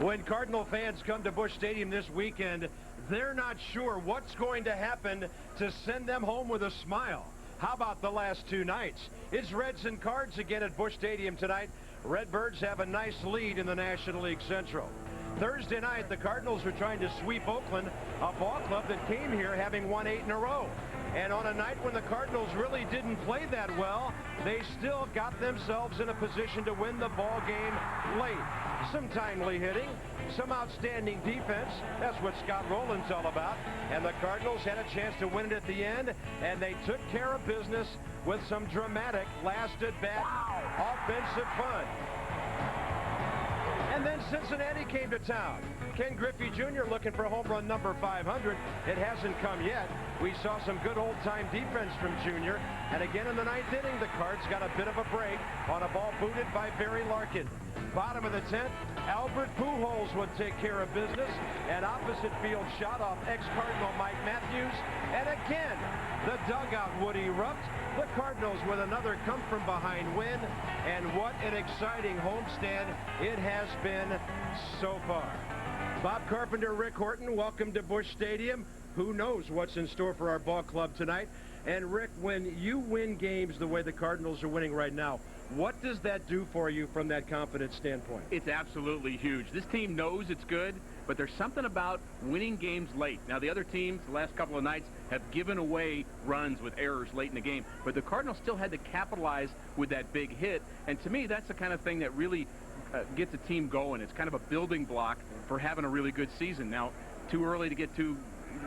When Cardinal fans come to Busch Stadium this weekend, they're not sure what's going to happen to send them home with a smile. How about the last two nights? It's Reds and Cards again at Busch Stadium tonight. Redbirds have a nice lead in the National League Central. Thursday night, the Cardinals are trying to sweep Oakland, a ball club that came here having won 8 in a row. And on a night when the Cardinals really didn't play that well, they still got themselves in a position to win the ball game late. Some timely hitting, some outstanding defense. That's what Scott Rowland's all about. And the Cardinals had a chance to win it at the end, and they took care of business with some dramatic last-at-bat offensive fun. And then Cincinnati came to town. Ken Griffey Jr. looking for home run number 500. It hasn't come yet. We saw some good old-time defense from Jr. And again in the ninth inning, the Cards got a bit of a break on a ball booted by Barry Larkin. Bottom of the 10th, Albert Pujols would take care of business. An opposite field shot off ex-Cardinal Mike Matthews. And again, the dugout would erupt. The Cardinals with another come-from-behind win. And what an exciting homestand it has been so far. Bob Carpenter, Rick Horton, welcome to Busch Stadium. Who knows what's in store for our ball club tonight? And Rick, when you win games the way the Cardinals are winning right now, what does that do for you from that confidence standpoint? It's absolutely huge. This team knows it's good, but there's something about winning games late. Now, the other teams the last couple of nights have given away runs with errors late in the game, but the Cardinals still had to capitalize with that big hit. And to me, that's the kind of thing that really gets a team going. It's kind of a building block for having a really good season. Now, too early to get too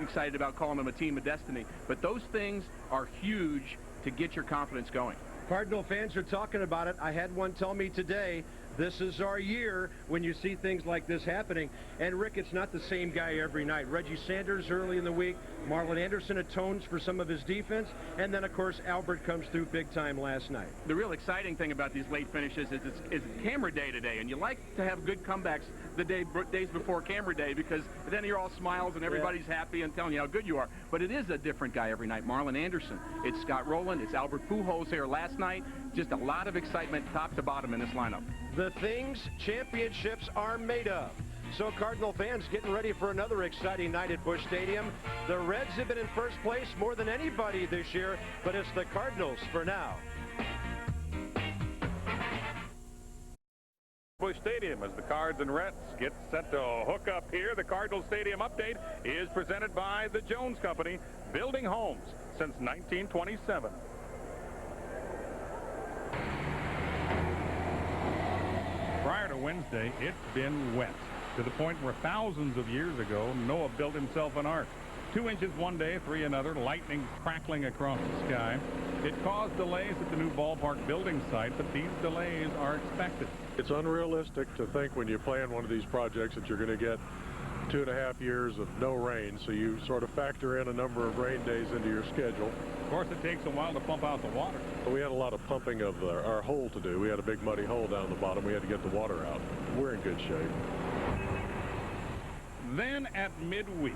excited about calling them a team of destiny, but those things are huge to get your confidence going. Cardinal fans are talking about it. I had one tell me today, this is our year when you see things like this happening. And Rick, it's not the same guy every night. Reggie Sanders early in the week, Marlon Anderson atones for some of his defense, and then of course Albert comes through big time last night. The real exciting thing about these late finishes is it's camera day today, and you like to have good comebacks the days before camera day, because then you're all smiles and everybody's happy and telling you how good you are. But it is a different guy every night. Marlon Anderson, it's Scott Rowland, it's Albert Pujols here last night. Just a lot of excitement top to bottom in this lineup. The things championships are made of. So Cardinal fans getting ready for another exciting night at Busch Stadium. The Reds have been in first place more than anybody this year, but it's the Cardinals for now. Busch Stadium as the Cards and Reds get set to hook up here. The Cardinals Stadium update is presented by the Jones Company, building homes since 1927. Prior to Wednesday, it's been wet, to the point where thousands of years ago, Noah built himself an ark. 2 inches one day, 3 another, lightning crackling across the sky. It caused delays at the new ballpark building site, but these delays are expected. It's unrealistic to think when you plan one of these projects that you're going to get 2.5 years of no rain, so you sort of factor in a number of rain days into your schedule. Of course, it takes a while to pump out the water. But we had a lot of pumping of our hole to do. We had a big muddy hole down the bottom. We had to get the water out. We're in good shape. Then at midweek,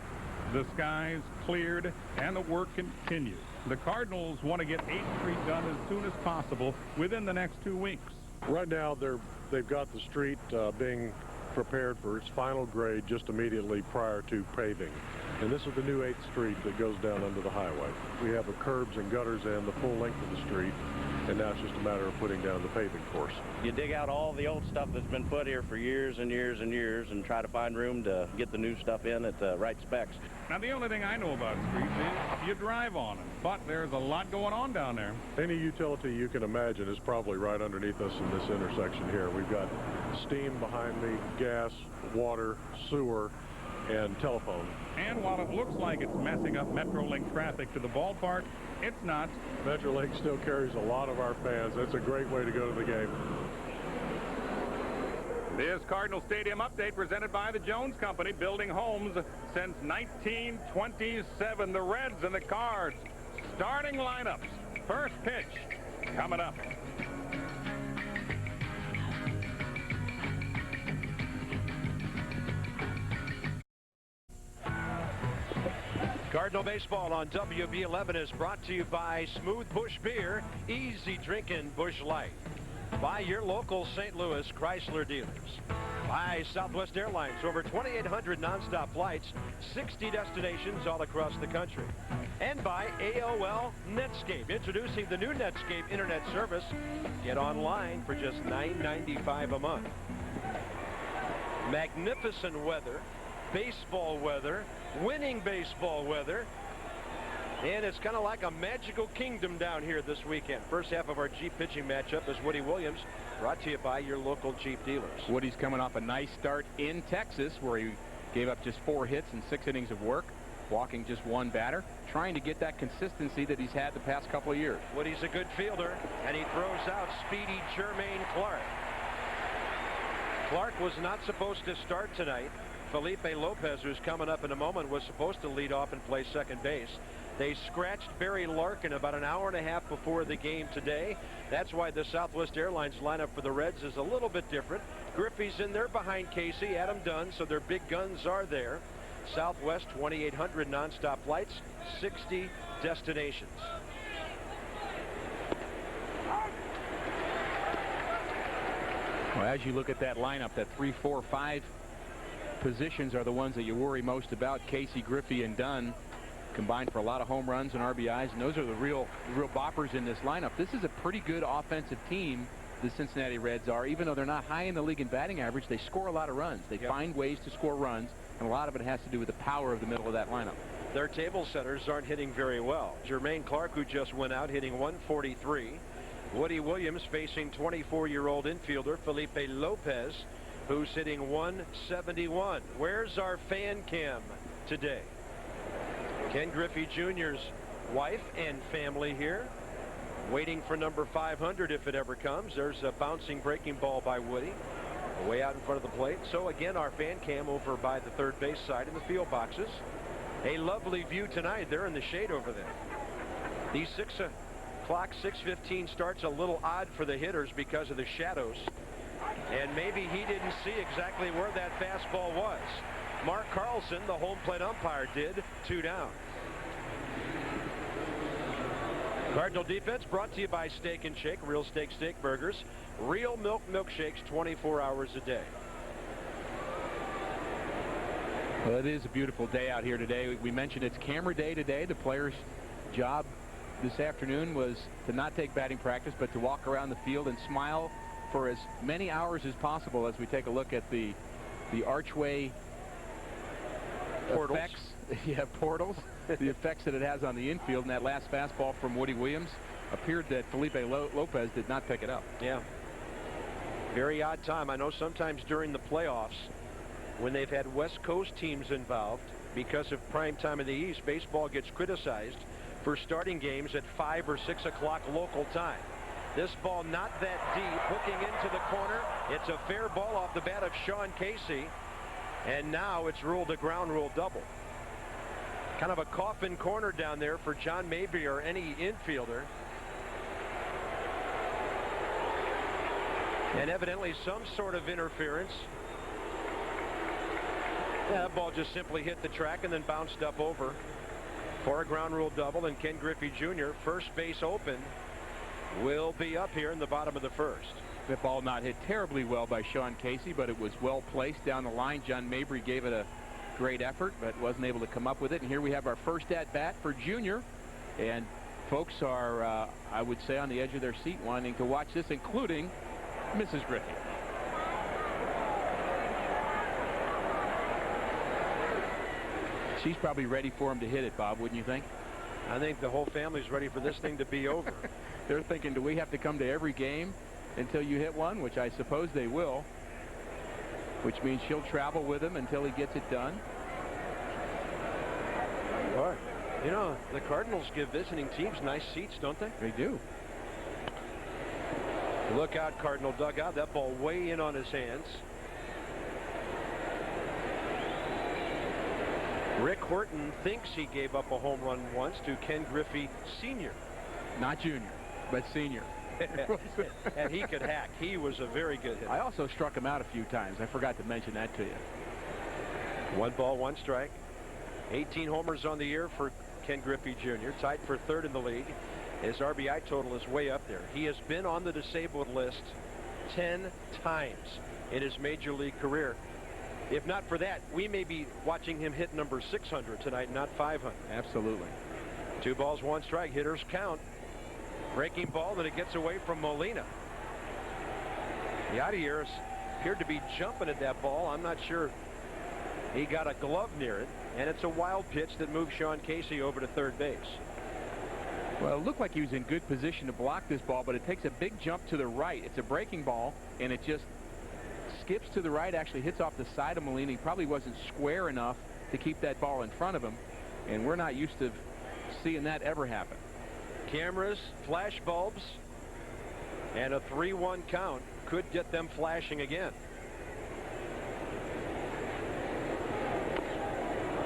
the skies cleared and the work continued. The Cardinals want to get 8th Street done as soon as possible within the next 2 weeks. Right now, they've got the street being prepared for its final grade just immediately prior to paving. And this is the new 8th Street that goes down under the highway. We have the curbs and gutters in the full length of the street, and now it's just a matter of putting down the paving course. You dig out all the old stuff that's been put here for years and years and years and try to find room to get the new stuff in at the right specs. Now, the only thing I know about streets is you drive on them, but there's a lot going on down there. Any utility you can imagine is probably right underneath us in this intersection here. We've got steam behind me, gas, water, sewer, and telephone. And while it looks like it's messing up Metrolink traffic to the ballpark, it's not. Metrolink still carries a lot of our fans. That's a great way to go to the game. This Cardinal Stadium update presented by the Jones Company, building homes since 1927. The Reds and the Cards starting lineups. First pitch coming up. Cardinal Baseball on WB11 is brought to you by Smooth Busch Beer, easy drinking Busch Light. By your local St. Louis Chrysler dealers. by Southwest Airlines. Over 2,800 nonstop flights, 60 destinations all across the country. And by AOL Netscape, introducing the new Netscape internet service. Get online for just $9.95 a month. Magnificent weather, baseball weather, winning baseball weather. And it's kind of like a magical kingdom down here this weekend. First half of our Jeep pitching matchup is Woody Williams, brought to you by your local Jeep dealers. Woody's coming off a nice start in Texas, where he gave up just 4 hits and 6 innings of work, walking just 1 batter, trying to get that consistency that he's had the past couple of years. Woody's a good fielder, and he throws out speedy Jermaine Clark. Clark was not supposed to start tonight. Felipe Lopez, who's coming up in a moment, was supposed to lead off and play second base. They scratched Barry Larkin about an hour and a half before the game today. That's why the Southwest Airlines lineup for the Reds is a little bit different. Griffey's in there behind Casey, Adam Dunn, so their big guns are there. Southwest, 2,800 nonstop flights, 60 destinations. Well, as you look at that lineup, that 3, 4, 5 positions are the ones that you worry most about. Casey, Griffey, and Dunn combined for a lot of home runs and RBIs, and those are the real boppers in this lineup. This is a pretty good offensive team, the Cincinnati Reds are. Even though they're not high in the league in batting average, they score a lot of runs. They find ways to score runs, and a lot of it has to do with the power of the middle of that lineup. Their table setters aren't hitting very well. Jermaine Clark, who just went out, hitting 143. Woody Williams facing 24-year-old infielder Felipe Lopez, who's hitting 171. Where's our fan cam today? Ken Griffey Jr.'s wife and family here, waiting for number 500 if it ever comes. There's a bouncing breaking ball by Woody, way out in front of the plate. So again, our fan cam over by the third base side in the field boxes. A lovely view tonight. They're in the shade over there. The 6 o'clock, 6:15 starts a little odd for the hitters because of the shadows. And maybe he didn't see exactly where that fastball was. Mark Carlson, the home plate umpire, did. 2 down. Cardinal defense brought to you by Steak and Shake, real steak burgers, real milk milkshakes 24 hours a day. Well, it is a beautiful day out here today. We mentioned it's camera day today. The players' job this afternoon was to not take batting practice, but to walk around the field and smile for as many hours as possible as we take a look at the archway Portals. effects. Yeah, portals. The effects that it has on the infield. And that last fastball from Woody Williams appeared that Felipe Lopez did not pick it up. Yeah. Very odd time. I know sometimes during the playoffs, when they've had West Coast teams involved, because of prime time in the East, baseball gets criticized for starting games at 5 or 6 o'clock local time. This ball not that deep, hooking into the corner. It's a fair ball off the bat of Sean Casey. And now it's ruled a ground rule double. Kind of a coffin corner down there for John Mabry or any infielder. And evidently some sort of interference. Yeah, that ball just simply hit the track and then bounced up over for a ground rule double. And Ken Griffey Jr., first base open, will be up here in the bottom of the first. That ball not hit terribly well by Sean Casey, but it was well placed down the line. John Mabry gave it a great effort, but wasn't able to come up with it. And here we have our first at bat for Junior. And folks are, I would say, on the edge of their seat wanting to watch this, including Mrs. Griffey. She's probably ready for him to hit it, Bob, wouldn't you think? I think the whole family's ready for this thing to be over. They're thinking, do we have to come to every game until you hit one? Which I suppose they will. Which means she'll travel with him until he gets it done. Boy, you know, the Cardinals give visiting teams nice seats, don't they? They do. Look out, Cardinal dugout. That ball way in on his hands. Rick Horton thinks he gave up a home run once to Ken Griffey Sr. Not Junior, but Senior. And he could hack. He was a very good hitter. I also struck him out a few times. I forgot to mention that to you. 1 ball, 1 strike. 18 homers on the year for Ken Griffey Jr. Tied for 3rd in the league. His RBI total is way up there. He has been on the disabled list 10 times. in his major league career. If not for that, we may be watching him hit number 600 tonight, not 500. Absolutely. 2 balls, 1 strike. Hitters count. Breaking ball, that it gets away from Molina. Yadier appeared to be jumping at that ball. I'm not sure he got a glove near it, and it's a wild pitch that moves Sean Casey over to third base. Well, it looked like he was in good position to block this ball, but it takes a big jump to the right. It's a breaking ball, and it just skips to the right, actually hits off the side of Molina. He probably wasn't square enough to keep that ball in front of him, and we're not used to seeing that ever happen. Cameras, flash bulbs, and a 3-1 count could get them flashing again.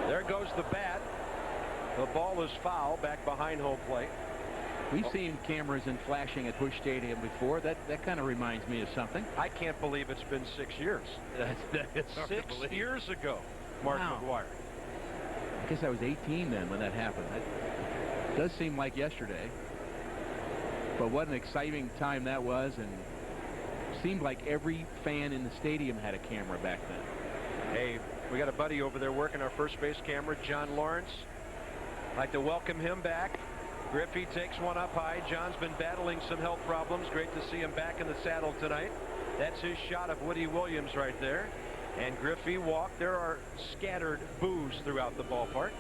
There goes the bat. The ball is foul back behind home plate. We've seen cameras and flashing at Busch Stadium before. That kind of reminds me of something. I can't believe it's been 6 years. That's 6 years ago, Mark McGwire. I guess I was 18 then when that happened. That does seem like yesterday. But what an exciting time that was, and seemed like every fan in the stadium had a camera back then. Hey, we got a buddy over there working our first base camera, John Lawrence. I'd like to welcome him back. Griffey takes one up high. John's been battling some health problems. Great to see him back in the saddle tonight. That's his shot of Woody Williams right there. And Griffey walked. There are scattered boos throughout the ballpark.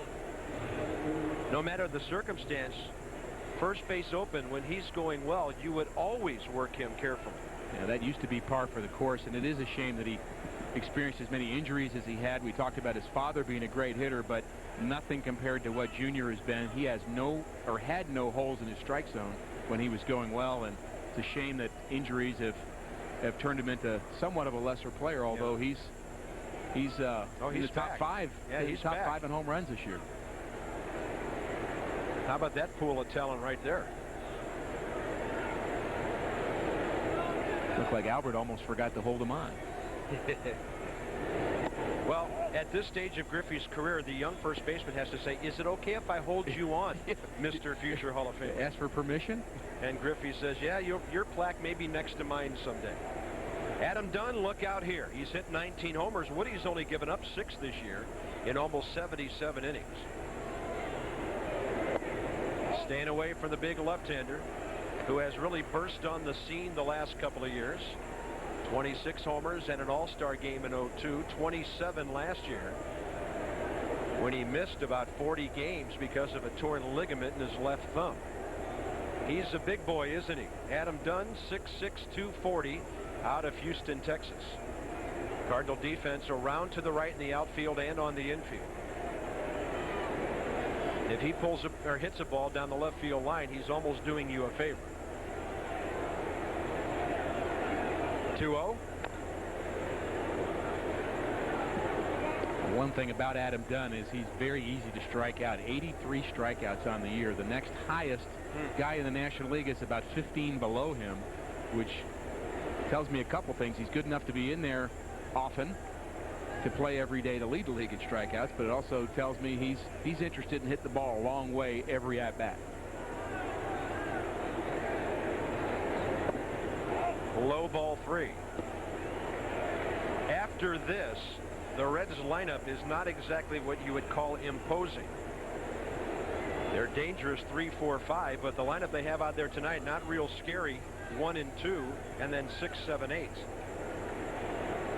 No matter the circumstance, first base open, when he's going well, you would always work him carefully. Yeah, that used to be par for the course, and it is a shame that he experienced as many injuries as he had. We talked about his father being a great hitter, but nothing compared to what Junior has been. He has no, or had no, holes in his strike zone when he was going well, and it's a shame that injuries have turned him into somewhat of a lesser player, although he's in the top 5. Yeah, he's top back. 5 in home runs this year. How about that pool of talent right there? Looked like Albert almost forgot to hold him on. Well, at this stage of Griffey's career, the young first baseman has to say, is it okay if I hold you on, Mr. Future Hall of Fame? Ask for permission? And Griffey says, yeah, your plaque may be next to mine someday. Adam Dunn, look out here. He's hit 19 homers. Woody's only given up 6 this year in almost 77 innings. Staying away from the big left-hander who has really burst on the scene the last couple of years. 26 homers and an all-star game in 02, 27 last year when he missed about 40 games because of a torn ligament in his left thumb. He's a big boy, isn't he? Adam Dunn, 6'6", 240, out of Houston, Texas. Cardinal defense around to the right in the outfield and on the infield. If he pulls or hits a ball down the left field line, he's almost doing you a favor. 2-0. One thing about Adam Dunn is he's very easy to strike out. 83 strikeouts on the year. The next highest guy in the National League is about 15 below him, which tells me a couple things. He's good enough to be in there often to play every day to lead the league in strikeouts, but it also tells me he's interested in hitting the ball a long way every at bat. Low ball 3. After this, the Reds lineup is not exactly what you would call imposing. They're dangerous 3-4-5, but the lineup they have out there tonight, not real scary. 1 and 2, and then 6, 7, 8.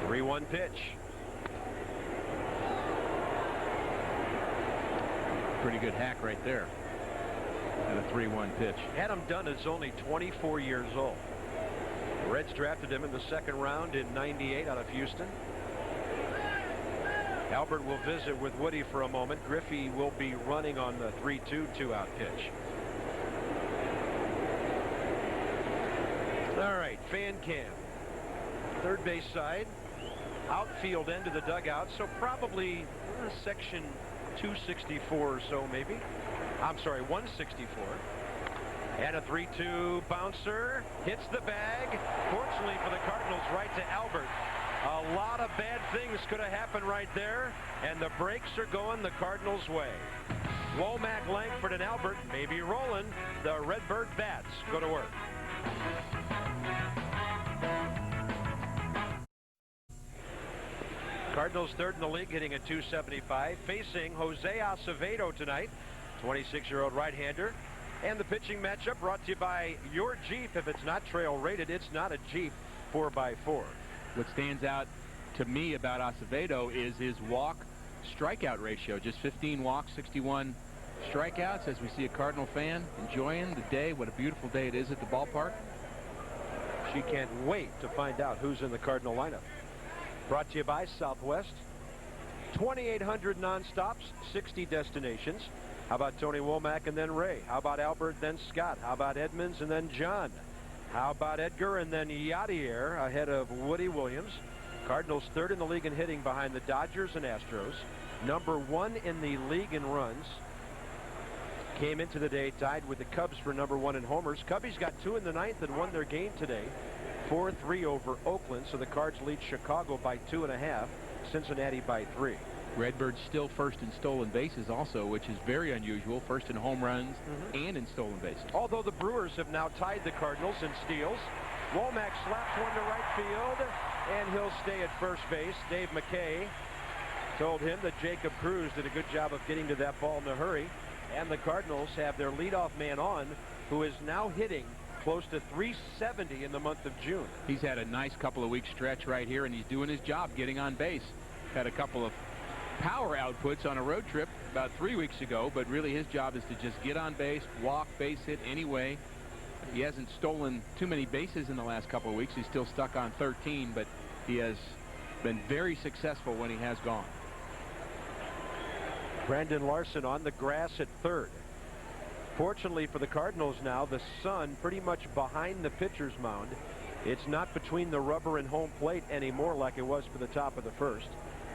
3-1 pitch. Pretty good hack right there. And a 3-1 pitch. Adam Dunn is only 24 years old. The Reds drafted him in the 2nd round in '98 out of Houston. Albert will visit with Woody for a moment. Griffey will be running on the 3-2 2-out pitch. All right, fan cam. Third base side, outfield end of the dugout, so probably section 264 or so, maybe. I'm sorry, 164. And a 3-2 bouncer hits the bag. Fortunately for the Cardinals, right to Albert. A lot of bad things could have happened right there, and the brakes are going the Cardinals' way. Womack, Langford, and Albert may be rolling. The Redbird bats go to work. Cardinals third in the league, hitting a .275, facing Jose Acevedo tonight, 26-year-old right-hander. And the pitching matchup brought to you by your Jeep. If it's not trail rated, it's not a Jeep 4x4. What stands out to me about Acevedo is his walk strikeout ratio. Just 15 walks, 61 strikeouts, as we see a Cardinal fan enjoying the day. What a beautiful day it is at the ballpark. She can't wait to find out who's in the Cardinal lineup. Brought to you by Southwest. 2,800 non-stops, 60 destinations. How about Tony Womack and then Ray? How about Albert, then Scott? How about Edmonds and then John? How about Edgar and then Yadier ahead of Woody Williams? Cardinals third in the league in hitting behind the Dodgers and Astros. Number 1 in the league in runs. Came into the day tied with the Cubs for number 1 in homers. Cubbies got 2 in the 9th and won their game today. 4-3 over Oakland, so the Cards lead Chicago by 2.5. Cincinnati by 3. Redbird's still first in stolen bases also, which is very unusual. First in home runs and in stolen bases. Although the Brewers have now tied the Cardinals in steals. Womack slaps one to right field, and he'll stay at first base. Dave McKay told him that Jacob Cruz did a good job of getting to that ball in a hurry. And the Cardinals have their leadoff man on, who is now hitting close to .370 in the month of June. He's had a nice couple of weeks stretch right here, and he's doing his job getting on base. Had a couple of power outputs on a road trip about 3 weeks ago, but really his job is to just get on base, walk, base hit anyway. He hasn't stolen too many bases in the last couple of weeks. He's still stuck on 13, but he has been very successful when he has gone. Brandon Larson on the grass at third. Fortunately for the Cardinals now, the sun pretty much behind the pitcher's mound. It's not between the rubber and home plate anymore like it was for the top of the first.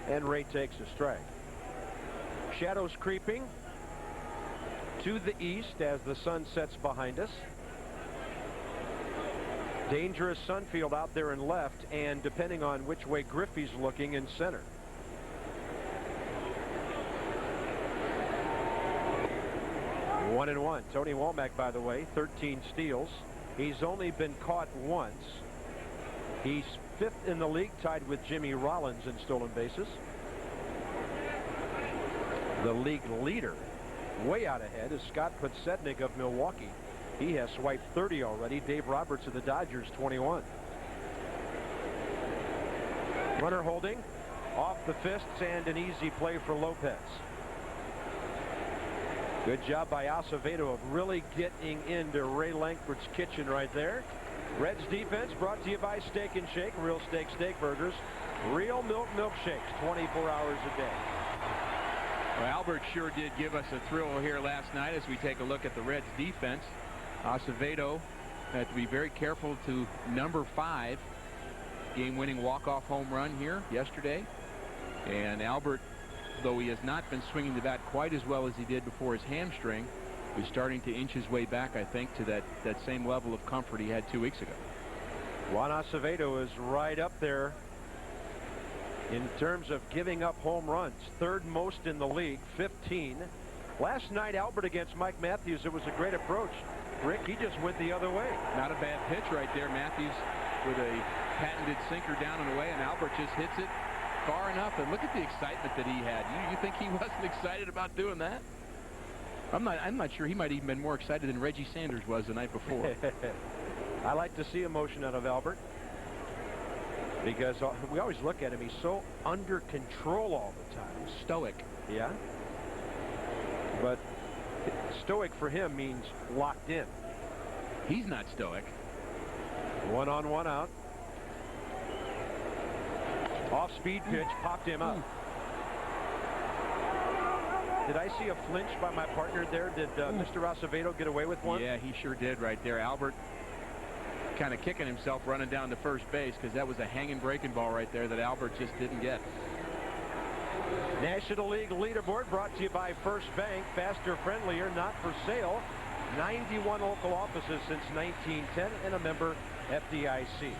And Ray takes a strike. Shadows creeping to the east as the sun sets behind us. Dangerous sun field out there in left, and depending on which way Griffey's looking, in center. One and one. Tony Womack, by the way, 13 steals. He's only been caught once. He's 5th in the league, tied with Jimmy Rollins in stolen bases. The league leader, way out ahead, is Scott Podsednik of Milwaukee. He has swiped 30 already. Dave Roberts of the Dodgers, 21. Runner holding, off the fists, and an easy play for Lopez. Good job by Acevedo of really getting into Ray Langford's kitchen right there. Reds defense brought to you by Steak and Shake. Real steak burgers. Real milk milkshakes 24 hours a day. Well, Albert sure did give us a thrill here last night as we take a look at the Reds defense. Acevedo had to be very careful to number 5. Game-winning walk-off home run here yesterday. And Albert, though he has not been swinging the bat quite as well as he did before his hamstring, is starting to inch his way back, I think, to that same level of comfort he had 2 weeks ago. Juan Acevedo is right up there in terms of giving up home runs. 3rd most in the league, 15. Last night, Albert against Mike Matthews, it was a great approach. Rick, he just went the other way. Not a bad pitch right there. Matthews with a patented sinker down and away, and Albert just hits it far enough. And look at the excitement that he had. You think he wasn't excited about doing that? I'm not sure. He might even been more excited than Reggie Sanders was the night before. I like to see emotion out of Albert, because we always look at him. He's so under control all the time. Stoic. Yeah. But stoic for him means locked in. He's not stoic. 1 on, 1 out. Off-speed pitch popped him up. Did I see a flinch by my partner there? Did Mr. Acevedo get away with one? Yeah, he sure did right there. Albert kind of kicking himself running down to first base, because that was a hanging breaking ball right there that Albert just didn't get. National League leaderboard brought to you by First Bank. Faster, friendlier, not for sale. 91 local offices since 1910 and a member FDIC.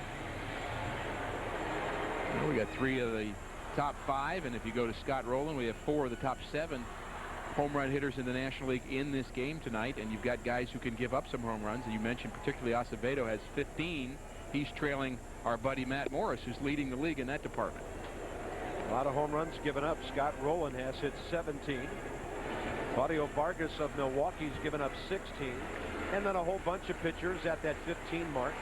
Well, we got 3 of the top 5, and if you go to Scott Rowland, we have 4 of the top 7 home run hitters in the National League in this game tonight, and you've got guys who can give up some home runs, and you mentioned particularly Acevedo has 15. He's trailing our buddy Matt Morris, who's leading the league in that department. A lot of home runs given up. Scott Rowland has hit 17. Claudio Vargas of Milwaukee's given up 16. And then a whole bunch of pitchers at that 15 mark.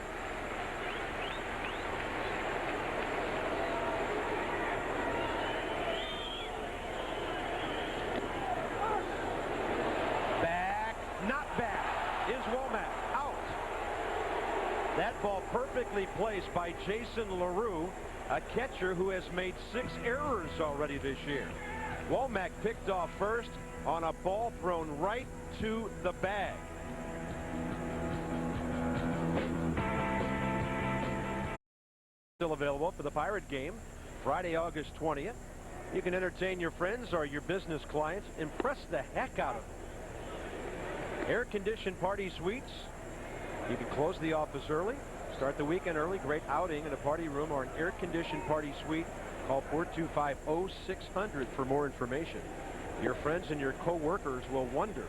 Back, not back, is Womack. Out. That ball perfectly placed by Jason LaRue, a catcher who has made 6 errors already this year. Womack picked off first on a ball thrown right to the bag. Still available for the Pirate game Friday, August 20th. You can entertain your friends or your business clients. Impress the heck out of them. Air-conditioned party suites. You can close the office early. Start the weekend early. Great outing in a party room or an air-conditioned party suite. Call 425-0600 for more information. Your friends and your co-workers will wonder,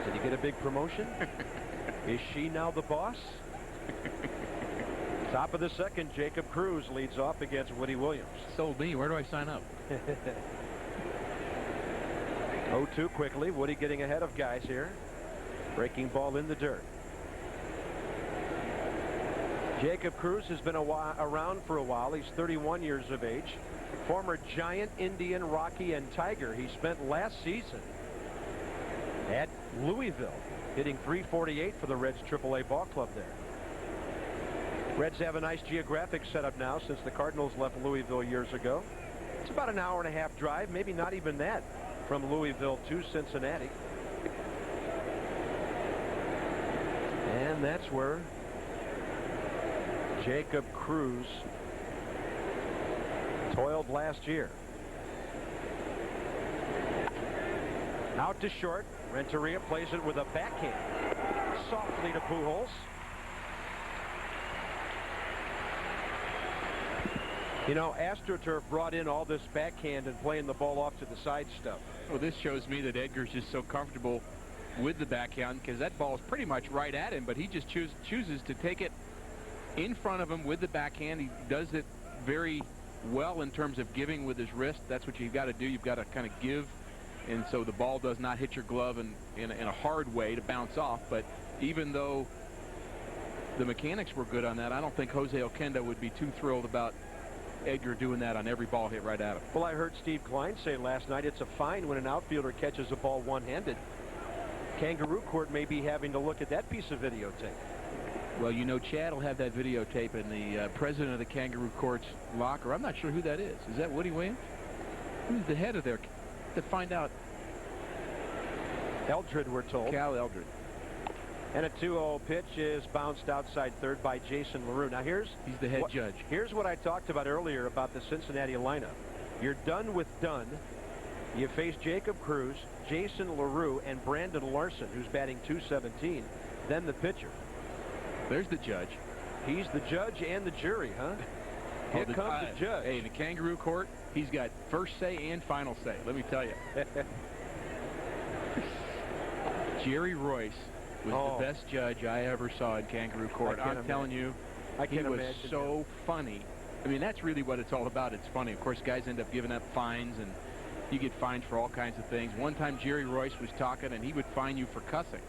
did he get a big promotion? Is she now the boss? Top of the second, Jacob Cruz leads off against Woody Williams. Sold me. Where do I sign up? 0-2 quickly. Woody getting ahead of guys here. Breaking ball in the dirt. Jacob Cruz has been around for a while. He's 31 years of age. Former Giant, Indian, Rocky, and Tiger. He spent last season at Louisville, hitting .348 for the Reds AAA ball club there. Reds have a nice geographic setup now since the Cardinals left Louisville years ago. It's about an hour-and-a-half drive, maybe not even that, from Louisville to Cincinnati. And that's where Jacob Cruz toiled last year. Out to short. Renteria plays it with a backhand. Softly to Pujols. You know, AstroTurf brought in all this backhand and playing the ball off to the side stuff. Well, this shows me that Edgar's just so comfortable with the backhand because that ball is pretty much right at him, but he just chooses to take it in front of him with the backhand. He does it very well in terms of giving with his wrist. That's what you've got to do. You've got to kind of give, and so the ball does not hit your glove in a hard way to bounce off. But even though the mechanics were good on that, I don't think Jose Oquendo would be too thrilled about Edgar doing that on every ball hit right at him. Well, I heard Steve Klein say last night it's a fine when an outfielder catches a ball one-handed. Kangaroo Court may be having to look at that piece of videotape. Well, you know, Chad will have that videotape in the president of the Kangaroo Court's locker. I'm not sure who that is. Is that Woody Williams? Who's the head of their? To find out. Eldred, we're told. Cal Eldred. And a 2-0 pitch is bounced outside third by Jason LaRue. Now he's the head judge. Here's what I talked about earlier about the Cincinnati lineup. You're done with Dunn. You face Jacob Cruz, Jason LaRue, and Brandon Larson, who's batting .217. Then the pitcher. There's the judge. He's the judge and the jury, huh? Here comes the judge. Hey, in the Kangaroo Court, he's got first say and final say. Let me tell you. Jerry Royce was the best judge I ever saw in Kangaroo Court. I'm telling you, he was so funny. I mean, that's really what it's all about. It's funny. Of course, guys end up giving up fines, and you get fined for all kinds of things. One time, Jerry Royce was talking, and he would fine you for cussing.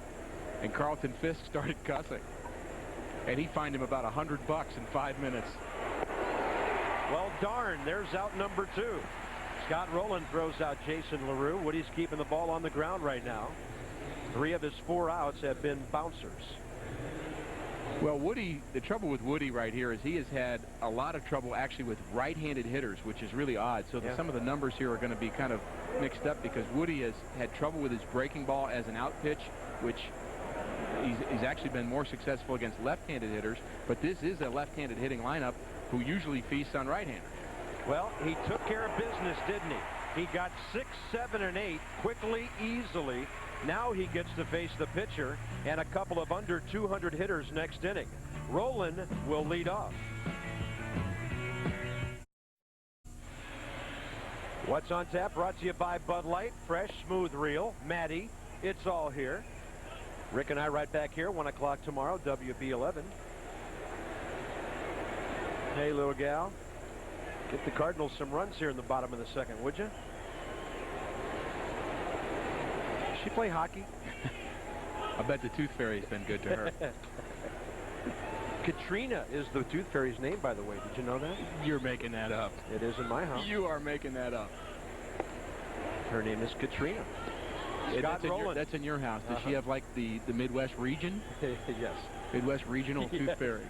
And Carlton Fisk started cussing. And he fined him about $100 in 5 minutes. Well, darn, there's out number 2. Scott Rowland throws out Jason LaRue. Woody's keeping the ball on the ground right now. 3 of his 4 outs have been bouncers. Well, Woody, the trouble with Woody right here is he has had a lot of trouble actually with right-handed hitters, which is really odd. So some of the numbers here are going to be kind of mixed up because Woody has had trouble with his breaking ball as an out pitch, which he's actually been more successful against left-handed hitters. But this is a left-handed hitting lineup who usually feasts on right-handers. Well, he took care of business, didn't he? He got 6, 7, and 8 quickly, easily. Now he gets to face the pitcher and a couple of under 200 hitters next inning. Rowland will lead off. What's on tap? Brought to you by Bud Light. Fresh, smooth, real. Matty, it's all here. Rick and I right back here, 1 o'clock tomorrow, WB11. Hey, little gal. Get the Cardinals some runs here in the bottom of the second, would you? Does she play hockey? I bet the Tooth Fairy's been good to her. Katrina is the Tooth Fairy's name, by the way. Did you know that? You're making that up. It is in my house. You are making that up. Her name is Katrina. That's in your house. Does she have like the Midwest region? Yes. Midwest Regional Tooth Fairy.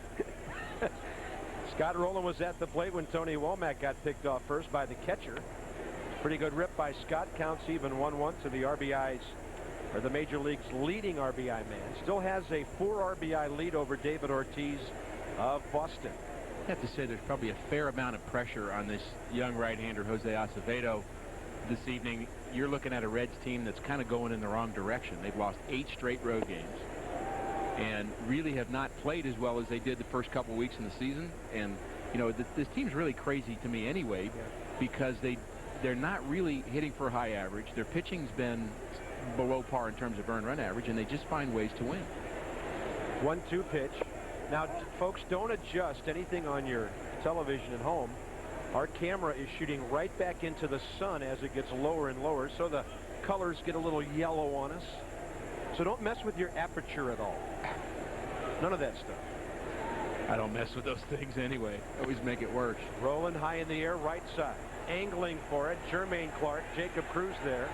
Scott Rowland was at the plate when Tony Womack got picked off first by the catcher. Pretty good rip by Scott. Counts even 1-1 to the RBIs, or the Major League's leading RBI man. Still has a 4 RBI lead over David Ortiz of Boston. I have to say there's probably a fair amount of pressure on this young right-hander, Jose Acevedo, this evening. You're looking at a Reds team that's kind of going in the wrong direction. They've lost 8 straight road games and really have not played as well as they did the first couple weeks in the season. And, you know, this team's really crazy to me anyway, because they're not really hitting for a high average. Their pitching's been below par in terms of earned run average, and they just find ways to win. 1-2 pitch. Now, folks, don't adjust anything on your television at home. Our camera is shooting right back into the sun as it gets lower and lower, so the colors get a little yellow on us. So don't mess with your aperture at all. None of that stuff. I don't mess with those things anyway. Always make it worse. Rolling high in the air, right side. Angling for it, Jermaine Clark, Jacob Cruz there.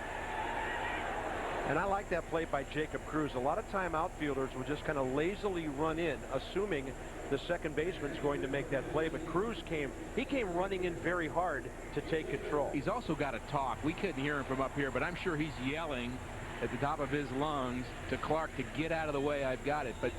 And I like that play by Jacob Cruz. A lot of time outfielders will just kind of lazily run in, assuming the second baseman's going to make that play. But Cruz came running in very hard to take control. He's also got to talk. We couldn't hear him from up here, but I'm sure he's yelling at the top of his lungs to Clark to get out of the way. I've got it. But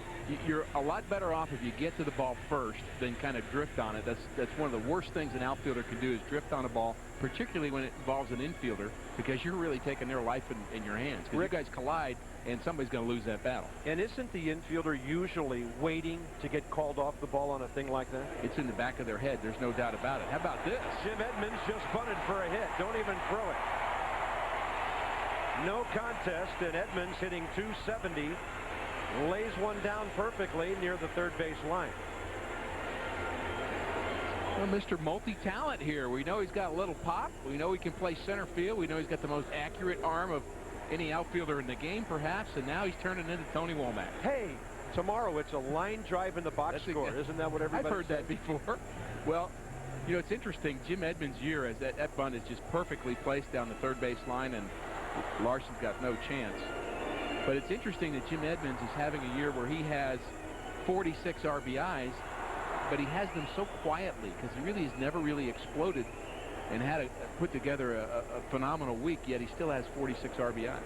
you're a lot better off if you get to the ball first than kind of drift on it. That's one of the worst things an outfielder can do, is drift on a ball, particularly when it involves an infielder, because you're really taking their life in your hands. Because you guys collide, and somebody's going to lose that battle. And isn't the infielder usually waiting to get called off the ball on a thing like that? It's in the back of their head. There's no doubt about it. How about this? Jim Edmonds just bunted for a hit. Don't even throw it. No contest, and Edmonds hitting .270. Lays one down perfectly near the third base line. Well, Mr. Multi-talent here. We know he's got a little pop. We know he can play center field. We know he's got the most accurate arm of any outfielder in the game, perhaps. And now he's turning into Tony Womack. Hey, tomorrow it's a line drive in the box score. Isn't that what everybody I've heard that before. Well, you know, it's interesting. Jim Edmonds' year, as that bunt is just perfectly placed down the third base line, and Larson's got no chance. But it's interesting that Jim Edmonds is having a year where he has 46 RBIs, but he has them so quietly because he really has never really exploded and had put together a phenomenal week, yet he still has 46 RBIs.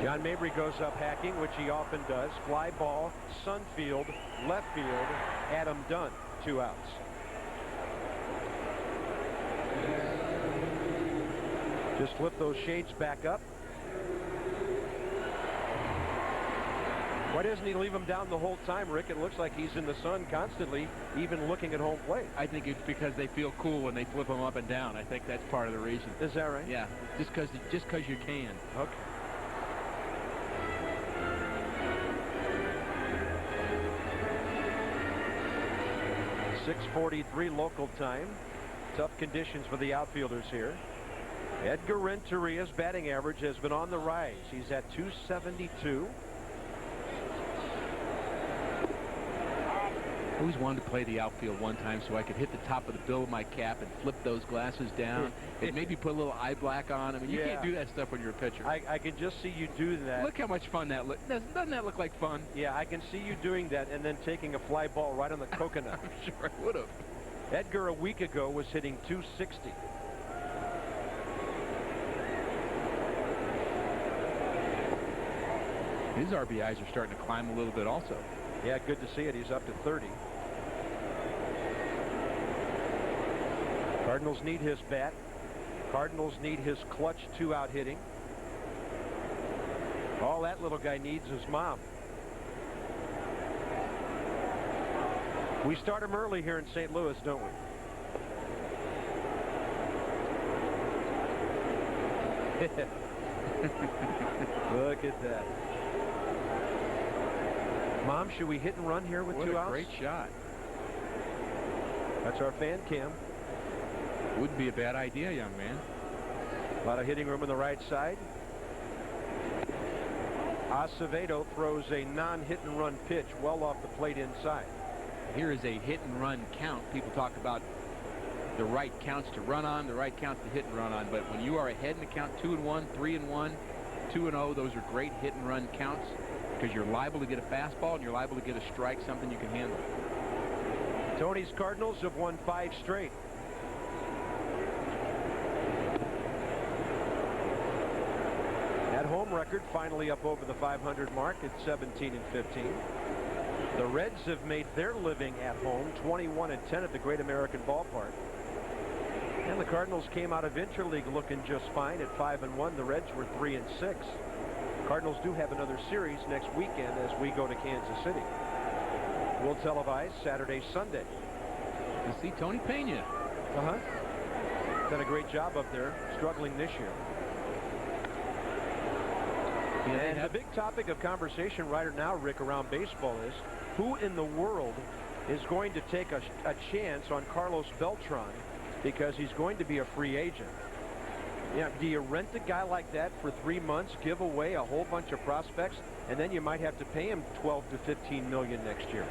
John Mabry goes up hacking, which he often does. Fly ball, Sunfield, left field, Adam Dunn, 2 outs. Just flip those shades back up. Why doesn't he leave them down the whole time, Rick? It looks like he's in the sun constantly, even looking at home plate. I think it's because they feel cool when they flip them up and down. I think that's part of the reason. Is that right? Yeah, just because you can. Okay. .643 local time. Tough conditions for the outfielders here. Edgar Renteria's batting average has been on the rise. He's at .272. I always wanted to play the outfield one time so I could hit the top of the bill of my cap and flip those glasses down and maybe put a little eye black on. I mean, you can't do that stuff when you're a pitcher. I can just see you do that. Look how much fun that looks. Doesn't that look like fun? Yeah, I can see you doing that and then taking a fly ball right on the coconut. I'm sure I would have. Edgar a week ago was hitting .260. His RBIs are starting to climb a little bit also. Yeah, good to see it. He's up to 30. Cardinals need his bat. Cardinals need his clutch 2-out hitting. All that little guy needs is mom. We start him early here in St. Louis, don't we? Look at that. Mom, should we hit and run here with 2 outs? What a great shot. That's our fan cam. Wouldn't be a bad idea, young man. A lot of hitting room on the right side. Acevedo throws a non-hit and run pitch well off the plate inside. Here is a hit and run count. People talk about the right counts to run on, the right counts to hit and run on. But when you are ahead in the count 2-1, 3-1, 2-0, those are great hit and run counts because you're liable to get a fastball and you're liable to get a strike, something you can handle. Tony's Cardinals have won 5 straight. At home record finally up over the 500 mark at 17-15. The Reds have made their living at home, 21-10 at the Great American Ballpark. And the Cardinals came out of Interleague looking just fine at 5-1. The Reds were 3-6. Cardinals do have another series next weekend as we go to Kansas City. We'll televise Saturday, Sunday. You see Tony Pena. Done a great job up there, struggling this year. And the big topic of conversation right now, Rick, around baseball is who in the world is going to take a chance on Carlos Beltran because he's going to be a free agent. Yeah, do you rent a guy like that for 3 months, give away a whole bunch of prospects, and then you might have to pay him $12 to $15 million next year?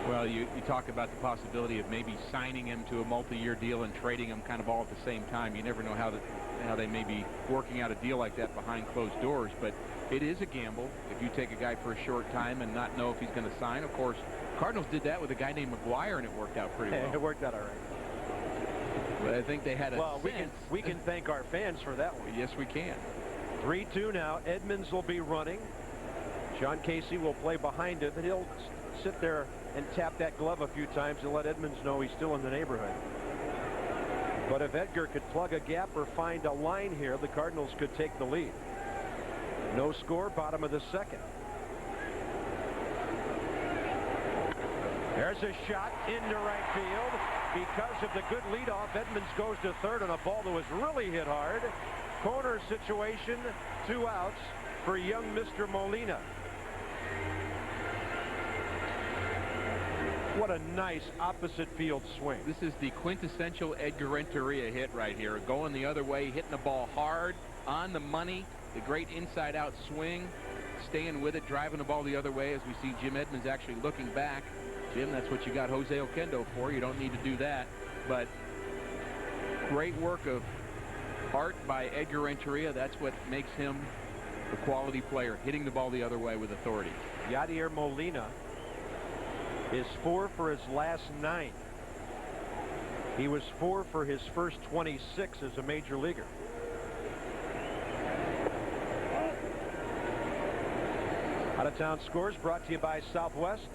Well, you talk about the possibility of maybe signing him to a multi-year deal and trading him kind of all at the same time. You never know how they may be working out a deal like that behind closed doors, but it is a gamble if you take a guy for a short time and not know if he's going to sign. Of course, Cardinals did that with a guy named McGuire, and it worked out pretty well. It worked out all right. But I think they had a well, we can thank our fans for that one. Yes, we can. 3-2 now. Edmonds will be running. John Casey will play behind it, but he'll sit there and tap that glove a few times and let Edmonds know he's still in the neighborhood. But if Edgar could plug a gap or find a line here, the Cardinals could take the lead. No score, bottom of the second. There's a shot into right field. Because of the good leadoff, Edmonds goes to third on a ball that was really hit hard. Corner situation, 2 outs for young Mr. Molina. What a nice opposite field swing. This is the quintessential Edgar Renteria hit right here. Going the other way, hitting the ball hard, on the money. The great inside-out swing, staying with it, driving the ball the other way as we see Jim Edmonds actually looking back. Jim, that's what you got Jose Oquendo for. You don't need to do that. But great work of art by Edgar Renteria. That's what makes him a quality player, hitting the ball the other way with authority. Yadier Molina is 4 for his last 9. He was 4 for his first 26 as a major leaguer. Out-of-town scores brought to you by Southwest.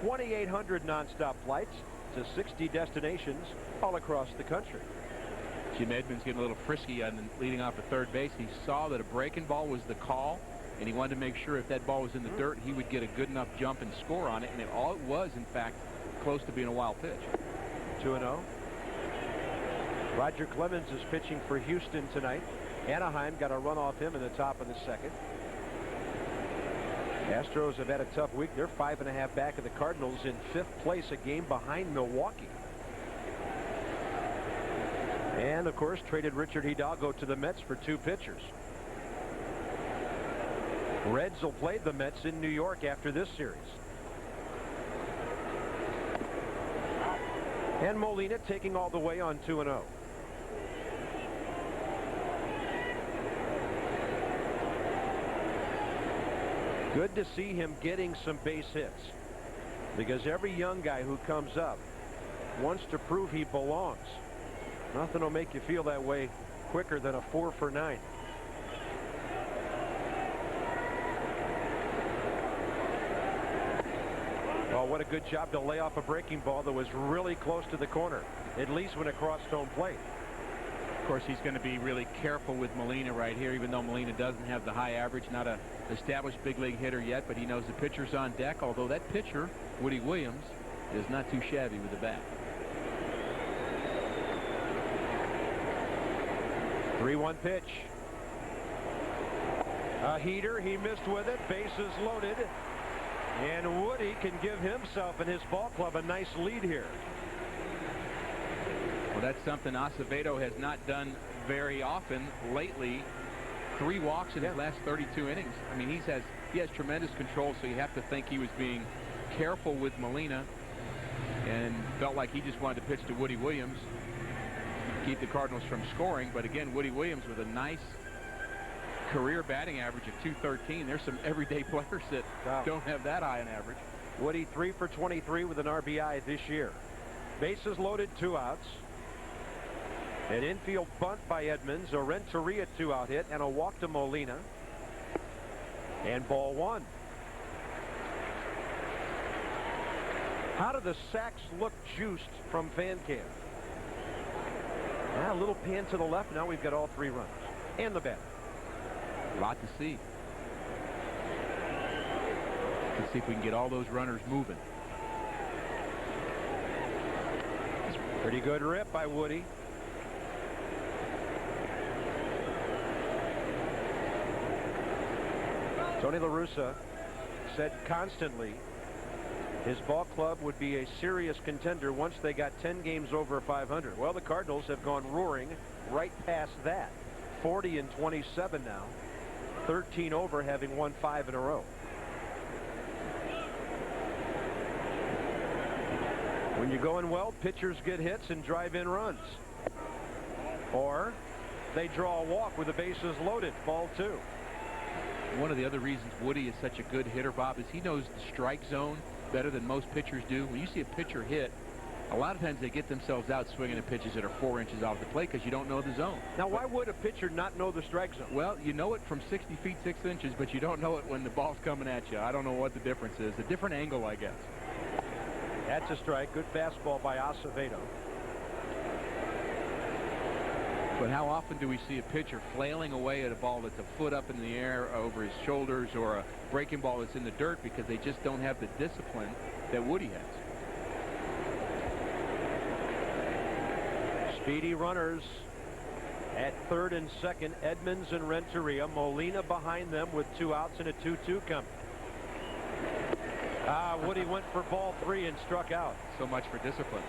2,800 nonstop flights to 60 destinations all across the country. Jim Edmonds getting a little frisky on leading off at third base. He saw that a breaking ball was the call, and he wanted to make sure if that ball was in the dirt, he would get a good enough jump and score on it. And it was, in fact, close to being a wild pitch. 2-0. Roger Clemens is pitching for Houston tonight. Anaheim got a run off him in the top of the second. Astros have had a tough week. They're 5.5 back of the Cardinals in 5th place, a game behind Milwaukee. And, of course, traded Richard Hidalgo to the Mets for 2 pitchers. Reds will play the Mets in New York after this series. And Molina taking all the way on 2-0. Good to see him getting some base hits, because every young guy who comes up wants to prove he belongs. Nothing will make you feel that way quicker than a 4 for 9. Oh, what a good job to lay off a breaking ball that was really close to the corner, at least when it crossed home plate. Of course, he's going to be really careful with Molina right here, even though Molina doesn't have the high average, not a established big league hitter yet, but he knows the pitcher's on deck, although that pitcher, Woody Williams, is not too shabby with the bat. 3-1 pitch. A heater. He missed with it. Bases loaded. And Woody can give himself and his ball club a nice lead here. Well, that's something Acevedo has not done very often lately. 3 walks in his last 32 innings. I mean, he has tremendous control, so you have to think he was being careful with Molina and felt like he just wanted to pitch to Woody Williams, keep the Cardinals from scoring. But again, Woody Williams with a nice career batting average of 213. There's some everyday players that don't have that high an average. Woody 3 for 23 with an RBI this year. Bases loaded, 2 outs. An infield bunt by Edmonds, a Renteria 2-out hit, and a walk to Molina. And ball 1. How do the sacks look juiced from fan cam? A little pan to the left. Now we've got all 3 runs. And the bat. A lot to see. Let's see if we can get all those runners moving. Pretty good rip by Woody. Tony La Russa said constantly his ball club would be a serious contender once they got 10 games over 500. Well, the Cardinals have gone roaring right past that. 40-27 now. 13 over, having won 5 in a row. When you're going well, pitchers get hits and drive in runs. Or they draw a walk with the bases loaded. Ball 2. One of the other reasons Woody is such a good hitter, Bob, is he knows the strike zone better than most pitchers do. When you see a pitcher hit, a lot of times they get themselves out swinging at pitches that are 4 inches off the plate because you don't know the zone. Now, why would a pitcher not know the strike zone? Well, you know it from 60 feet 6 inches, but you don't know it when the ball's coming at you. I don't know what the difference is. A different angle, I guess. That's a strike. Good fastball by Acevedo. But how often do we see a pitcher flailing away at a ball that's a foot up in the air over his shoulders, or a breaking ball that's in the dirt, because they just don't have the discipline that Woody has? Speedy runners at third and second. Edmonds and Renteria. Molina behind them with 2 outs and a 2-2 coming. Woody went for ball 3 and struck out. So much for discipline.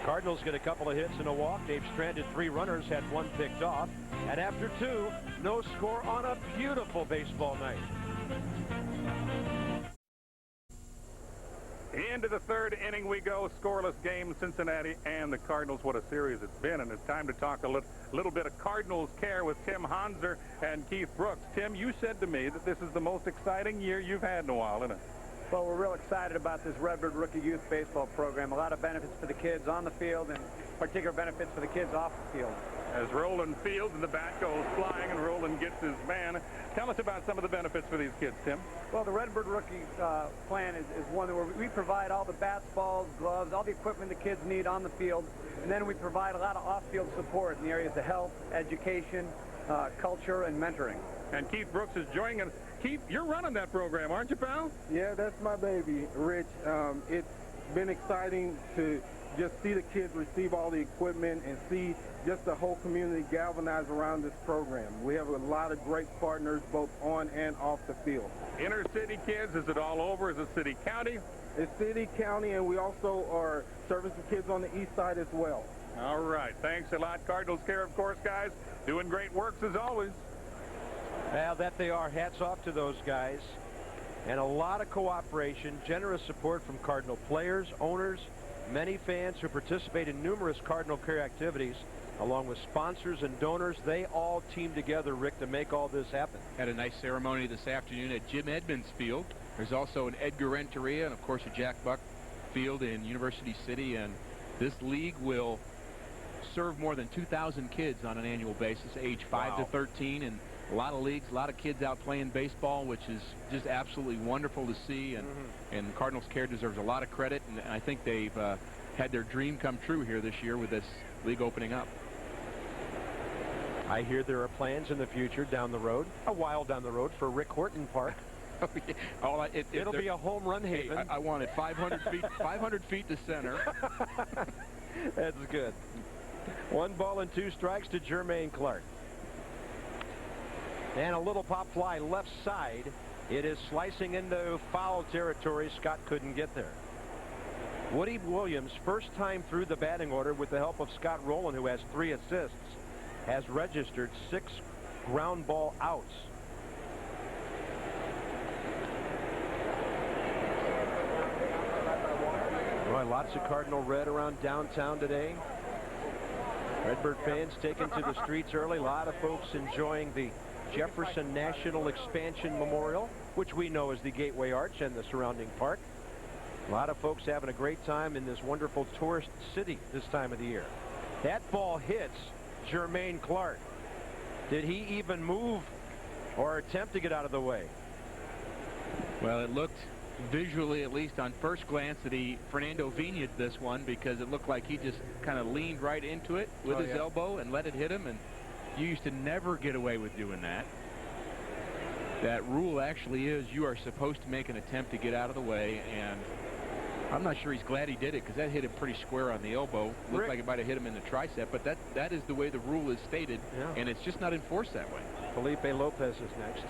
Cardinals get a couple of hits and a walk. They've stranded 3 runners, had 1 picked off. And after 2, no score on a beautiful baseball night. Into the 3rd inning we go. Scoreless game, Cincinnati and the Cardinals. What a series it's been. And it's time to talk a little bit of Cardinals care with Tim Hanser and Keith Brooks. Tim, you said to me that this is the most exciting year you've had in a while, isn't it? Well, we're real excited about this Redbird Rookie Youth Baseball program. A lot of benefits for the kids on the field and particular benefits for the kids off the field. As Roland fields and the bat goes flying and Roland gets his man. Tell us about some of the benefits for these kids, Tim. Well, the Redbird Rookie plan is one where we provide all the bats, balls, gloves, all the equipment the kids need on the field. And then we provide a lot of off-field support in the areas of health, education, culture, and mentoring. And Keith Brooks is joining us. Keith, you're running that program, aren't you, pal? Yeah, that's my baby, Rich. It's been exciting to just see the kids receive all the equipment and see just the whole community galvanize around this program. We have a lot of great partners both on and off the field. Inner city kids, is it all over? Is it city, county? It's city, county, and we also are servicing kids on the east side as well. All right. Thanks a lot. Cardinals care, of course, guys. Doing great works as always. Well, that they are. Hats off to those guys. And a lot of cooperation, generous support from Cardinal players, owners, many fans who participate in numerous Cardinal care activities, along with sponsors and donors. They all team together, Rick, to make all this happen. Had a nice ceremony this afternoon at Jim Edmonds Field. There's also an Edgar Renteria and, of course, a Jack Buck Field in University City. And this league will serve more than 2,000 kids on an annual basis, age 5 to 13. And a lot of leagues, a lot of kids out playing baseball, which is just absolutely wonderful to see. And Cardinals Care deserves a lot of credit. And I think they've had their dream come true here this year with this league opening up. I hear there are plans in the future down the road, a while down the road, for Rick Horton Park. It'll be a home run haven. I want it 500 feet, 500 feet to center. That's good. 1 ball and 2 strikes to Jermaine Clark. And a little pop fly left side. It is slicing into foul territory. Scott couldn't get there. Woody Williams, first time through the batting order with the help of Scott Rowland, who has 3 assists, has registered 6 ground ball outs. Boy, lots of Cardinal red around downtown today. Redbird fans taken to the streets early. A lot of folks enjoying the Jefferson National Expansion Memorial, which we know as the Gateway Arch and the surrounding park. A lot of folks having a great time in this wonderful tourist city this time of the year. That ball hits Jermaine Clark. Did he even move or attempt to get out of the way? Well, it looked visually, at least on first glance, that Fernando Vina'd this one, because it looked like he just kind of leaned right into it with his elbow and let it hit him, and you used to never get away with doing that. That rule actually is you are supposed to make an attempt to get out of the way, and I'm not sure he's glad he did it, because that hit him pretty square on the elbow. Looked like it might have hit him in the tricep, but that is the way the rule is stated, and it's just not enforced that way. Felipe Lopez is next.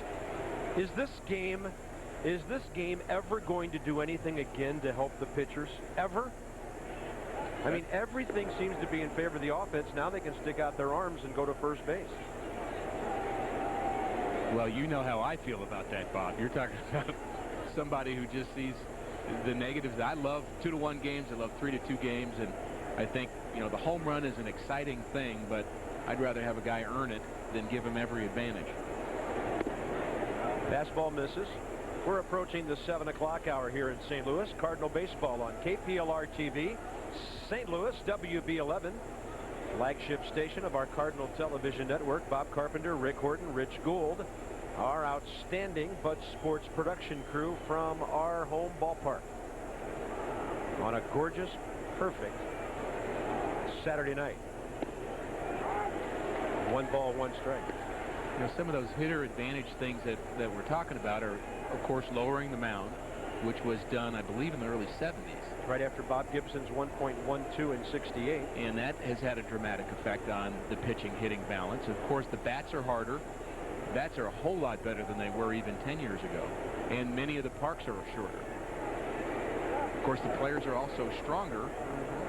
Is this game ever going to do anything again to help the pitchers? Ever? I mean, everything seems to be in favor of the offense. Now they can stick out their arms and go to first base. Well, you know how I feel about that, Bob. You're talking about somebody who just sees the negatives. I love 2-1 games. I love 3-2 games, and I think, you know, the home run is an exciting thing, but I'd rather have a guy earn it than give him every advantage. Fastball misses. We're approaching the 7 o'clock hour here in St. Louis. Cardinal baseball on KPLR TV, St. Louis, WB11, flagship station of our Cardinal television network. Bob Carpenter, Rick Horton, Rich Gould, our outstanding Bud Sports production crew from our home ballpark on a gorgeous, perfect Saturday night. 1 ball, 1 strike. You know, some of those hitter advantage things that we're talking about are, of course, lowering the mound, which was done, I believe, in the early 70s. Right after Bob Gibson's 1.12 in '68. And that has had a dramatic effect on the pitching-hitting balance. Of course, the bats are harder. Bats are a whole lot better than they were even 10 years ago. And many of the parks are shorter. Of course, the players are also stronger,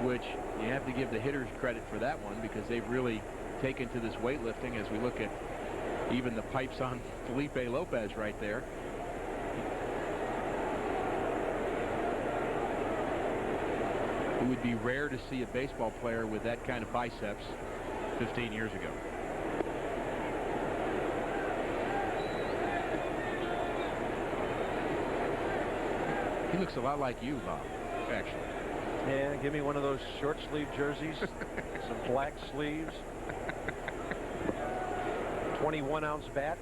which you have to give the hitters credit for that one, because they've really taken to this weightlifting. As we look at even the pipes on Felipe Lopez right there. It would be rare to see a baseball player with that kind of biceps 15 years ago. He looks a lot like you, Bob, actually. Yeah, give me one of those short sleeve jerseys, some black sleeves, 21-ounce bat.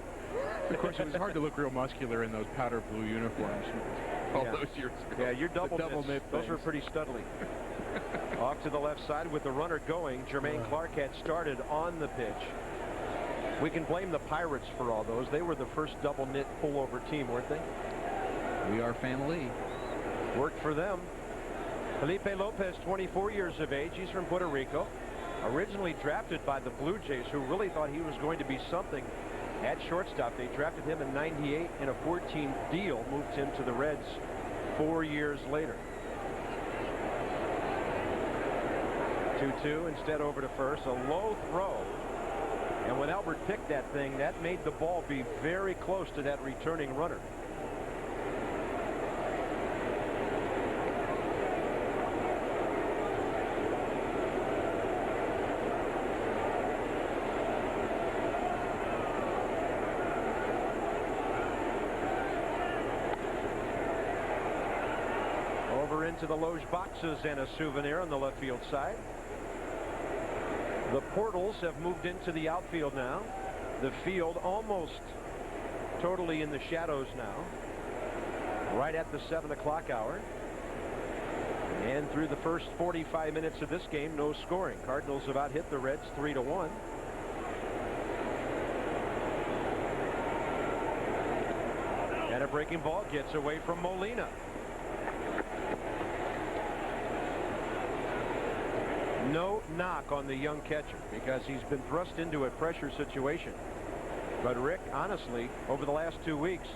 Of course, it was hard to look real muscular in those powder blue uniforms all those years ago. Yeah, your double mitt those were pretty studly. Off to the left side with the runner going. Jermaine Clark had started on the pitch. We can blame the Pirates for all those. They were the first double knit pullover team, weren't they? We are family. Worked for them. Felipe Lopez, 24 years of age. He's from Puerto Rico. Originally drafted by the Blue Jays, who really thought he was going to be something at shortstop. They drafted him in '98 in a 14 deal, moved him to the Reds 4 years later. 2-2 instead over to first. A low throw. And when Albert picked that thing, that made the ball be very close to that returning runner. Over into the loge boxes and a souvenir on the left field side. The portals have moved into the outfield now. The field almost totally in the shadows now. Right at the 7 o'clock hour. And through the first 45 minutes of this game, no scoring. Cardinals have out hit the Reds 3-1. And a breaking ball gets away from Molina. No knock on the young catcher because he's been thrust into a pressure situation. But Rick, honestly, over the last 2 weeks,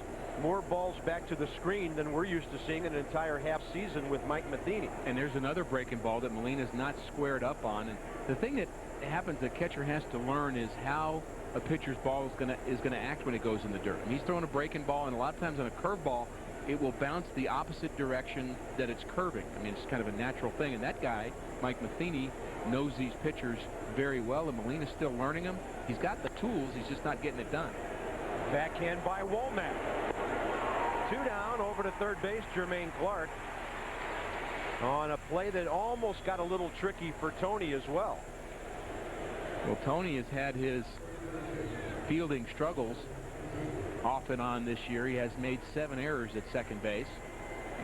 more balls back to the screen than we're used to seeing an entire half season with Mike Matheny. And there's another breaking ball that Molina's not squared up on. And the thing that happens, the catcher has to learn is how a pitcher's ball is gonna act when it goes in the dirt. And he's throwing a breaking ball, and a lot of times on a curveball, it will bounce the opposite direction that it's curving. I mean, it's kind of a natural thing. And that guy, Mike Matheny, knows these pitchers very well, and Molina's still learning them. He's got the tools, he's just not getting it done. Backhand by Womack. 2 down, over to third base, Jermaine Clark. On a play that almost got a little tricky for Tony as well. Well, Tony has had his fielding struggles off and on this year. He has made 7 errors at second base,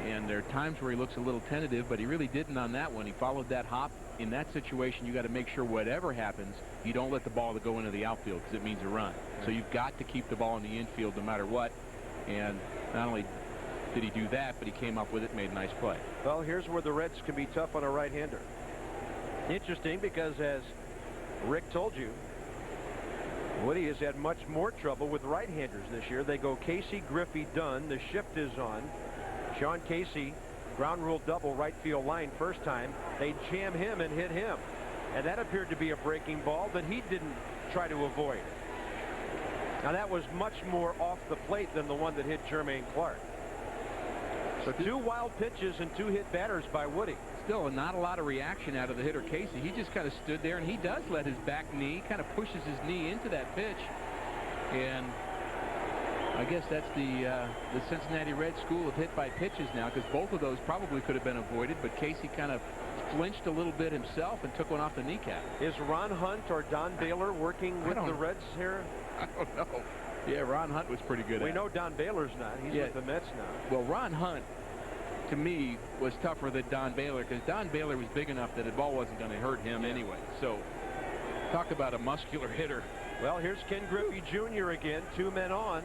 and there are times where he looks a little tentative, but he really didn't on that one. He followed that hop. In that situation, you got to make sure whatever happens, you don't let the ball go into the outfield, because it means a run. So you've got to keep the ball in the infield no matter what. And not only did he do that, but he came up with it and made a nice play. Well, here's where the Reds can be tough on a right-hander. Interesting, because as Rick told you, Woody has had much more trouble with right-handers this year. They go Casey, Griffey, Dunn. The shift is on. Sean Casey, ground rule double, right field line first time. They jam him and hit him. And that appeared to be a breaking ball that he didn't try to avoid. Now, that was much more off the plate than the one that hit Jermaine Clark. So 2 wild pitches and 2 hit batters by Woody. Still not a lot of reaction out of the hitter Casey. He just kind of stood there, and he does let his back knee, kind of pushes his knee into that pitch. And I guess that's the Cincinnati Reds school of hit by pitches now, because both of those probably could have been avoided, but Casey kind of flinched a little bit himself and took one off the kneecap. Is Ron Hunt or Don Baylor working with the Reds here? I don't know. Yeah, Ron Hunt was pretty good. We know Don Baylor's not. He's with the Mets now. Well, Ron Hunt, to me, was tougher than Don Baylor, because Don Baylor was big enough that the ball wasn't going to hurt him anyway. So talk about a muscular hitter. Well, here's Ken Griffey Jr. again, 2 men on.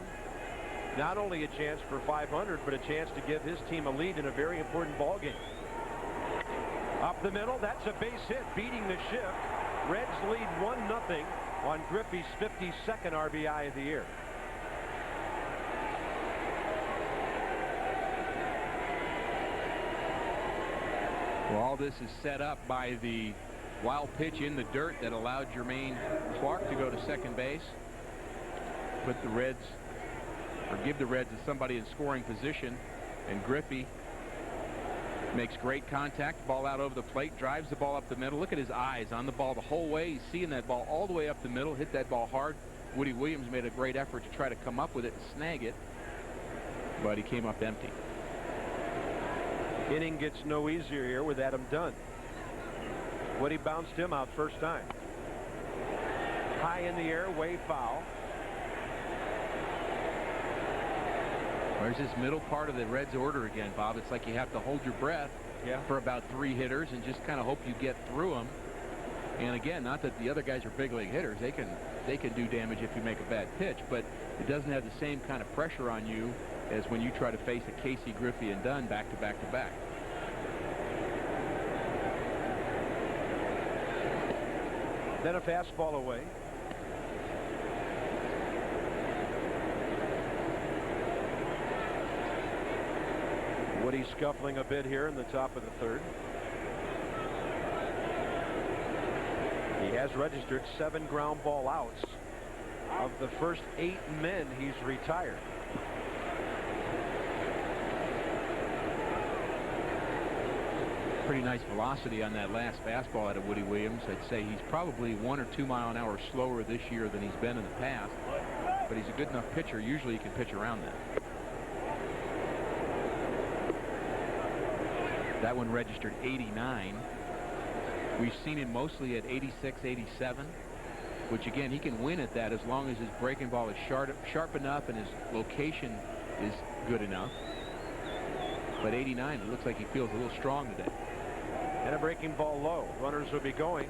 Not only a chance for 500, but a chance to give his team a lead in a very important ball game. Up the middle, that's a base hit, beating the shift. Reds lead 1-0 on Griffey's 52nd RBI of the year. Well, all this is set up by the wild pitch in the dirt that allowed Jermaine Clark to go to second base. Put the Reds, or give the Reds somebody in scoring position, and Griffey makes great contact. Ball out over the plate, drives the ball up the middle. Look at his eyes on the ball the whole way. He's seeing that ball all the way up the middle, hit that ball hard. Woody Williams made a great effort to try to come up with it and snag it, but he came up empty. Inning gets no easier here with Adam Dunn. Woody bounced him out first time. High in the air, way foul. There's this middle part of the Reds order again, Bob. It's like you have to hold your breath for about 3 hitters and just kind of hope you get through them. And again, not that the other guys are big league hitters. They can do damage if you make a bad pitch, but it doesn't have the same kind of pressure on you as when you try to face a Casey, Griffey, and Dunn back to back to back. Then a fastball away. Woody scuffling a bit here in the top of the third. He has registered 7 ground ball outs. Of the first 8 men he's retired. Pretty nice velocity on that last fastball out of Woody Williams. I'd say he's probably 1 or 2 mile an hour slower this year than he's been in the past, but he's a good enough pitcher. Usually he can pitch around that. That one registered 89. We've seen him mostly at 86, 87, which again, he can win at that as long as his breaking ball is sharp enough and his location is good enough. But 89, it looks like he feels a little strong today. And a breaking ball low. Runners will be going.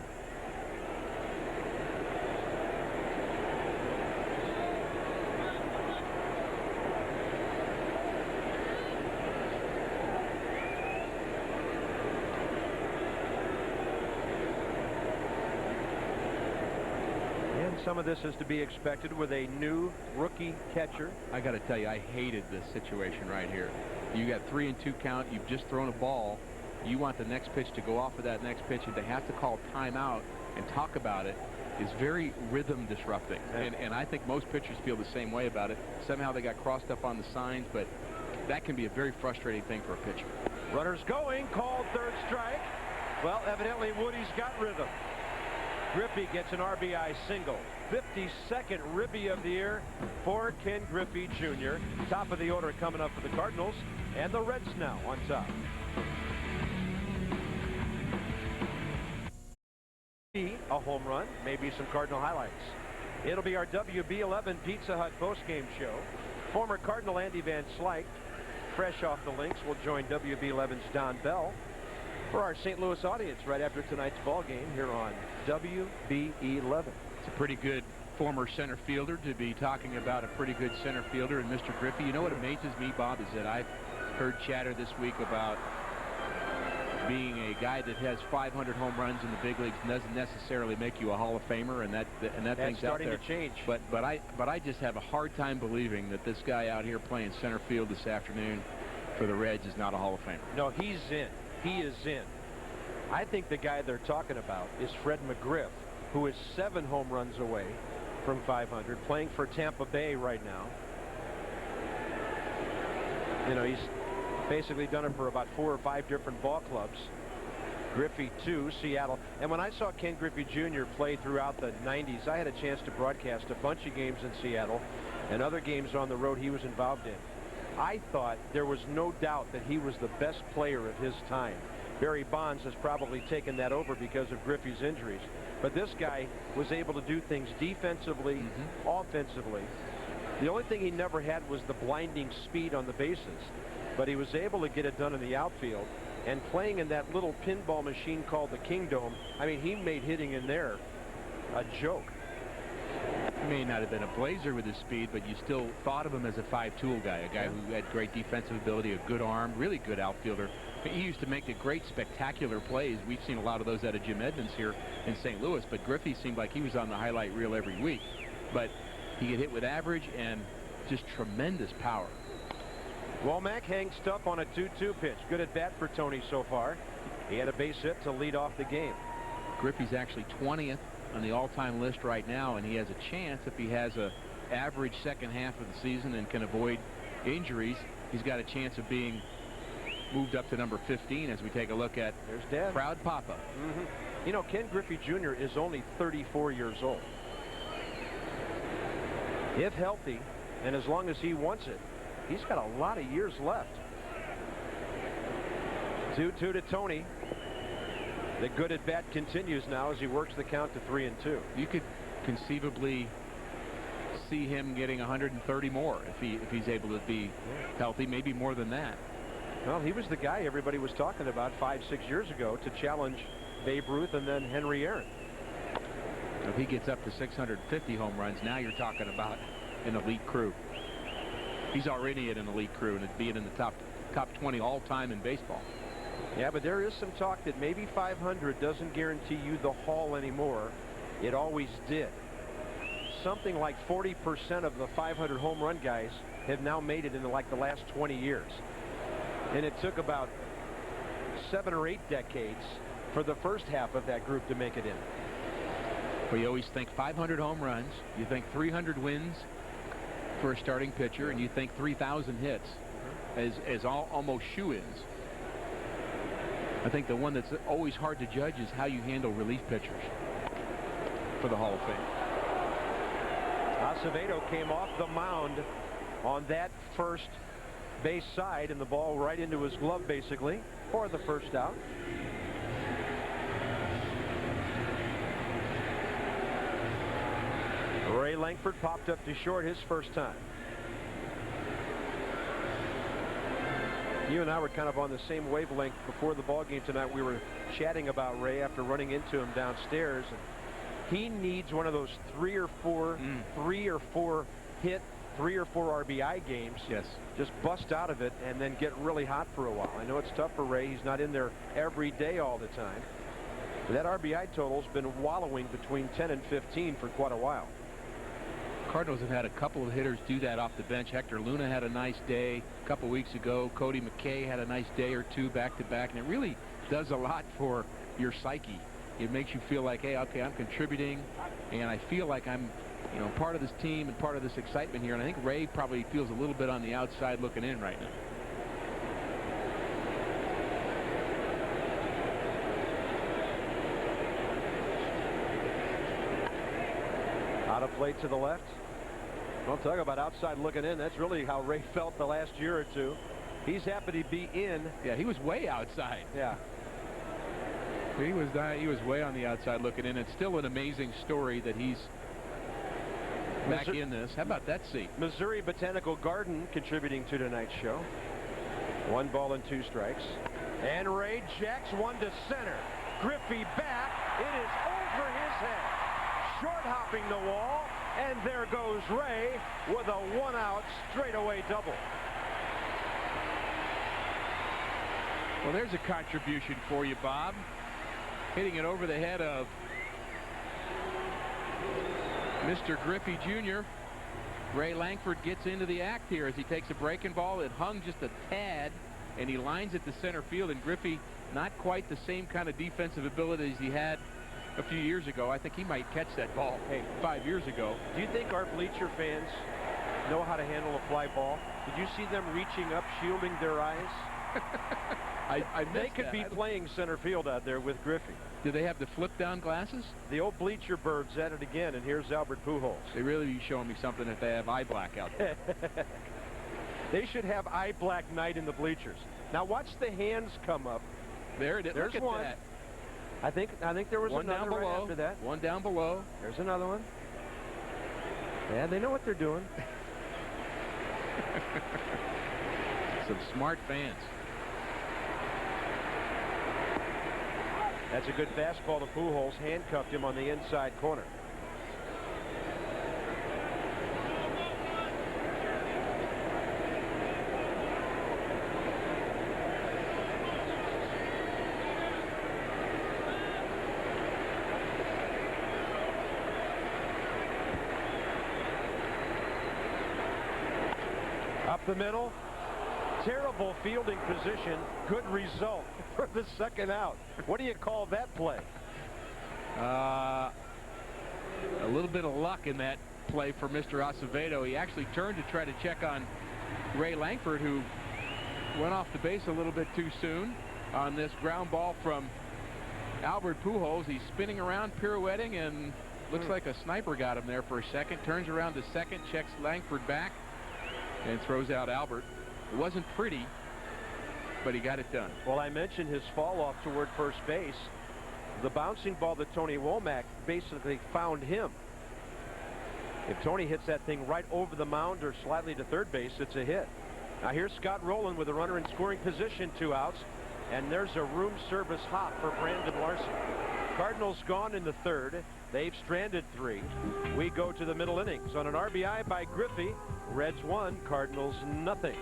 And some of this is to be expected with a new rookie catcher. I got to tell you, I hated this situation right here. You got 3-2 count. You've just thrown a ball. You want the next pitch to go off of that next pitch, and to have to call timeout and talk about it is very rhythm disrupting. And I think most pitchers feel the same way about it. Somehow they got crossed up on the signs, but that can be a very frustrating thing for a pitcher. Runners going, called third strike. Well, evidently Woody's got rhythm. Griffey gets an RBI single. 52nd ribby of the year for Ken Griffey Jr. Top of the order coming up for the Cardinals, and the Reds now on top. A home run, maybe some Cardinal highlights. It'll be our WB11 Pizza Hut postgame show. Former Cardinal Andy Van Slyke, fresh off the links, will join WB11's Don Bell for our St. Louis audience right after tonight's ball game here on WB11. It's a pretty good former center fielder to be talking about a pretty good center fielder and Mr. Griffey. You know what amazes me, Bob, is that I've heard chatter this week about being a guy that has 500 home runs in the big leagues doesn't necessarily make you a Hall of Famer, and that thing's starting out there. To change. But I just have a hard time believing that this guy out here playing center field this afternoon for the Reds is not a Hall of Famer. No, he's in. He is in. I think the guy they're talking about is Fred McGriff, who is 7 home runs away from 500, playing for Tampa Bay right now. You know, he's basically done it for about 4 or 5 different ball clubs. Griffey, too, Seattle. And when I saw Ken Griffey Jr. play throughout the 90s, I had a chance to broadcast a bunch of games in Seattle and other games on the road he was involved in. I thought there was no doubt that he was the best player of his time. Barry Bonds has probably taken that over because of Griffey's injuries. But this guy was able to do things defensively, offensively. The only thing he never had was the blinding speed on the bases. But he was able to get it done in the outfield. And playing in that little pinball machine called the Kingdome, I mean, he made hitting in there a joke. He may not have been a blazer with his speed, but you still thought of him as a 5-tool guy, a guy who had great defensive ability, a good arm, really good outfielder. He used to make the great spectacular plays. We've seen a lot of those out of Jim Edmonds here in St. Louis, but Griffey seemed like he was on the highlight reel every week. But he could hit with average and just tremendous power. Womack hangs tough on a 2-2 pitch. Good at bat for Tony so far. He had a base hit to lead off the game. Griffey's actually 20th on the all-time list right now, and he has a chance if he has a average second half of the season and can avoid injuries. He's got a chance of being moved up to number 15 as we take a look at there's Dad. Proud Papa. You know, Ken Griffey Jr. is only 34 years old. If healthy, and as long as he wants it, he's got a lot of years left. 2-2 to Tony. The good at bat continues now as he works the count to 3-2. You could conceivably see him getting 130 more if he's able to be healthy, maybe more than that. Well, he was the guy everybody was talking about 5-6 years ago to challenge Babe Ruth and then Henry Aaron. If he gets up to 650 home runs, now you're talking about an elite crew. He's already in an elite crew, and being in the top 20 all-time in baseball. Yeah, but there is some talk that maybe 500 doesn't guarantee you the Hall anymore. It always did. Something like 40% of the 500 home run guys have now made it in like the last 20 years. And it took about 7 or 8 decades for the first half of that group to make it in. Well, you always think 500 home runs, you think 300 wins for a starting pitcher, and you think 3,000 hits as almost shoe-ins. I think the one that's always hard to judge is how you handle relief pitchers for the Hall of Fame. Acevedo came off the mound on that first base side, and the ball right into his glove basically for the first out. Ray Langford popped up to short his first time. You and I were kind of on the same wavelength before the ball game tonight. We were chatting about Ray after running into him downstairs, and he needs one of those 3 or 4 hit, 3 or 4 RBI games. Yes. Just bust out of it and then get really hot for a while. I know it's tough for Ray. He's not in there every day all the time. That RBI total's been wallowing between 10 and 15 for quite a while. Cardinals have had a couple of hitters do that off the bench. Hector Luna had a nice day a couple weeks ago. Cody McKay had a nice day or two back to back, and it really does a lot for your psyche. It makes you feel like, hey, okay, I'm contributing, and I feel like I'm, part of this team and part of this excitement here. And I think Ray probably feels a little bit on the outside looking in right now. Out of play to the left. Don't talk about outside looking in. That's really how Ray felt the last year or two. He's happy to be in. Yeah, he was way outside. Yeah. He was way on the outside looking in. It's still an amazing story that he's back in this. How about that seat? Missouri Botanical Garden contributing to tonight's show. 1 ball and 2 strikes. And Ray jacks one to center. Griffey back. It is over his head. Short hopping the wall. And there goes Ray with a 1-out straightaway double. Well, there's a contribution for you, Bob. Hitting it over the head of Mr. Griffey Jr. Ray Langford gets into the act here as he takes a breaking ball. It hung just a tad, and he lines it to center field. And Griffey, not quite the same kind of defensive abilities he had a few years ago. I think he might catch that ball 5 years ago. Do you think our bleacher fans know how to handle a fly ball? Did you see them reaching up, shielding their eyes? They could be playing center field out there with Griffey. Do they have the flip-down glasses? The old bleacher birds at it again, and here's Albert Pujols. They really be showing me something if they have eye black out there. They should have eye black night in the bleachers. Now watch the hands come up. There it is. There's Look at one. that. I think there was One another down below. right after that. One down below. There's another one. Yeah, they know what they're doing. Some smart fans. That's a good fastball to Pujols. Handcuffed him on the inside corner. Up the middle. Terrible fielding position. Good result for the second out. What do you call that play? A little bit of luck in that play for Mr. Acevedo. He actually turned to try to check on Ray Langford, who went off the base a little bit too soon on this ground ball from Albert Pujols. He's spinning around, pirouetting, and looks like a sniper got him there for a second. Turns around to second, checks Langford back, and throws out Albert. It wasn't pretty, but he got it done. Well, I mentioned his fall off toward first base. The bouncing ball that Tony Womack basically found him. If Tony hits that thing right over the mound or slightly to third base, it's a hit. Now here's Scott Rowland with a runner in scoring position, 2 outs, and there's a room service hop for Brandon Larson. Cardinals gone in the third. They've stranded 3. We go to the middle innings on an RBI by Griffey. Reds 1, Cardinals nothing.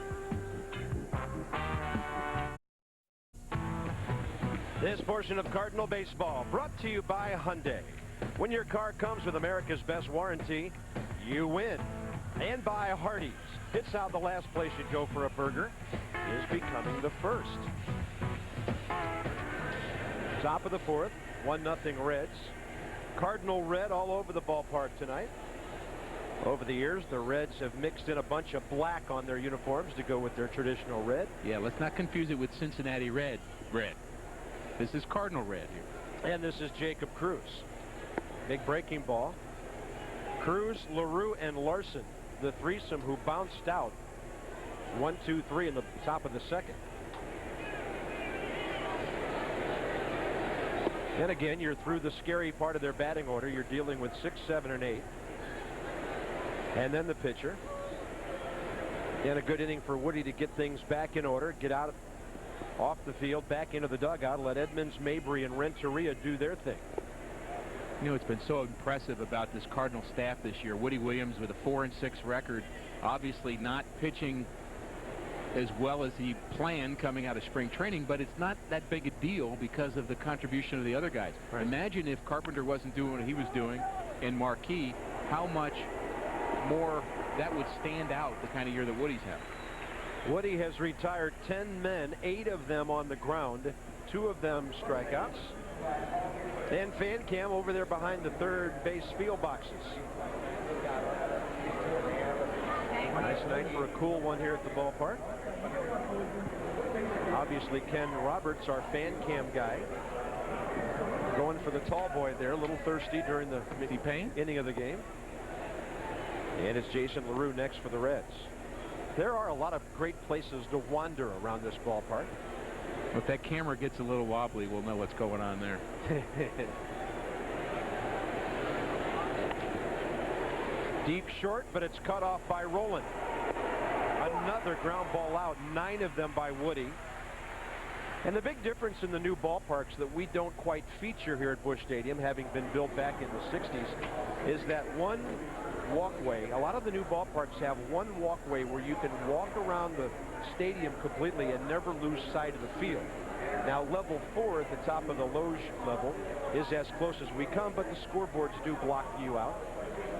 This portion of Cardinal baseball brought to you by Hyundai. When your car comes with America's best warranty, you win. And by Hardee's. It's how the last place you go for a burger is becoming the first. Top of the 4th, 1-0 Reds. Cardinal red all over the ballpark tonight. Over the years, the Reds have mixed in a bunch of black on their uniforms to go with their traditional red. Yeah, let's not confuse it with Cincinnati red. This is Cardinal red here. And this is Jacob Cruz. Big breaking ball. Cruz, LaRue, and Larson, the threesome who bounced out 1, 2, 3 in the top of the second. And again, you're through the scary part of their batting order. You're dealing with 6, 7, and 8. And then the pitcher. And a good inning for Woody to get things back in order, get out off the field, back into the dugout, let Edmonds, Mabry, and Renteria do their thing. You know, it's been so impressive about this Cardinal staff this year. Woody Williams with a 4-6 record, obviously not pitching as well as he planned coming out of spring training, but it's not that big a deal because of the contribution of the other guys. Right. Imagine if Carpenter wasn't doing what he was doing and Marquis, how much more that would stand out the kind of year that Woody's had. Woody has retired 10 men, 8 of them on the ground, 2 of them strikeouts. And fan cam over there behind the third base field boxes. Nice night for a cool one here at the ballpark. Obviously, Ken Roberts, our fan cam guy, going for the tall boy there, a little thirsty during the inning of the game. And it's Jason LaRue next for the Reds. There are a lot of great places to wander around this ballpark. If that camera gets a little wobbly, we'll know what's going on there. Deep short, but it's cut off by Rowland. Another ground ball out, 9 of them by Woody. And the big difference in the new ballparks that we don't quite feature here at Busch Stadium, having been built back in the 60s, is that one walkway. A lot of the new ballparks have one walkway where you can walk around the stadium completely and never lose sight of the field. Now, level 4 at the top of the loge level is as close as we come, but the scoreboards do block you out.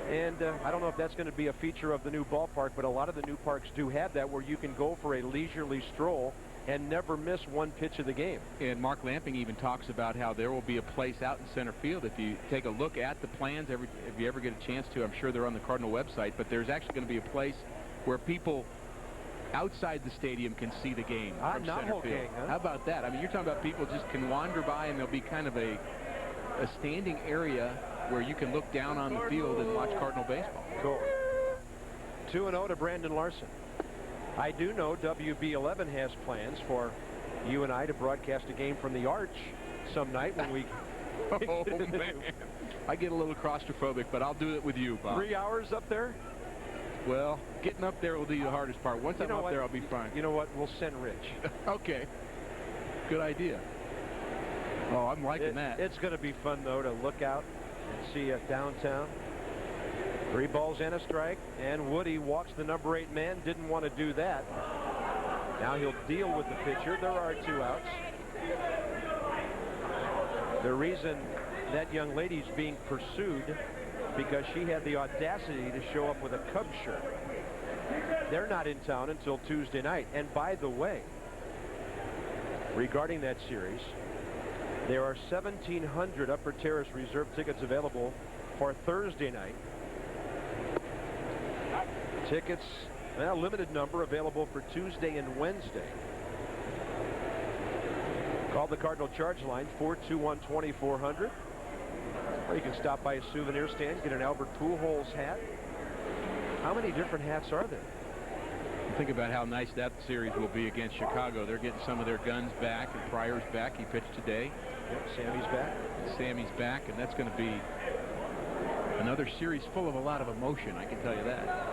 And I don't know if that's going to be a feature of the new ballpark, but a lot of the new parks do have that, where you can go for a leisurely stroll and never miss one pitch of the game. And Mark Lamping even talks about how there will be a place out in center field. If you take a look at the plans, if you ever get a chance to, I'm sure they're on the Cardinal website, but there's actually going to be a place where people outside the stadium can see the game from center field. Huh? How about that? I mean, you're talking about people just can wander by, and there'll be kind of a standing area where you can look down on the field and watch Cardinal baseball. Cool. 2-0 to Brandon Larson. I do know WB11 has plans for you and I to broadcast a game from the Arch some night when we... Oh, man. I get a little claustrophobic, but I'll do it with you, Bob. 3 hours up there? Well, getting up there will be the hardest part. Once I'm up there, I'll be fine. You know what? We'll send Rich. Okay. Good idea. Oh, I'm liking that. It's going to be fun, though, to look out and see downtown. 3 balls and a strike, and Woody walks the number 8 man. Didn't want to do that. Now he'll deal with the pitcher. There are 2 outs. The reason that young lady's being pursued because she had the audacity to show up with a Cubs shirt. They're not in town until Tuesday night. And by the way, regarding that series, there are 1,700 Upper Terrace reserve tickets available for Thursday night. Tickets, a limited number, available for Tuesday and Wednesday. Call the Cardinal Charge line, 421-2400. Or you can stop by a souvenir stand, get an Albert Pujols hat. How many different hats are there? Think about how nice that series will be against Chicago. They're getting some of their guns back, and Pryor's back. He pitched today. Yep, Sammy's back. Sammy's back, and that's going to be another series full of a lot of emotion, I can tell you that.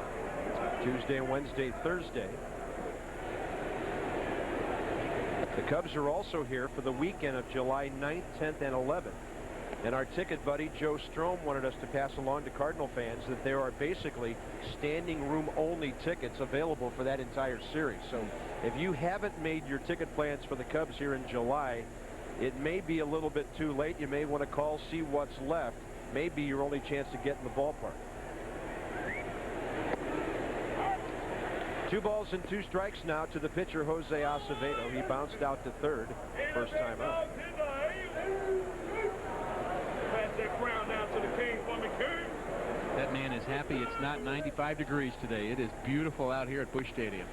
Tuesday, Wednesday, Thursday. The Cubs are also here for the weekend of July 9th, 10th, and 11th. And our ticket buddy, Joe Strom, wanted us to pass along to Cardinal fans that there are basically standing room only tickets available for that entire series. So if you haven't made your ticket plans for the Cubs here in July, it may be a little bit too late. You may want to call, see what's left. May be your only chance to get in the ballpark. 2 balls and 2 strikes now to the pitcher, Jose Acevedo. He bounced out to third first time up. That man is happy it's not 95 degrees today. It is beautiful out here at Busch Stadium.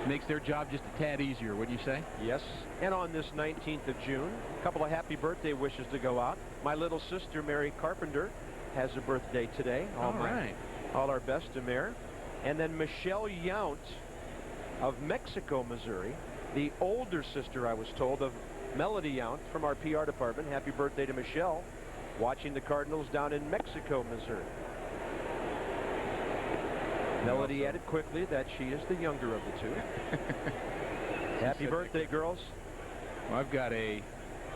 Makes their job just a tad easier, wouldn't you say? Yes. And on this 19th of June, a couple of happy birthday wishes to go out. My little sister, Mary Carpenter, has a birthday today. All right. All our best to Mary. And then Michelle Yount of Mexico, Missouri, the older sister, I was told, of Melody Yount from our PR department. Happy birthday to Michelle, watching the Cardinals down in Mexico, Missouri. Melody added quickly that she is the younger of the two. Happy birthday, girls. Well, I've got a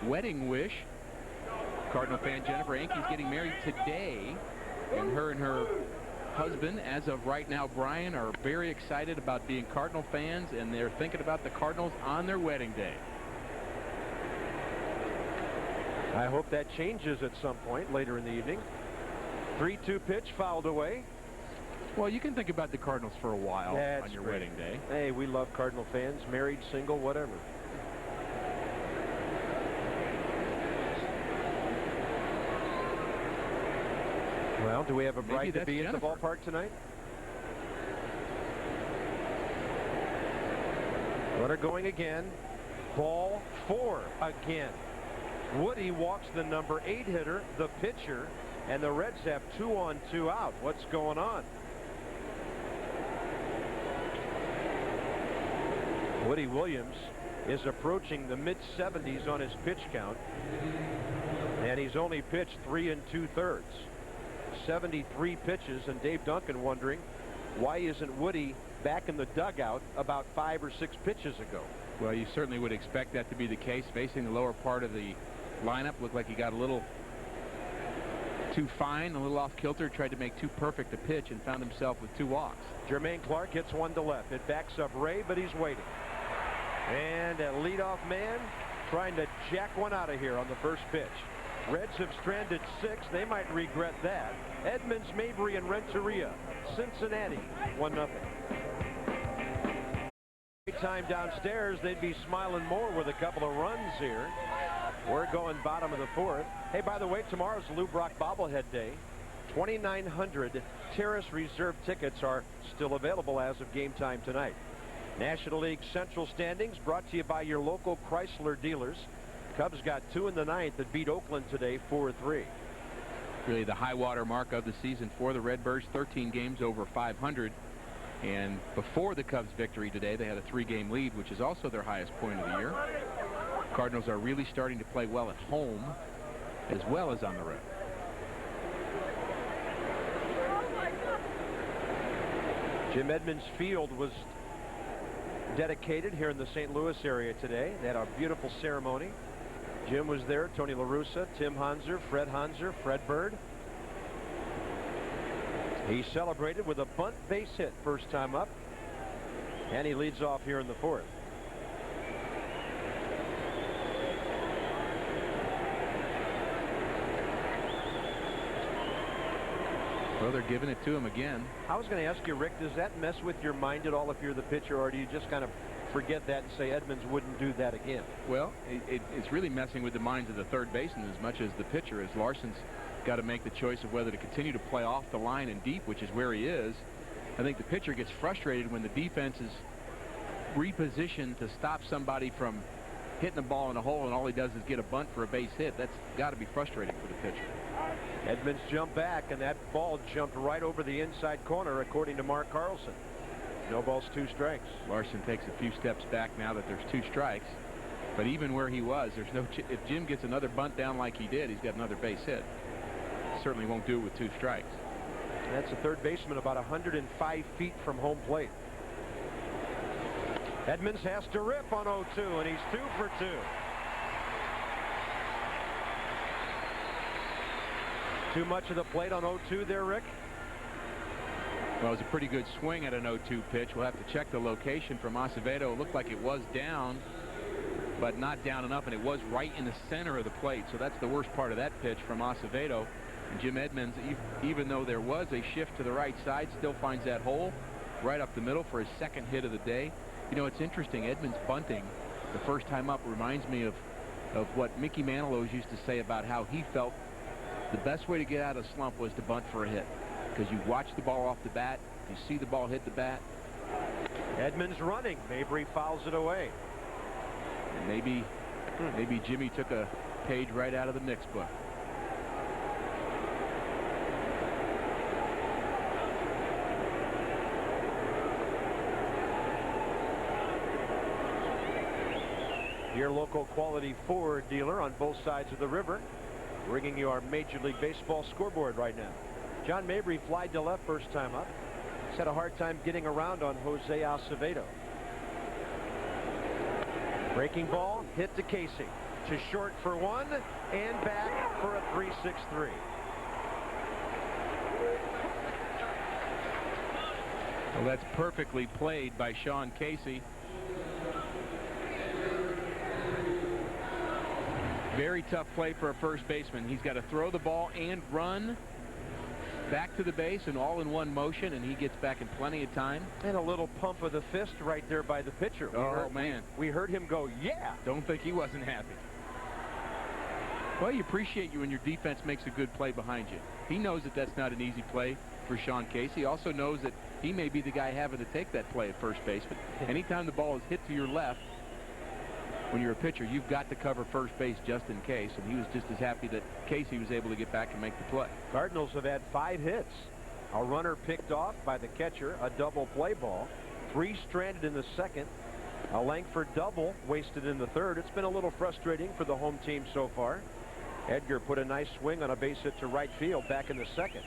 wedding wish. Cardinal fan Jennifer Anke's getting married today, and her husband, as of right now, Brian, are very excited about being Cardinal fans, and they're thinking about the Cardinals on their wedding day. I hope that changes at some point later in the evening. 3-2 pitch fouled away. Well, you can think about the Cardinals for a while on your wedding day. Hey, we love Cardinal fans, married, single, whatever. Well, do we have a bride to be at the ballpark tonight? Runner going again. Ball 4 again. Woody walks the number 8 hitter, the pitcher, and the Reds have 2 on, 2 out. What's going on? Woody Williams is approaching the mid-70s on his pitch count, and he's only pitched 3 2/3. 73 pitches, and Dave Duncan wondering why isn't Woody back in the dugout about 5 or 6 pitches ago. Well, you certainly would expect that to be the case. Facing the lower part of the lineup, looked like he got a little too fine, a little off kilter, tried to make too perfect a pitch and found himself with 2 walks. Jermaine Clark hits one to left. It backs up Ray, but he's waiting. And a leadoff man trying to jack one out of here on the first pitch. Reds have stranded 6. They might regret that. Edmonds, Mabry, and Renteria. Cincinnati 1-0. Time downstairs, they'd be smiling more with a couple of runs here. We're going bottom of the 4th. Hey, by the way, tomorrow's Lou Brock bobblehead day. 2,900 Terrace Reserve tickets are still available as of game time tonight. National League Central standings brought to you by your local Chrysler dealers. Cubs got 2 in the 9th that beat Oakland today 4-3. Really the high water mark of the season for the Redbirds, 13 games over 500. And before the Cubs victory today, they had a 3-game lead, which is also their highest point of the year. Cardinals are really starting to play well at home as well as on the road. Jim Edmonds Field was dedicated here in the St. Louis area today. They had a beautiful ceremony. Jim was there, Tony La Russa, Tim Hanser, Fred Bird. He celebrated with a bunt base hit first time up, and he leads off here in the 4th. Well, they're giving it to him again. I was going to ask you, Rick, does that mess with your mind at all if you're the pitcher, or do you just kind of forget that and say Edmonds wouldn't do that again? Well, it's really messing with the minds of the third baseman as much as the pitcher, as Larson's got to make the choice of whether to continue to play off the line and deep, which is where he is. I think the pitcher gets frustrated when the defense is repositioned to stop somebody from hitting the ball in a hole, and all he does is get a bunt for a base hit. That's got to be frustrating for the pitcher. Edmonds jumped back, and that ball jumped right over the inside corner, according to Mark Carlson. No balls, 2 strikes. Larson takes a few steps back now that there's 2 strikes. But even where he was, there's no. If Jim gets another bunt down like he did, he's got another base hit. Certainly won't do it with 2 strikes. That's a third baseman about 105 feet from home plate. Edmonds has to rip on 0-2, and he's 2 for 2. Too much of the plate on 0-2 there, Rick? Well, it was a pretty good swing at an 0-2 pitch. We'll have to check the location from Acevedo. It looked like it was down, but not down enough, and it was right in the center of the plate. So that's the worst part of that pitch from Acevedo. And Jim Edmonds, even though there was a shift to the right side, still finds that hole right up the middle for his 2nd hit of the day. You know, it's interesting. Edmonds bunting the first time up reminds me of what Mickey Manilow used to say about how he felt the best way to get out of a slump was to bunt for a hit, because you watch the ball off the bat, you see the ball hit the bat. Edmonds running. Mabry fouls it away. And maybe Jimmy took a page right out of the Knicks book. Your local quality Ford dealer on both sides of the river, bringing you our Major League Baseball scoreboard right now. John Mabry flied to left first time up. He's had a hard time getting around on Jose Acevedo. Breaking ball, hit to Casey. To short for 1, and back for a 3-6-3. Well, that's perfectly played by Sean Casey. Very tough play for a first baseman. He's got to throw the ball and run back to the base and all in one motion, and he gets back in plenty of time. And a little pump of the fist right there by the pitcher. We heard him go, yeah. Don't think he wasn't happy. Well, you appreciate you when your defense makes a good play behind you. He knows that that's not an easy play for Sean Casey. He also knows that he may be the guy having to take that play at first base, but anytime the ball is hit to your left, when you're a pitcher, you've got to cover first base just in case, and he was just as happy that Casey was able to get back and make the play. Cardinals have had 5 hits. A runner picked off by the catcher, a double play ball, 3 stranded in the second, a Langford double wasted in the third. It's been a little frustrating for the home team so far. Edgar put a nice swing on a base hit to right field back in the second.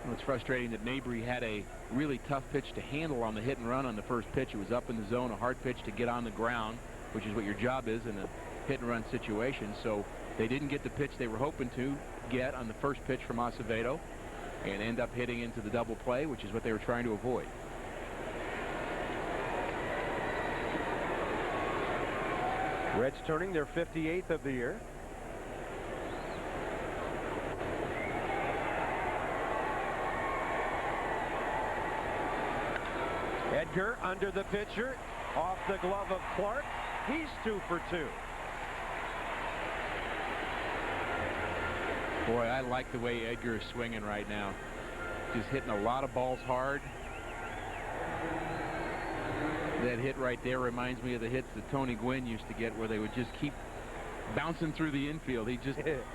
Well, it's frustrating that Mabry had a really tough pitch to handle on the hit and run on the first pitch. It was up in the zone, a hard pitch to get on the ground, which is what your job is in a hit and run situation. So they didn't get the pitch they were hoping to get on the first pitch from Acevedo and end up hitting into the double play, which is what they were trying to avoid. Reds turning their 58th of the year. Edgar under the pitcher, off the glove of Clark. He's 2 for 2. Boy, I like the way Edgar is swinging right now. Just hitting a lot of balls hard. That hit right there reminds me of the hits that Tony Gwynn used to get, where they would just keep bouncing through the infield.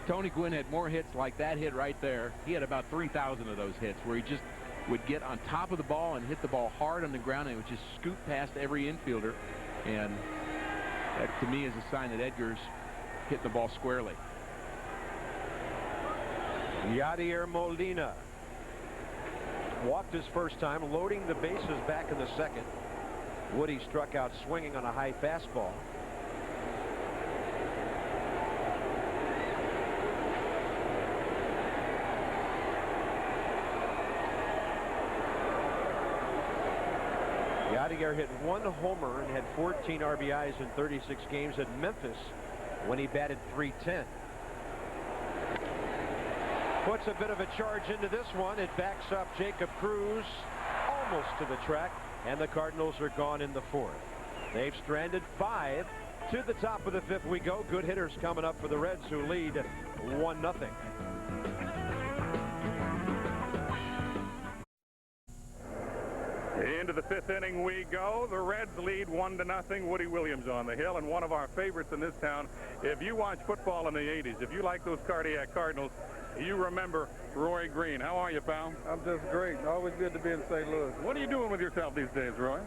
Tony Gwynn had more hits like that hit right there. He had about 3,000 of those hits where he just would get on top of the ball and hit the ball hard on the ground, and it would just scoot past every infielder. And that, to me, is a sign that Edgar's hitting the ball squarely. Yadier Molina walked his first time, loading the bases back in the second. Woody struck out swinging on a high fastball. Yadier hit 1 homer and had 14 RBIs in 36 games at Memphis when he batted .310. Puts a bit of a charge into this one. It backs up Jacob Cruz almost to the track, and the Cardinals are gone in the 4th. They've stranded 5. To the top of the 5th we go. Good hitters coming up for the Reds, who lead 1-0. Into the 5th inning we go. The Reds lead 1-0. Woody Williams on the hill, and one of our favorites in this town. If you watch football in the 80s, if you like those cardiac Cardinals, you remember Roy Green. How are you, pal? I'm just great. Always good to be in St. Louis. What are you doing with yourself these days, Roy?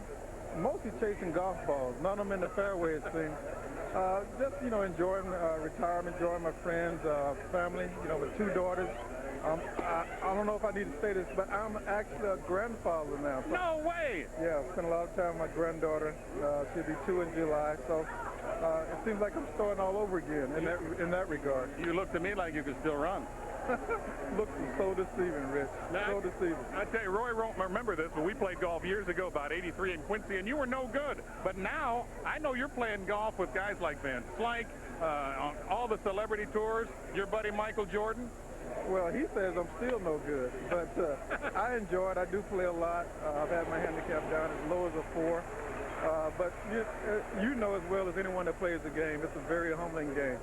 Mostly chasing golf balls. None of them in the fairway, it seems. Just, enjoying retirement, enjoying my friends, family, with 2 daughters. I don't know if I need to say this, but I'm actually a grandfather now. So, no way! Yeah, I spent a lot of time with my granddaughter. She'll be 2 in July, so it seems like I'm starting all over again in that regard. You look to me like you could still run. Looks so deceiving, Rich. So deceiving. I tell you, Roy won't remember this, but we played golf years ago, about '83 in Quincy, and you were no good. But now, I know you're playing golf with guys like Van Slyke, on all the celebrity tours, your buddy Michael Jordan. Well, he says I'm still no good, but I enjoy it. I do play a lot. I've had my handicap down as low as a 4. But you know as well as anyone that plays the game, it's a very humbling game.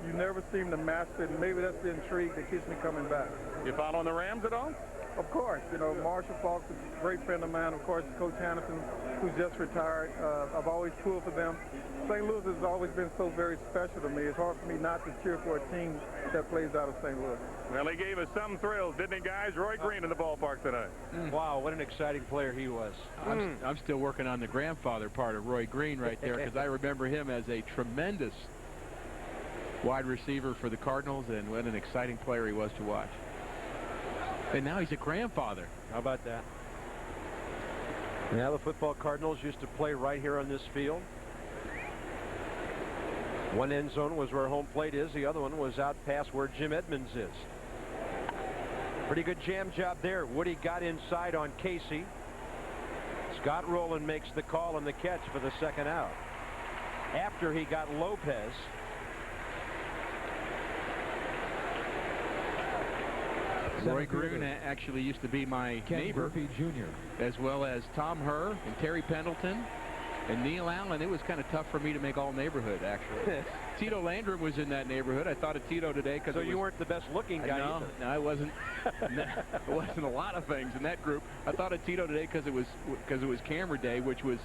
You never seem to master it, and maybe that's the intrigue that keeps me coming back. You following the Rams at all? Of course. Marshall Falk is a great friend of mine. Of course, Coach Hannison, who's just retired. I've always pulled for them. St. Louis has always been so very special to me. It's hard for me not to cheer for a team that plays out of St. Louis. Well, he gave us some thrills, didn't he, guys? Roy Green in the ballpark tonight. Wow, what an exciting player he was. I'm still working on the grandfather part of Roy Green right there, because I remember him as a tremendous wide receiver for the Cardinals, and what an exciting player he was to watch. And now he's a grandfather. How about that? Now the football Cardinals used to play right here on this field. One end zone was where home plate is. The other one was out past where Jim Edmonds is. Pretty good jam job there. Woody got inside on Casey. Scott Rowland makes the call and the catch for the second out. After he got Lopez. Roy Groon actually used to be my neighbor, Jr., as well as Tom Herr and Terry Pendleton and Neil Allen. It was kind of tough for me to make all neighborhood, actually. Tito Landrum was in that neighborhood. I thought of Tito today because you weren't the best looking guy either. No, I wasn't. It wasn't a lot of things in that group. I thought of Tito today because it was camera day, which was,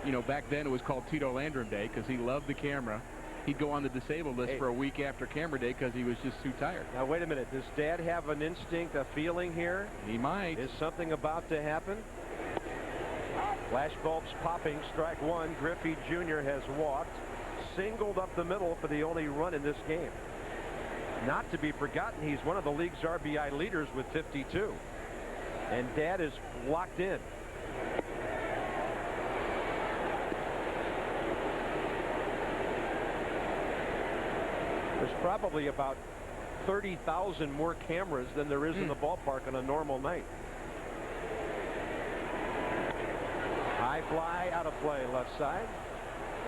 you know, back then it was called Tito Landrum Day because he loved the camera. He'd go on the disabled list for a week after camera day because he was just too tired. Now, wait a minute. Does Dad have an instinct, a feeling here? He might. Is something about to happen? Flash bulbs popping. Strike one. Griffey Jr. has walked. Singled up the middle for the only run in this game. Not to be forgotten, he's one of the league's RBI leaders with 52. And Dad is locked in. There's probably about 30,000 more cameras than there is in the ballpark on a normal night. High fly, out of play, left side.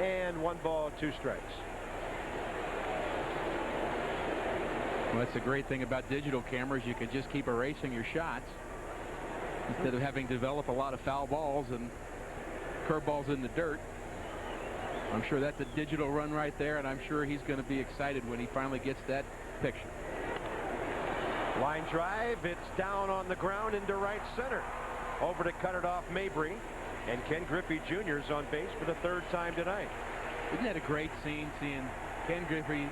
And 1 ball, 2 strikes. Well, that's the great thing about digital cameras. You can just keep erasing your shots instead of having to develop a lot of foul balls and curveballs in the dirt. I'm sure that's a digital run right there, and I'm sure he's going to be excited when he finally gets that picture. Line drive. It's down on the ground into right center. Over to cut it off Mabry. And Ken Griffey Jr. is on base for the 3rd time tonight. Isn't that a great scene, seeing Ken Griffey,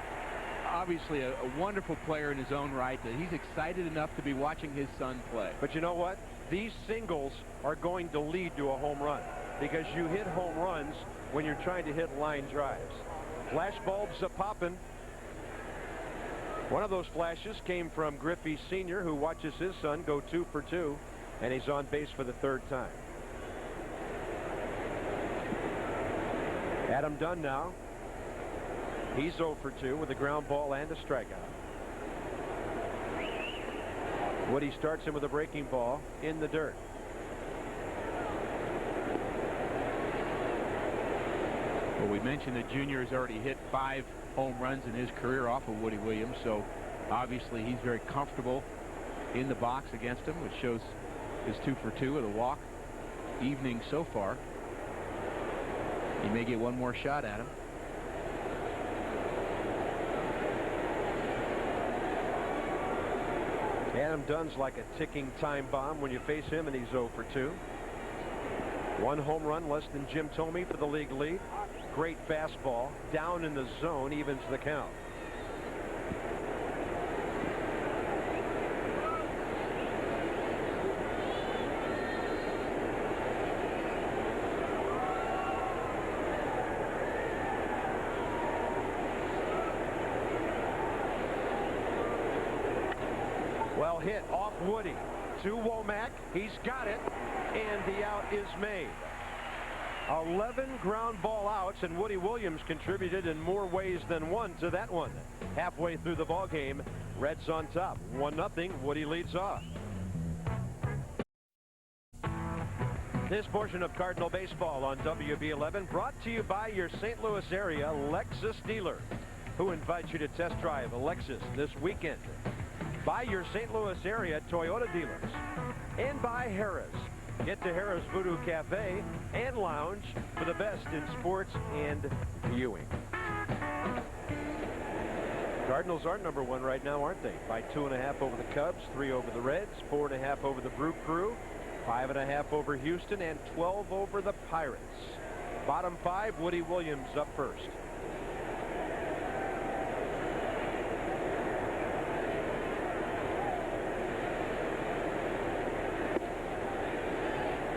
obviously a wonderful player in his own right, that he's excited enough to be watching his son play. But you know what? These singles are going to lead to a home run because you hit home runs when you're trying to hit line drives. Flash bulbs are popping. One of those flashes came from Griffey Sr., who watches his son go 2 for 2, and he's on base for the 3rd time. Adam Dunn now. He's 0 for 2 with a ground ball and a strikeout. Woody starts him with a breaking ball in the dirt. Well, we mentioned that Junior has already hit 5 home runs in his career off of Woody Williams, so obviously he's very comfortable in the box against him, which shows his 2 for 2 of the walk evening so far. He may get one more shot at him. Adam Dunn's like a ticking time bomb when you face him, and he's 0 for 2. 1 home run less than Jim Thome for the league lead. Great fastball down in the zone, evens the count. Well hit off Woody to Womack. He's got it, and the out is made. 11 ground ball outs, and Woody Williams contributed in more ways than one to that one. Halfway through the ball game, Reds on top, 1-0. Woody leads off. This portion of Cardinal baseball on WB11 brought to you by your St. Louis area Lexus dealer, who invites you to test drive a Lexus this weekend. By your St. Louis area Toyota dealers, and by Harrah's. Get to Harrah's Voodoo Cafe and Lounge for the best in sports and viewing. Cardinals are number 1 right now, aren't they? By 2.5 over the Cubs, 3 over the Reds, 4.5 over the Brew Crew, 5.5 over Houston, and 12 over the Pirates. Bottom 5, Woody Williams up first.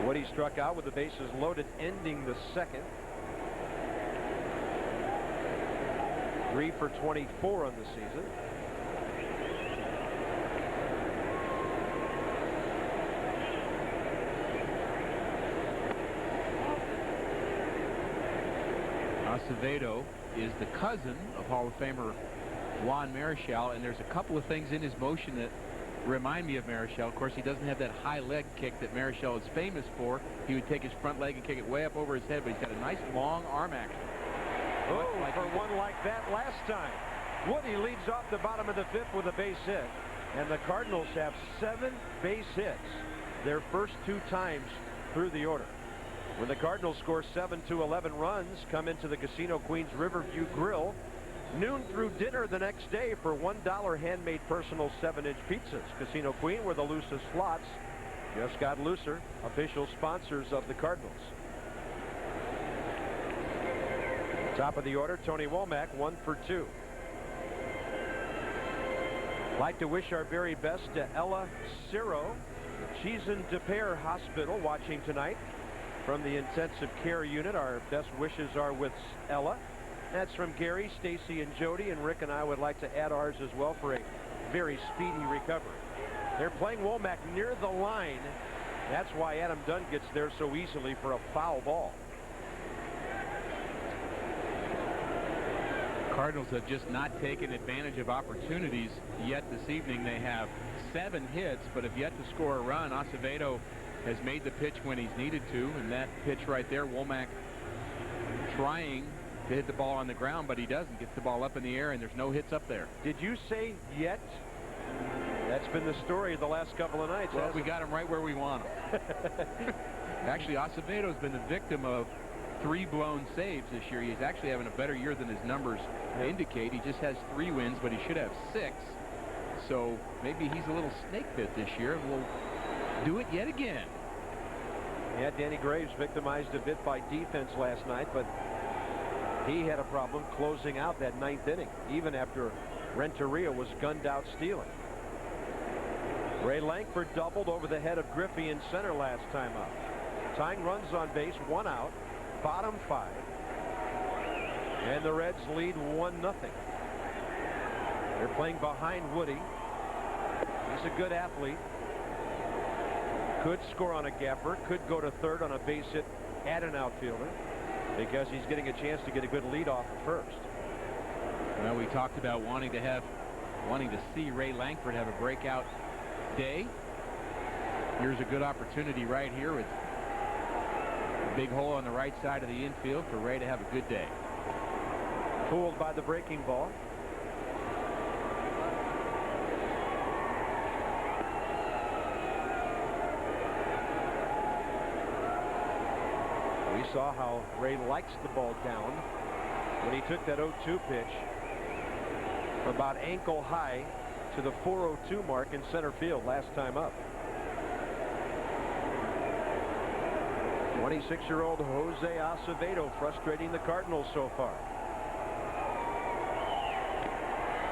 Woody struck out with the bases loaded, ending the 2nd. 3 for 24 on the season. Acevedo is the cousin of Hall of Famer Juan Marichal, and there's a couple of things in his motion that remind me of Marichal. Of course, he doesn't have that high leg kick that Marichal is famous for. He would take his front leg and kick it way up over his head, but he's got a nice long arm action. Oh, for one like that last time. Woody leads off the bottom of the 5th with a base hit. And the Cardinals have 7 base hits their first 2 times through the order. When the Cardinals score 7 to 11 runs, come into the Casino Queen's Riverview Grill, noon through dinner the next day for $1 handmade personal 7-inch pizzas. Casino Queen, where the loosest slots just got looser. Official sponsors of the Cardinals. Top of the order, Tony Womack, 1 for 2. Like to wish our very best to Ella Ciro. She's in DePere Hospital watching tonight from the intensive care unit. Our best wishes are with Ella. That's from Gary, Stacy, and Jody, and Rick and I would like to add ours as well for a very speedy recovery. They're playing Womack near the line. That's why Adam Dunn gets there so easily for a foul ball. Cardinals have just not taken advantage of opportunities yet this evening. They have 7 hits, but have yet to score a run. Acevedo has made the pitch when he's needed to, and that pitch right there, Womack trying to hit the ball on the ground, but he doesn't. Gets the ball up in the air, and there's no hits up there. Did you say yet? That's been the story of the last couple of nights. Well, we got him right where we want him. Actually, Acevedo's been the victim of 3 blown saves this year. He's actually having a better year than his numbers indicate. He just has 3 wins, but he should have 6. So maybe he's a little snake bit this year, and we'll do it yet again. Yeah, Danny Graves victimized a bit by defense last night, but he had a problem closing out that 9th inning, even after Renteria was gunned out stealing. Ray Langford doubled over the head of Griffey in center last time up. Tying runs on base, 1 out. Bottom 5, and the Reds lead 1-0. They're playing behind Woody. He's a good athlete. Could score on a gapper, could go to third on a base hit at an outfielder, because he's getting a chance to get a good lead off at first. Well, we talked about wanting to see Ray Langford have a breakout day. Here's a good opportunity right here with big hole on the right side of the infield for Ray to have a good day. Fooled by the breaking ball. We saw how Ray likes the ball down when he took that 0-2 pitch about ankle high to the 402 mark in center field last time up. 26-year-old Jose Acevedo frustrating the Cardinals so far.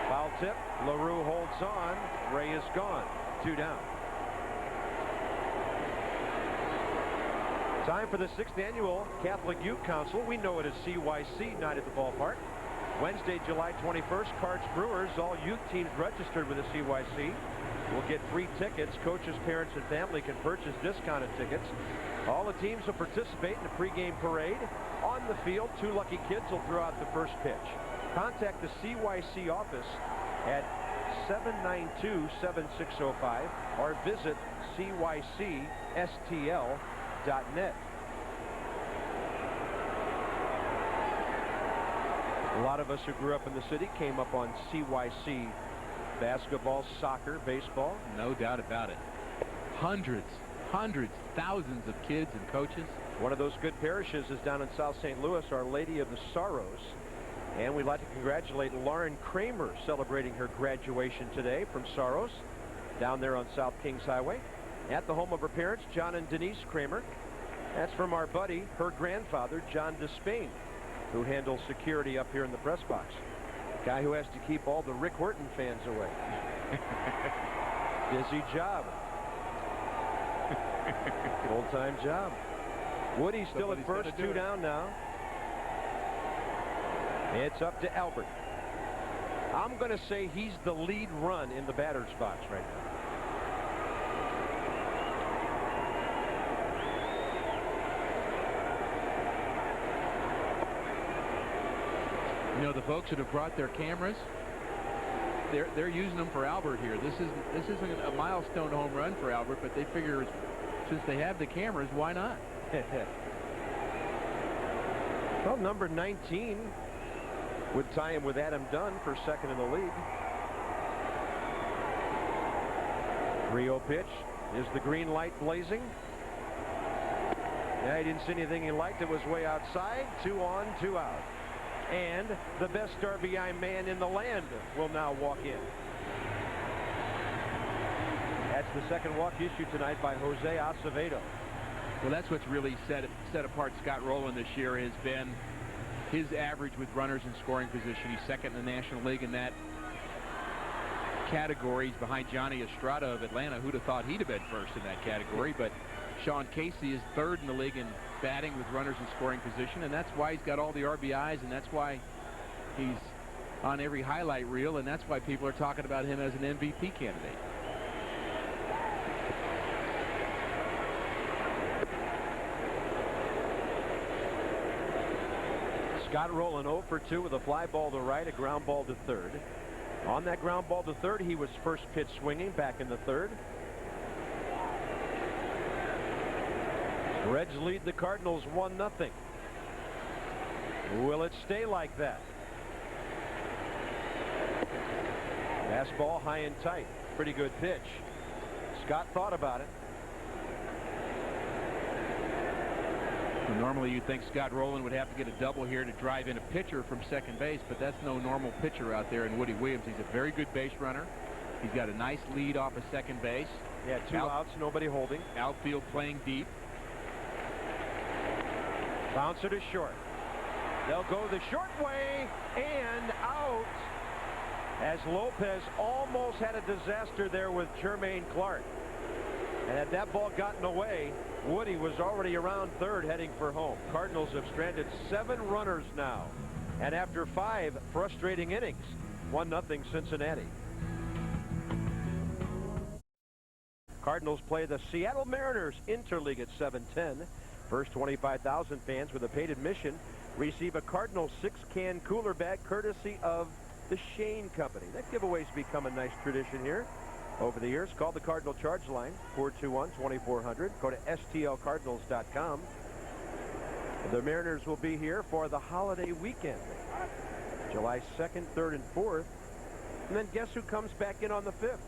Foul tip. LaRue holds on. Ray is gone. 2 down. Time for the 6th annual Catholic Youth Council. We know it is CYC night at the ballpark. Wednesday, July 21st, Cards Brewers. All youth teams registered with the CYC will get free tickets. Coaches, parents, and family can purchase discounted tickets. All the teams will participate in the pregame parade. On the field, 2 lucky kids will throw out the first pitch. Contact the CYC office at 792-7605 or visit cycstl.net. A lot of us who grew up in the city came up on CYC basketball, soccer, baseball. No doubt about it. Hundreds, thousands of kids and coaches. One of those good parishes is down in South St. Louis, Our Lady of the Sorrows. And we'd like to congratulate Lauren Kramer celebrating her graduation today from Sorrows down there on South Kings Highway at the home of her parents, John and Denise Kramer. That's from our buddy, her grandfather, John Despain, who handles security up here in the press box. Guy who has to keep all the Rick Horton fans away. Busy job. Full-time job. Woody's still at first, 2 down now. It's up to Albert. I'm going to say he's the lead run in the batter's box right now. You know, the folks that have brought their cameras they're using them for Albert here. This isn't a milestone home run for Albert, but they figure since they have the cameras, why not? Well, number 19 would tie him with Adam Dunn for second in the league. 3-0 pitch. Is the green light blazing? Yeah, he didn't see anything he liked. It was way outside. 2 on, 2 out. And the best RBI man in the land will now walk in. That's the second walk issued tonight by Jose Acevedo. Well, that's what's really set apart Scott Rowland this year has been his average with runners in scoring position. He's second in the National League in that category. He's behind Johnny Estrada of Atlanta. Who'd have thought he'd have been first in that category? But Sean Casey is third in the league in batting with runners in scoring position, and that's why he's got all the RBIs, and that's why he's on every highlight reel, and that's why people are talking about him as an MVP candidate. Scott Rowland 0 for 2 with a fly ball to right, a ground ball to third. On that ground ball to third, he was first pitch swinging back in the third. Reds lead the Cardinals 1-0. Will it stay like that? Fastball high and tight. Pretty good pitch. Scott thought about it. Normally you'd think Scott Rowland would have to get a double here to drive in a pitcher from second base, but that's no normal pitcher out there in Woody Williams. He's a very good base runner. He's got a nice lead off of second base. Yeah, 2 outs, nobody holding. Outfield playing deep. Bouncer to short. They'll go the short way and out, as Lopez almost had a disaster there with Jermaine Clark. And had that ball gotten away, Woody was already around third heading for home. Cardinals have stranded 7 runners now. And after 5 frustrating innings, 1-0 Cincinnati. Cardinals play the Seattle Mariners Interleague at 7:10. First 25,000 fans with a paid admission receive a Cardinal 6-can cooler bag courtesy of the Shane Company. That giveaway's become a nice tradition here over the years. Call the Cardinal Charge line, 421-2400. Go to stlcardinals.com. The Mariners will be here for the holiday weekend, July 2nd, 3rd, and 4th. And then guess who comes back in on the 5th?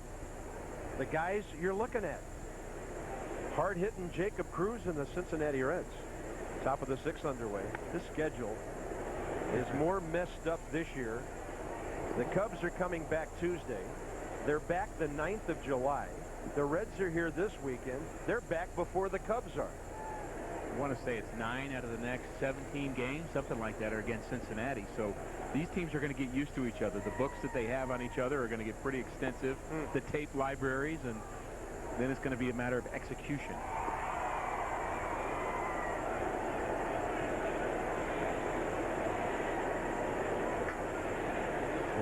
The guys you're looking at. Hard-hitting Jacob Cruz and the Cincinnati Reds. Top of the 6th underway. This schedule is more messed up this year. The Cubs are coming back Tuesday. They're back the 9th of July. The Reds are here this weekend. They're back before the Cubs are. I want to say it's 9 out of the next 17 games, something like that, are against Cincinnati. So these teams are going to get used to each other. The books that they have on each other are going to get pretty extensive. The tape libraries, and then it's going to be a matter of execution.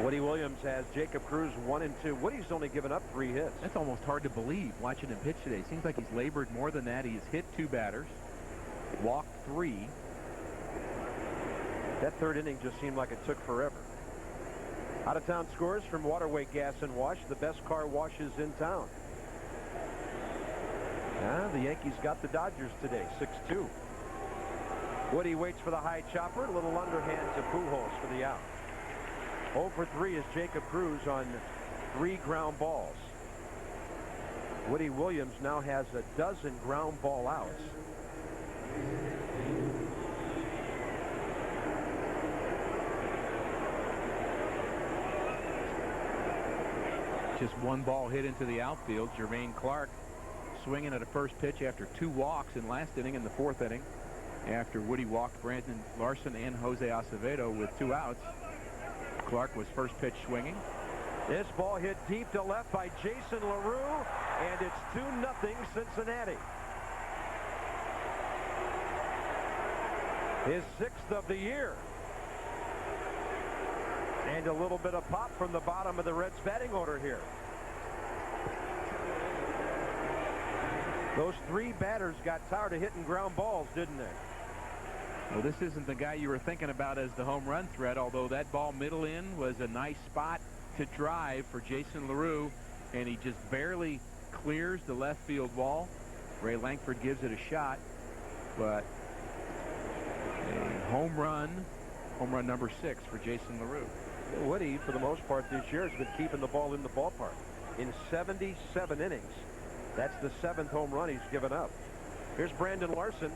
Woody Williams has Jacob Cruz 1 and 2. Woody's only given up 3 hits. That's almost hard to believe watching him pitch today. Seems like he's labored more than that. He's hit 2 batters, walked 3. That 3rd inning just seemed like it took forever. Out-of-town scores from Waterway Gas and Wash, the best car washes in town. The Yankees got the Dodgers today, 6-2. Woody waits for the high chopper, a little underhand to Pujols for the out. 0 for 3 is Jacob Cruz on 3 ground balls. Woody Williams now has a dozen ground ball outs. Just 1 ball hit into the outfield. Jermaine Clark swinging at a first pitch after 2 walks in last inning in the 4th inning. After Woody walked Brandon Larson and Jose Acevedo with 2 outs. Clark was first pitch swinging. This ball hit deep to left by Jason LaRue, and it's 2-0 Cincinnati. His 6th of the year. And a little bit of pop from the bottom of the Reds batting order here. Those 3 batters got tired of hitting ground balls, didn't they? Well, this isn't the guy you were thinking about as the home run threat, although that ball middle in was a nice spot to drive for Jason LaRue, and he just barely clears the left field wall. Ray Langford gives it a shot, but a home run number 6 for Jason LaRue. Woody, for the most part this year, has been keeping the ball in the ballpark. In 77 innings, that's the 7th home run he's given up. Here's Brandon Larson,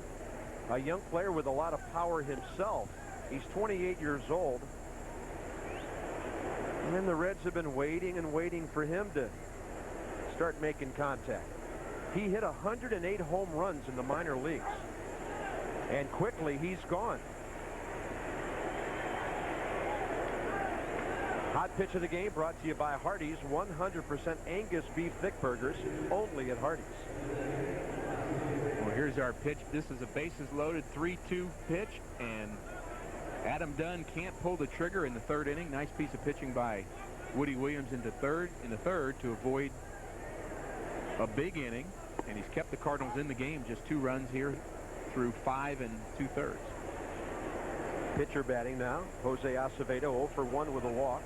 a young player with a lot of power himself. He's 28 years old. And the Reds have been waiting and waiting for him to start making contact. He hit 108 home runs in the minor leagues. And quickly, he's gone. Hot pitch of the game brought to you by Hardee's. 100% Angus beef thick burgers, only at Hardee's. Well, here's our pitch. This is a bases loaded 3-2 pitch, and Adam Dunn can't pull the trigger in the 3rd inning. Nice piece of pitching by Woody Williams in the third to avoid a big inning, and he's kept the Cardinals in the game. Just 2 runs here through 5 2/3. Pitcher batting now. Jose Acevedo 0 for 1 with a walk.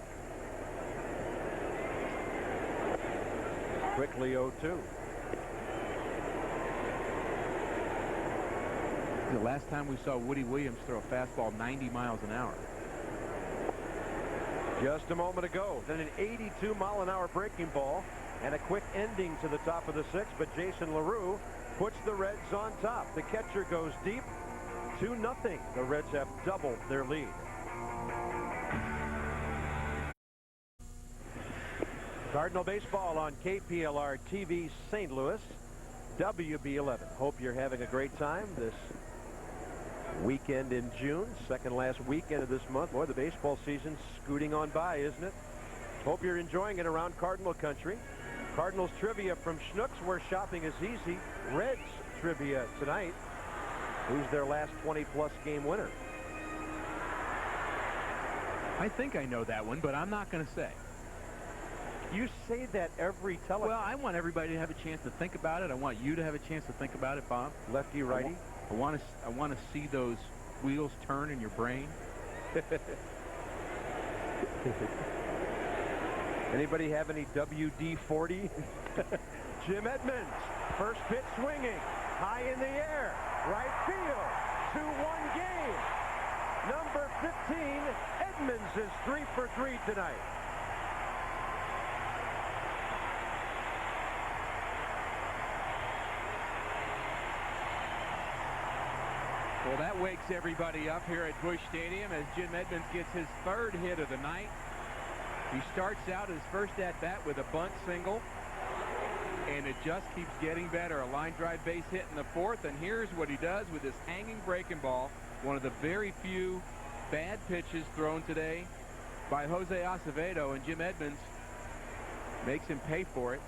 Quickly 0-2. The last time we saw Woody Williams throw a fastball 90 miles an hour. Just a moment ago, then an 82-mile-an-hour breaking ball and a quick ending to the top of the 6th, but Jason LaRue puts the Reds on top. The catcher goes deep, 2-0. The Reds have doubled their lead. Cardinal baseball on KPLR TV St. Louis, WB11. Hope you're having a great time this weekend in June, second last weekend of this month. Boy, the baseball season's scooting on by, isn't it? Hope you're enjoying it around Cardinal country. Cardinals trivia from Schnucks, where shopping is easy. Reds trivia tonight. Who's their last 20-plus game winner? I think I know that one, but I'm not going to say. You say that every television. Well, I want everybody to have a chance to think about it. I want you to have a chance to think about it, Bob. Lefty, righty. I want to see those wheels turn in your brain. Anybody have any WD-40? Jim Edmonds, first pitch swinging, high in the air, right field, 2-1 game. Number 15, Edmonds is 3 for 3 tonight. Well, that wakes everybody up here at Busch Stadium as Jim Edmonds gets his 3rd hit of the night. He starts out his first at-bat with a bunt single, and it just keeps getting better. A line drive base hit in the 4th, and here's what he does with this hanging breaking ball. One of the very few bad pitches thrown today by Jose Acevedo, and Jim Edmonds makes him pay for it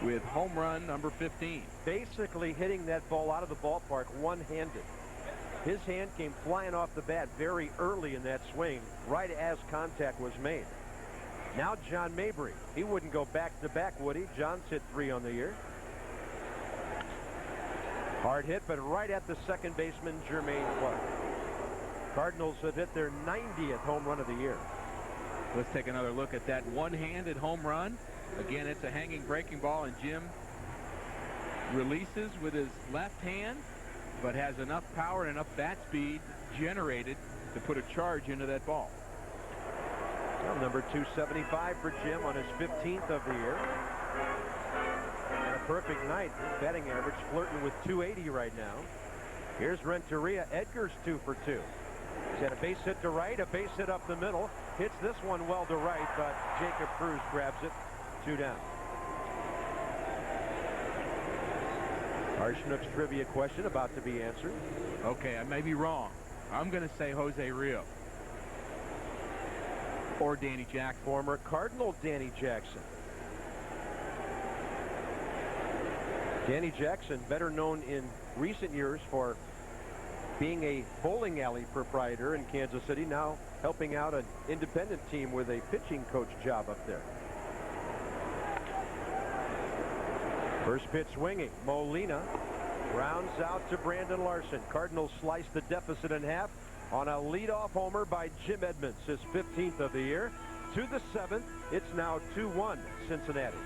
with home run number 15. Basically hitting that ball out of the ballpark one-handed. His hand came flying off the bat very early in that swing, right as contact was made. Now John Mabry. He wouldn't go back-to-back, would he? John's hit 3 on the year. Hard hit, but right at the second baseman, Jermaine Clark. Cardinals have hit their 90th home run of the year. Let's take another look at that one-handed home run. Again, it's a hanging breaking ball, and Jim releases with his left hand, but has enough power and enough bat speed generated to put a charge into that ball. Well, number 275 for Jim on his 15th of the year. And a perfect night. His batting average flirting with 280 right now. Here's Renteria. Edgar's 2 for 2. He's had a base hit to right, a base hit up the middle. Hits this one well to right, but Jacob Cruz grabs it. 2 down. Our Schnucks trivia question about to be answered. Okay, I may be wrong. I'm going to say Jose Rio. Or Danny Jackson. Former Cardinal Danny Jackson. Danny Jackson, better known in recent years for being a bowling alley proprietor in Kansas City, now helping out an independent team with a pitching coach job up there. First pitch swinging. Molina rounds out to Brandon Larson. Cardinals slice the deficit in half on a leadoff homer by Jim Edmonds, his 15th of the year. to the 7th. It's now 2-1 Cincinnati.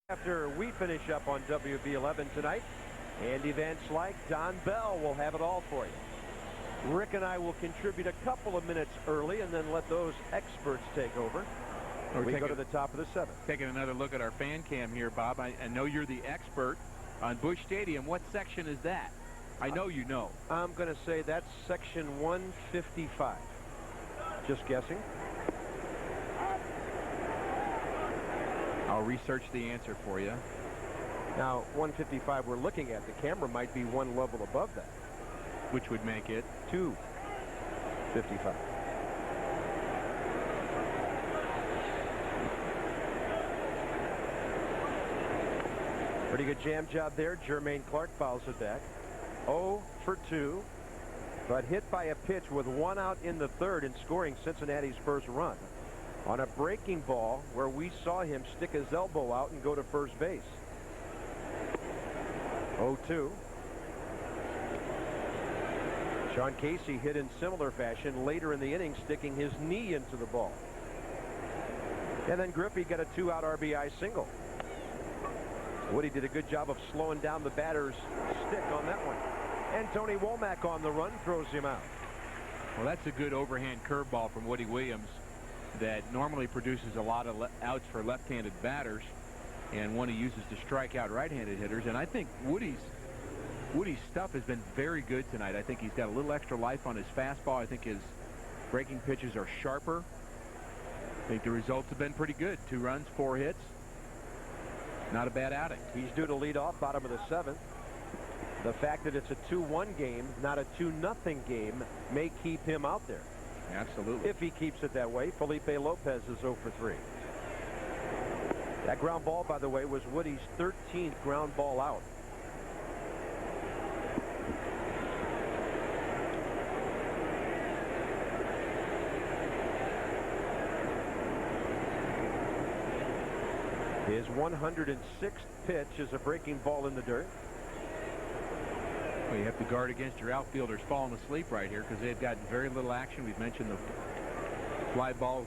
After we finish up on WB11 tonight, Andy Van Slyke, Don Bell will have it all for you. Rick and I will contribute a couple of minutes early and then let those experts take over. We go to the top of the 7th. Taking another look at our fan cam here, Bob. I know you're the expert on Busch Stadium. What section is that? I know you know. I'm going to say that's section 155. Just guessing. I'll research the answer for you. Now, 155 we're looking at. The camera might be one level above that. Which would make it 255. Pretty good jam job there. Jermaine Clark fouls it back. 0 for 2. But hit by a pitch with 1 out in the 3rd and scoring Cincinnati's first run on a breaking ball where we saw him stick his elbow out and go to first base. 0-2. Sean Casey hit in similar fashion later in the inning, sticking his knee into the ball. And then Griffey got a 2-out RBI single. Woody did a good job of slowing down the batter's stick on that one. And Tony Womack on the run throws him out. Well, that's a good overhand curveball from Woody Williams that normally produces a lot of outs for left-handed batters, and one he uses to strike out right-handed hitters. And I think Woody's stuff has been very good tonight. I think he's got a little extra life on his fastball. I think his breaking pitches are sharper. I think the results have been pretty good. 2 runs, 4 hits. Not a bad outing. He's due to lead off bottom of the 7th. The fact that it's a 2-1 game, not a 2-0 game, may keep him out there. Absolutely. If he keeps it that way. Felipe Lopez is 0 for 3. That ground ball, by the way, was Woody's 13th ground ball out. His 106th pitch is a breaking ball in the dirt. Well, you have to guard against your outfielders falling asleep right here because they've gotten very little action. We've mentioned the fly ball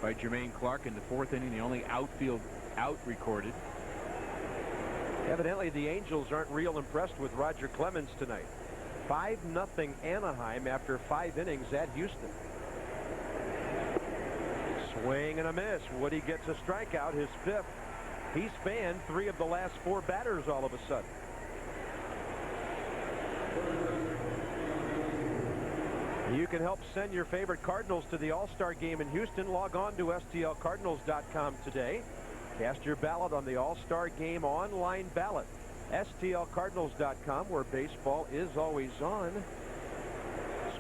by Jermaine Clark in the 4th inning, the only outfield out recorded. Evidently, the Angels aren't real impressed with Roger Clemens tonight. 5-0 Anaheim after 5 innings at Houston. Swing and a miss. Woody gets a strikeout, his 5th. He's fanned 3 of the last 4 batters all of a sudden. You can help send your favorite Cardinals to the All-Star game in Houston. Log on to STLCardinals.com today. Cast your ballot on the All-Star game online ballot. STLCardinals.com, where baseball is always on.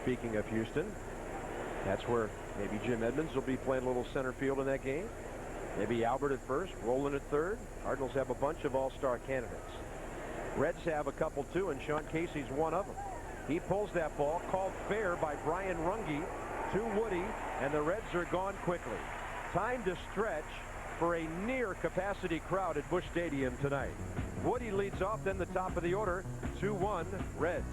Speaking of Houston, that's where maybe Jim Edmonds will be playing a little center field in that game. Maybe Albert at first, Roland at 3rd. Cardinals have a bunch of all-star candidates. Reds have a couple too, and Sean Casey's one of them. He pulls that ball, called fair by Brian Runge to Woody, and the Reds are gone quickly. Time to stretch for a near-capacity crowd at Busch Stadium tonight. Woody leads off, then the top of the order, 2-1 Reds.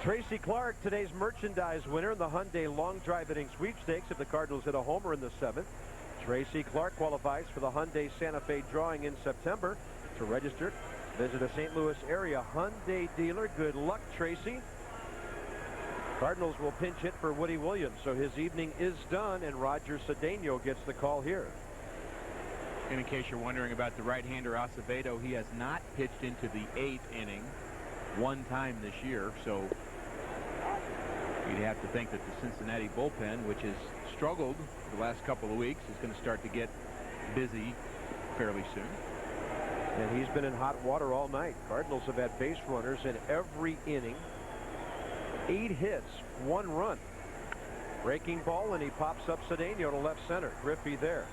Tracy Clark, today's merchandise winner in the Hyundai Long Drive Inning Sweepstakes if the Cardinals hit a homer in the 7th. Tracy Clark qualifies for the Hyundai Santa Fe drawing in September. To register, visit a St. Louis area Hyundai dealer. Good luck, Tracy. Cardinals will pinch hit for Woody Williams, so his evening is done, and Roger Cedeno gets the call here. And in case you're wondering about the right-hander Acevedo, he has not pitched into the 8th inning one time this year, so you'd have to think that the Cincinnati bullpen, which has struggled the last couple of weeks, is going to start to get busy fairly soon. And he's been in hot water all night. Cardinals have had base runners in every inning. 8 hits, 1 run. Breaking ball, and he pops up Cedeno to left center. Griffey there.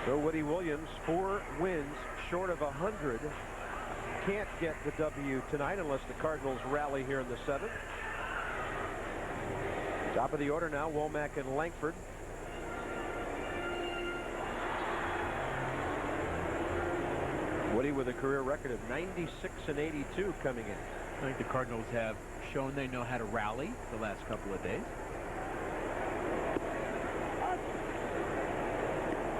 So Woody Williams, 4 wins short of 100. Can't get the W tonight unless the Cardinals rally here in the 7th. Top of the order now, Womack and Langford. Woody with a career record of 96 and 82 coming in. I think the Cardinals have shown they know how to rally the last couple of days.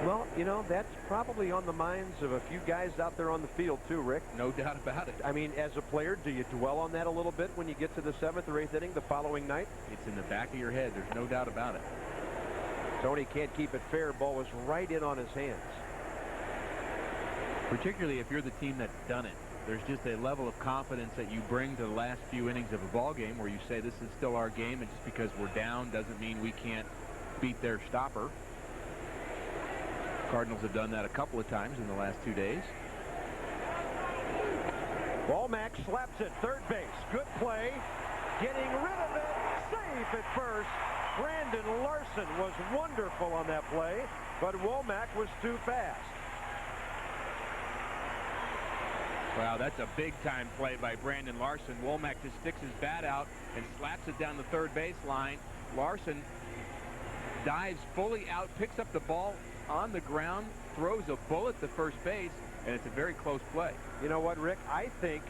Well, you know, that's probably on the minds of a few guys out there on the field too, Rick. No doubt about it. I mean, as a player, do you dwell on that a little bit when you get to the 7th or 8th inning the following night? It's in the back of your head. There's no doubt about it. Tony can't keep it fair. Ball was right in on his hands. Particularly if you're the team that's done it. There's just a level of confidence that you bring to the last few innings of a ball game where you say this is still our game, and just because we're down doesn't mean we can't beat their stopper. Cardinals have done that a couple of times in the last 2 days. Womack slaps at third base. Good play. Getting rid of it. Safe at first. Brandon Larson was wonderful on that play, but Womack was too fast. Wow, that's a big-time play by Brandon Larson. Womack just sticks his bat out and slaps it down the third base line. Larson dives fully out, picks up the ball on the ground, throws a bullet to first base, and it's a very close play. You know what, Rick? I think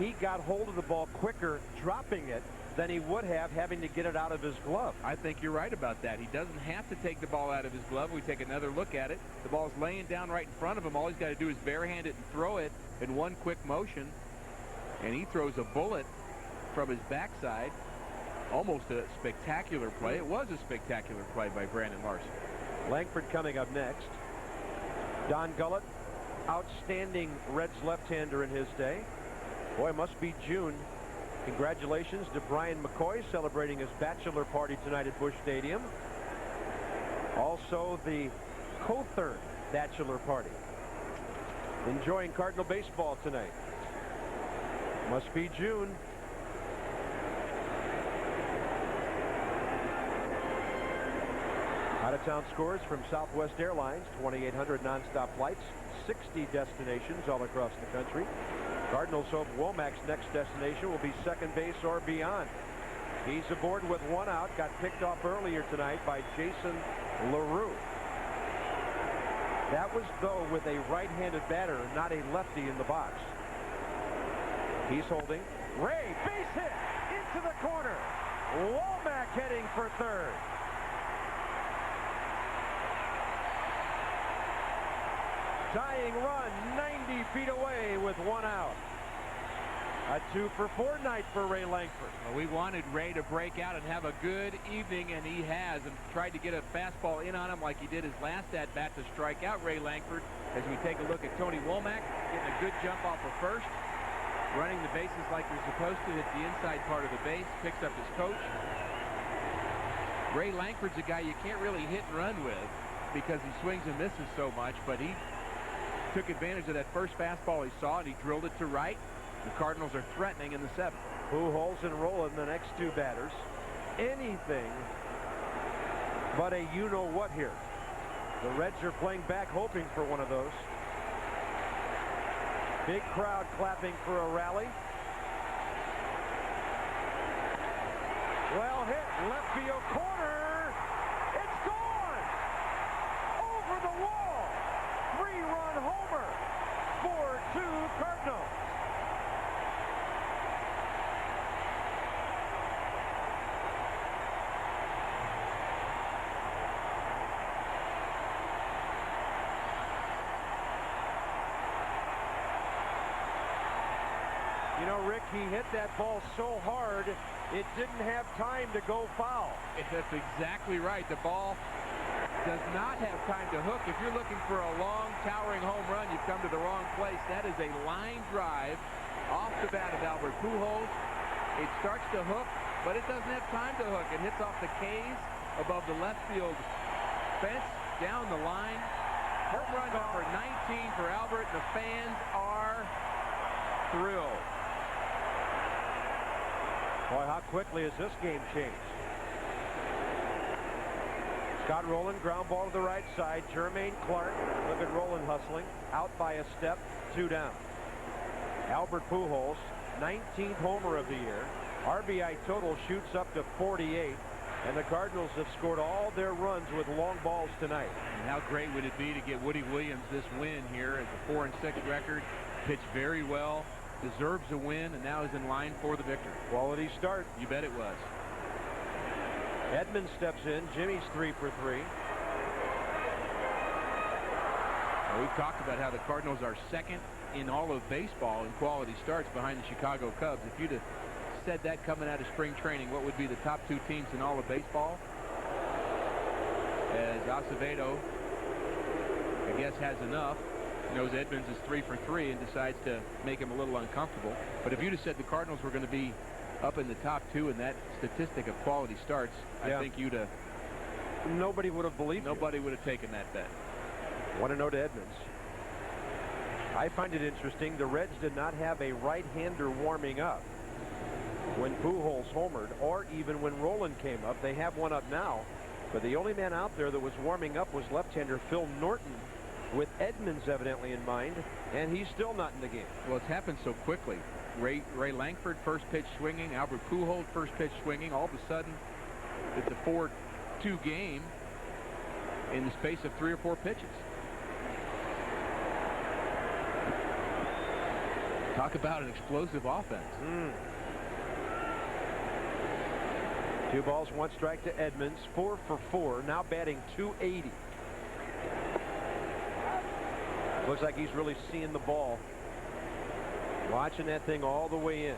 he got hold of the ball quicker dropping it than he would have having to get it out of his glove. I think you're right about that. He doesn't have to take the ball out of his glove. We take another look at it. The ball's laying down right in front of him. All he's got to do is barehand it and throw it in one quick motion, and he throws a bullet from his backside. Almost a spectacular play. It was a spectacular play by Brandon Larson. Langford coming up next. Don Gullett, outstanding Reds left-hander in his day. Boy, it must be June. Congratulations to Brian McCoy celebrating his bachelor party tonight at Busch Stadium. Also the Cothern bachelor party. Enjoying Cardinal baseball tonight. Must be June. Out-of-town scores from Southwest Airlines, 2,800 nonstop flights, 60 destinations all across the country. Cardinals hope Womack's next destination will be second base or beyond. He's aboard with one out, got picked off earlier tonight by Jason LaRue. That was, though, with a right-handed batter, not a lefty in the box. He's holding. Ray, base hit into the corner. Womack heading for third. Tying run 90 feet away with one out. A 2-for-4 night for Ray Langford. Well, we wanted Ray to break out and have a good evening, and he has, and tried to get a fastball in on him like he did his last at-bat to strike out Ray Langford. As we take a look at Tony Womack, getting a good jump off of first, running the bases like you're supposed to, hits the inside part of the base, picks up his coach. Ray Langford's a guy you can't really hit and run with because he swings and misses so much, but he took advantage of that first fastball he saw, and he drilled it to right. The Cardinals are threatening in the 7th. Pujols and rolling the next two batters. Anything but a you-know-what here. The Reds are playing back, hoping for one of those. Big crowd clapping for a rally. Well hit, left field corner. It's gone! Over the wall! 3-run homer. 4-2 Cardinals. You know, Rick, he hit that ball so hard, it didn't have time to go foul. That's exactly right. The ball does not have time to hook. If you're looking for a long, towering home run, you've come to the wrong place. That is a line drive off the bat of Albert Pujols. It starts to hook, but it doesn't have time to hook. It hits off the K's above the left field fence, down the line. Home run number 19 for Albert. The fans are thrilled. Boy, how quickly has this game changed? Scott Rowland, ground ball to the right side. Jermaine Clark, look at Rowland hustling. Out by a step, 2 down. Albert Pujols, 19th homer of the year. RBI total shoots up to 48. And the Cardinals have scored all their runs with long balls tonight. And how great would it be to get Woody Williams this win here as a 4-6 record, pitched very well, deserves a win, and now is in line for the victory. Quality start. You bet it was. Edmonds steps in. Jimmy's 3 for 3. Well, we've talked about how the Cardinals are second in all of baseball in quality starts behind the Chicago Cubs. If you'd have said that coming out of spring training, what would be the top 2 teams in all of baseball? As Acevedo, I guess, has enough, knows Edmonds is 3 for 3 and decides to make him a little uncomfortable. But if you'd have said the Cardinals were going to be up in the top 2 in that statistic of quality starts, I think you'd have... Nobody would have believed you. Nobody would have taken that bet. 1-0 to Edmonds. I find it interesting the Reds did not have a right-hander warming up when Pujols homered, or even when Roland came up. They have one up now, but the only man out there that was warming up was left-hander Phil Norton, with Edmonds evidently in mind, and he's still not in the game. Well, it's happened so quickly. Ray Langford first pitch swinging, Albert Pujols first pitch swinging. All of a sudden, it's a 4-2 game in the space of 3 or 4 pitches. Talk about an explosive offense. 2 balls, 1 strike to Edmonds. 4 for 4, now batting .280. Looks like he's really seeing the ball. Watching that thing all the way in.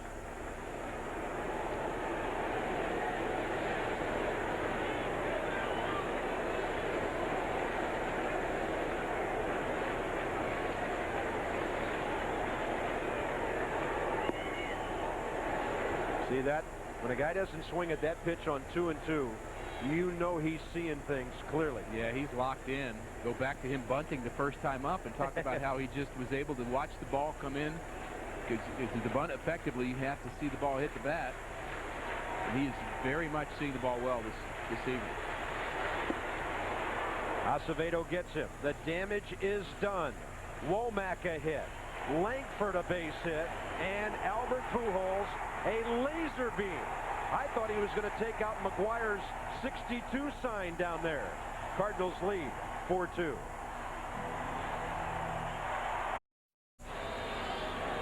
See that? When a guy doesn't swing at that pitch on 2-2, you know he's seeing things clearly. Yeah, he's locked in. Go back to him bunting the first time up and talk about how he just was able to watch the ball come in. Because to bunt effectively, you have to see the ball hit the bat. And he is very much seeing the ball well this evening. Acevedo gets him. The damage is done. Womack a hit. Langford a base hit. And Albert Pujols a laser beam. I thought he was going to take out McGuire's 62 sign down there. Cardinals lead 4-2.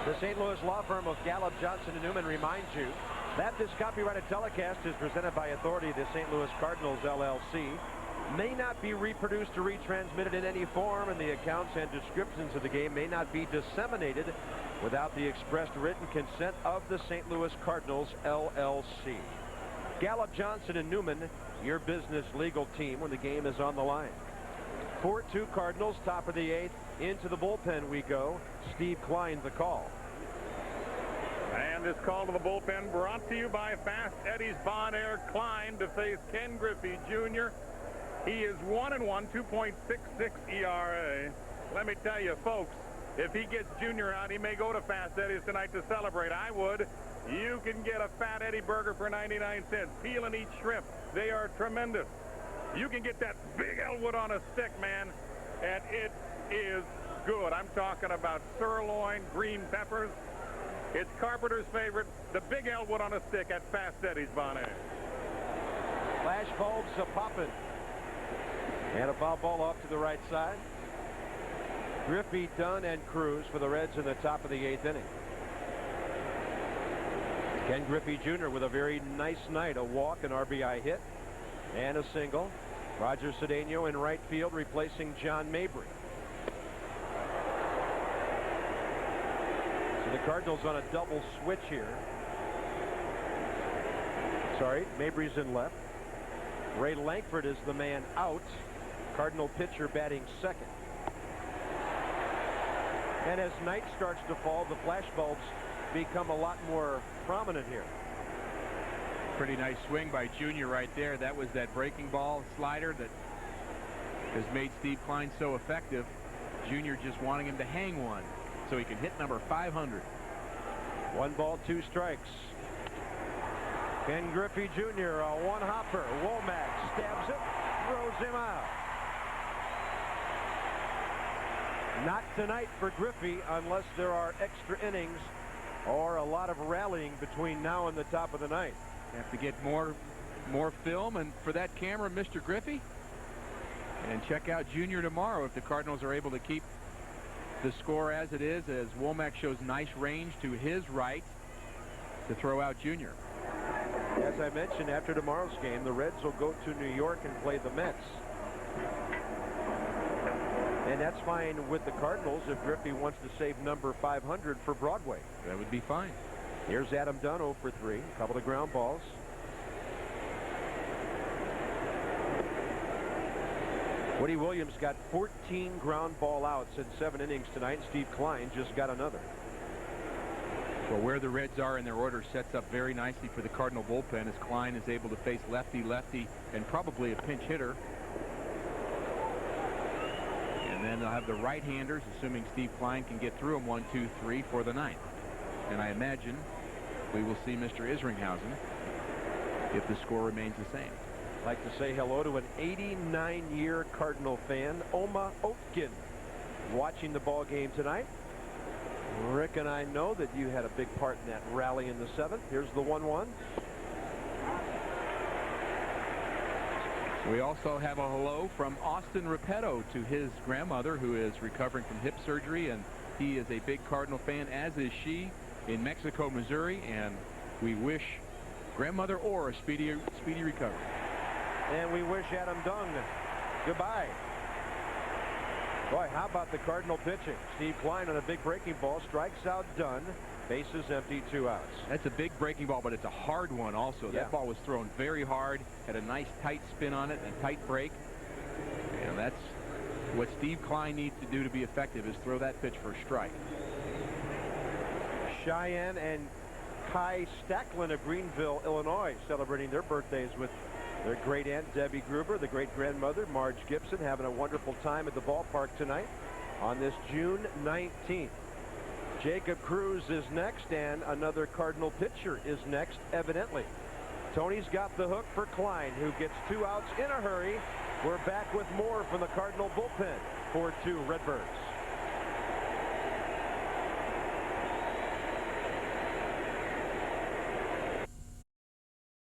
The St. Louis law firm of Gallup, Johnson & Newman reminds you that this copyrighted telecast is presented by authority of the St. Louis Cardinals, LLC, may not be reproduced or retransmitted in any form, and the accounts and descriptions of the game may not be disseminated without the expressed written consent of the St. Louis Cardinals, LLC. Gallup, Johnson & Newman, your business legal team when the game is on the line. 4-2 Cardinals, top of the 8th. Into the bullpen we go. Steve Klein, the call. And this call to the bullpen brought to you by Fast Eddie's Bon Air. Klein to face Ken Griffey Jr. He is 1-1, 2.66 ERA. Let me tell you, folks, if he gets Junior out, he may go to Fast Eddie's tonight to celebrate. I would. You can get a Fat Eddie burger for 99 cents. Peel and eat shrimp. They are tremendous. You can get that Big Elwood on a stick, man, and it is good. I'm talking about sirloin, green peppers. It's Carpenter's favorite, the Big Elwood on a stick at Fast Eddie's Bon Air. Flash bulbs a popping. And a foul ball off to the right side. Griffey, Dunn, and Cruz for the Reds in the top of the 8th inning. Ken Griffey Jr. with a very nice night. A walk, an RBI hit, and a single. Roger Cedeno in right field replacing John Mabry. So the Cardinals on a double switch here. Sorry, Mabry's in left. Ray Langford is the man out. Cardinal pitcher batting second. And as night starts to fall, the flash bulbs become a lot more prominent here. Pretty nice swing by Junior right there. That was that breaking ball slider that has made Steve Klein so effective. Junior just wanting him to hang one so he can hit number 500. 1 ball, 2 strikes. Ken Griffey Jr. a one-hopper. Womack stabs it, throws him out. Not tonight for Griffey unless there are extra innings or a lot of rallying between now and the top of the 9th. Have to get more more film, and for that camera, Mr. Griffey. And check out Junior tomorrow if the Cardinals are able to keep the score as it is, as Womack shows nice range to his right to throw out Junior. As I mentioned, after tomorrow's game, the Reds will go to New York and play the Mets. And that's fine with the Cardinals if Griffey wants to save number 500 for Broadway. That would be fine. Here's Adam Dunn, 0 for 3. A couple of ground balls. Woody Williams got 14 ground ball outs in 7 innings tonight. Steve Klein just got another. Well, where the Reds are in their order sets up very nicely for the Cardinal bullpen as Klein is able to face lefty, and probably a pinch hitter. And then they'll have the right-handers, assuming Steve Klein can get through them 1, 2, 3 for the 9th. And I imagine we will see Mr. Isringhausen if the score remains the same. I'd like to say hello to an 89-year Cardinal fan, Oma Oatkin, watching the ball game tonight. Rick and I know that you had a big part in that rally in the 7th. Here's the 1-1. We also have a hello from Austin Repetto to his grandmother, who is recovering from hip surgery, and he is a big Cardinal fan, as is she, in Mexico, Missouri, and we wish grandmother Orr a speedy recovery. And we wish Adam Dung goodbye. Boy, how about the Cardinal pitching? Steve Klein on a big breaking ball strikes out Dunn. Bases empty, 2 outs. That's a big breaking ball, but it's a hard one also. Yeah. That ball was thrown very hard, had a nice tight spin on it and a tight break. And that's what Steve Klein needs to do to be effective, is throw that pitch for a strike. Cheyenne and Kai Stacklin of Greenville, Illinois, celebrating their birthdays with their great-aunt Debbie Gruber, the great-grandmother Marge Gibson, having a wonderful time at the ballpark tonight on this June 19th. Jacob Cruz is next, and another Cardinal pitcher is next, evidently. Tony's got the hook for Klein, who gets 2 outs in a hurry. We're back with more from the Cardinal bullpen. 4-2 Redbirds.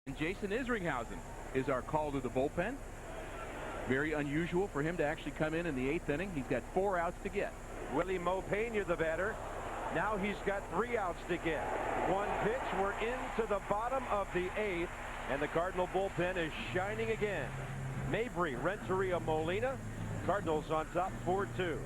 And Jason Isringhausen is our call to the bullpen. Very unusual for him to actually come in the 8th inning. He's got 4 outs to get. Willie Mopena, the batter. Now he's got 3 outs to get. 1 pitch. We're into the bottom of the 8th, and the Cardinal bullpen is shining again. Mabry, Renteria, Molina. Cardinals on top, 4-2.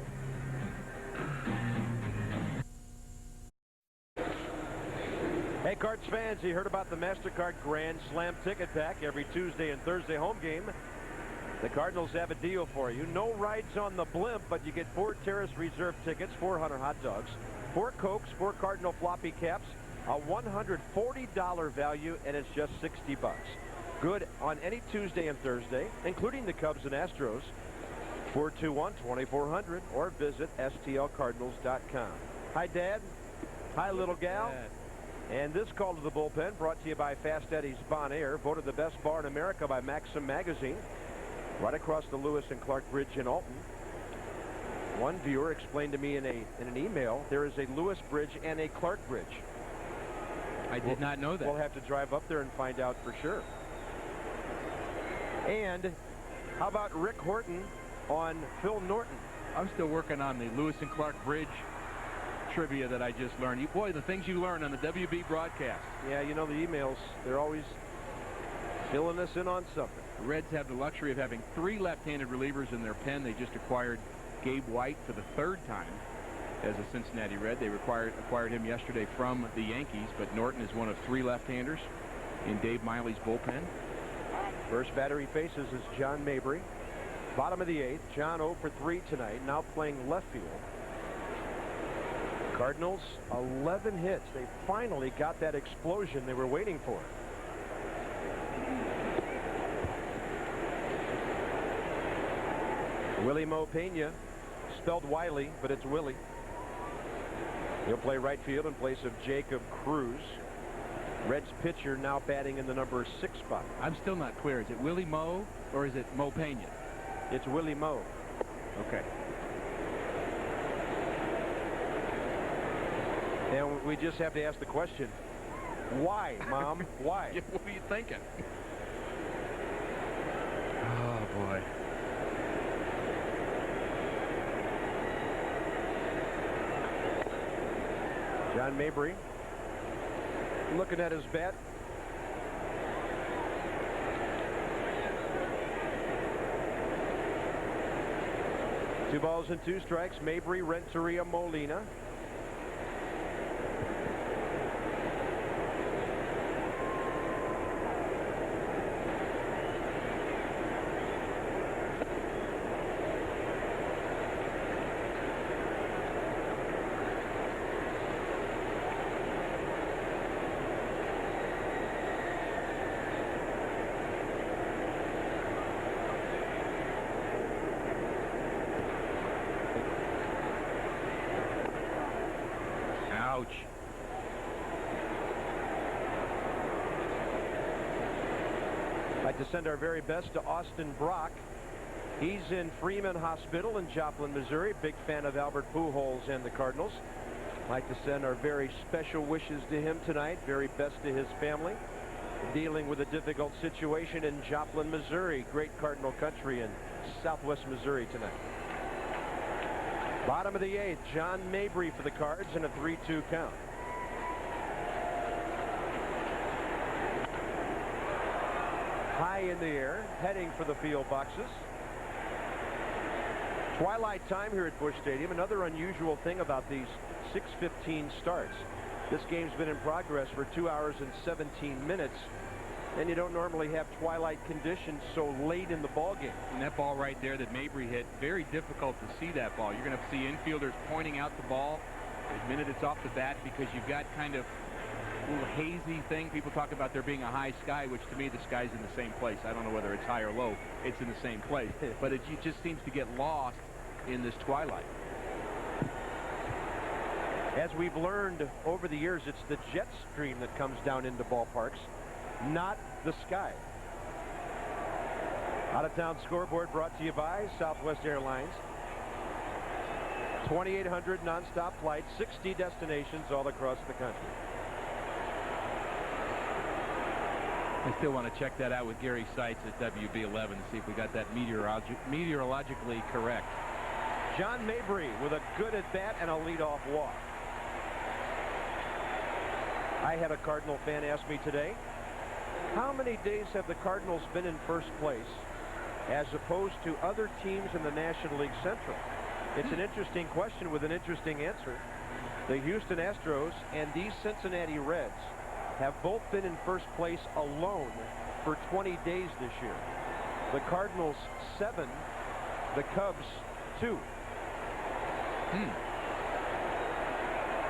Hey, Cards fans, you heard about the MasterCard Grand Slam ticket pack every Tuesday and Thursday home game. The Cardinals have a deal for you. No rides on the blimp, but you get 4 Terrace Reserve tickets, 4 Hunter hot dogs, 4 Cokes, 4 Cardinal floppy caps, a $140 value, and it's just $60. Good on any Tuesday and Thursday, including the Cubs and Astros. 421-2400 or visit stlcardinals.com. Hi, Dad. Hi, little gal. Dad. And this call to the bullpen brought to you by Fast Eddie's Bon Air, voted the best bar in America by Maxim Magazine, right across the Lewis and Clark Bridge in Alton. One viewer explained to me in an email there is a Lewis Bridge and a Clark Bridge. I did not know that. We'll have to drive up there and find out for sure. And how about Rick Horton on Phil Norton? I'm still working on the Lewis and Clark Bridge trivia that I just learned. Boy, the things you learn on the WB broadcast. Yeah, you know, the emails, they're always filling us in on something. The Reds have the luxury of having 3 left-handed relievers in their pen. They just acquired Gabe White for the 3rd time as a Cincinnati Red. They acquired him yesterday from the Yankees, but Norton is one of 3 left-handers in Dave Miley's bullpen. First batter he faces is John Mabry. Bottom of the 8th. John 0 for 3 tonight, now playing left field. Cardinals 11 hits. They finally got that explosion they were waiting for. Willie Mopena, spelled Wiley, but it's Willie. He'll play right field in place of Jacob Cruz. Reds pitcher now batting in the number 6 spot. I'm still not clear. Is it Willie Mo or is it Mopena? It's Willie Mo. Okay. And we just have to ask the question, why, Mom? Why? What are you thinking? Oh, boy. John Mabry looking at his bat. Two balls and two strikes. Mabry, Renteria, Molina. Ouch. I'd like to send our very best to Austin Brock. He's in Freeman Hospital in Joplin, Missouri. Big fan of Albert Pujols and the Cardinals. I'd like to send our very special wishes to him tonight. Very best to his family. Dealing with a difficult situation in Joplin, Missouri. Great Cardinal country in southwest Missouri tonight. Bottom of the eighth, John Mabry for the Cards in a 3-2 count. High in the air, heading for the field boxes. Twilight time here at Busch Stadium. Another unusual thing about these 6:15 starts. This game's been in progress for 2 hours and 17 minutes. And you don't normally have twilight conditions so late in the ball game. And that ball right there that Mabry hit, very difficult to see that ball. You're going to see infielders pointing out the ball the minute it's off the bat, because you've got kind of a little hazy thing. People talk about there being a high sky, which to me the sky's in the same place. I don't know whether it's high or low. It's in the same place. But it just seems to get lost in this twilight. As we've learned over the years, it's the jet stream that comes down into ballparks, not the sky. Out-of-town scoreboard brought to you by Southwest Airlines. 2,800 nonstop flights, 60 destinations all across the country. I still want to check that out with Gary Seitz at WB11 to see if we got that meteorologically correct. John Mabry with a good at-bat and a leadoff walk. I had a Cardinal fan ask me today, how many days have the Cardinals been in first place as opposed to other teams in the National League Central? It's an interesting question with an interesting answer. The Houston Astros and these Cincinnati Reds have both been in first place alone for 20 days this year. The Cardinals 7, the Cubs 2.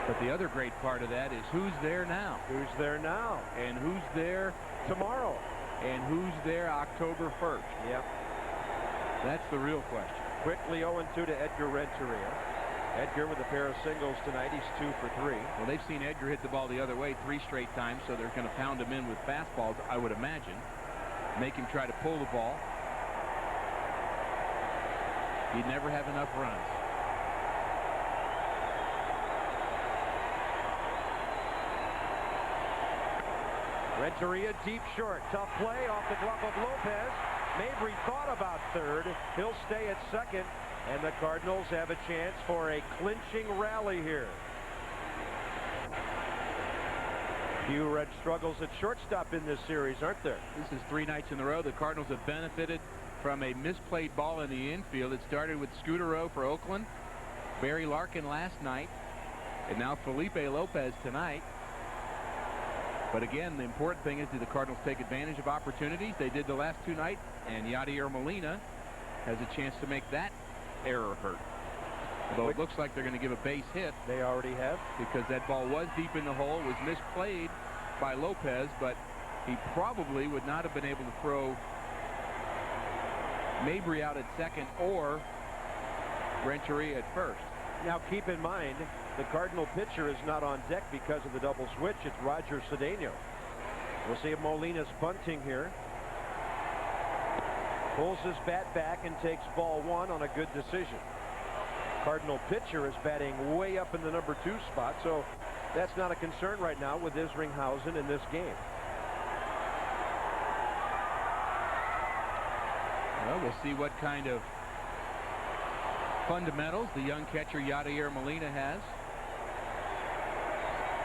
But the other great part of that is who's there now? Who's there now? And who's there Tomorrow. and who's there October 1st? Yep. That's the real question. Quickly 0-2 to Edgar Renteria. Edgar with a pair of singles tonight. He's 2 for 3. Well, they've seen Edgar hit the ball the other way 3 straight times, so they're going to pound him in with fastballs, I would imagine. Make him try to pull the ball. He'd never have enough runs. Renteria deep short. Tough play off the glove of Lopez. Mabry thought about third. He'll stay at second. And the Cardinals have a chance for a clinching rally here. Few red struggles at shortstop in this series, aren't there? This is 3 nights in a row. The Cardinals have benefited from a misplayed ball in the infield. It started with Scudero for Oakland, Barry Larkin last night, and now Felipe Lopez tonight. But again, the important thing is, do the Cardinals take advantage of opportunities? They did the last 2 nights, and Yadier Molina has a chance to make that error hurt. Although it looks like they're going to give a base hit. They already have. Because that ball was deep in the hole, was misplayed by Lopez, but he probably would not have been able to throw Mabry out at second or Renteria at first. Now keep in mind, the Cardinal pitcher is not on deck because of the double switch. It's Roger Cedeno. We'll see if Molina's bunting here. Pulls his bat back and takes ball 1 on a good decision. Cardinal pitcher is batting way up in the number 2 spot, so that's not a concern right now with Isringhausen in this game. Well, we'll see what kind of fundamentals the young catcher Yadier Molina has.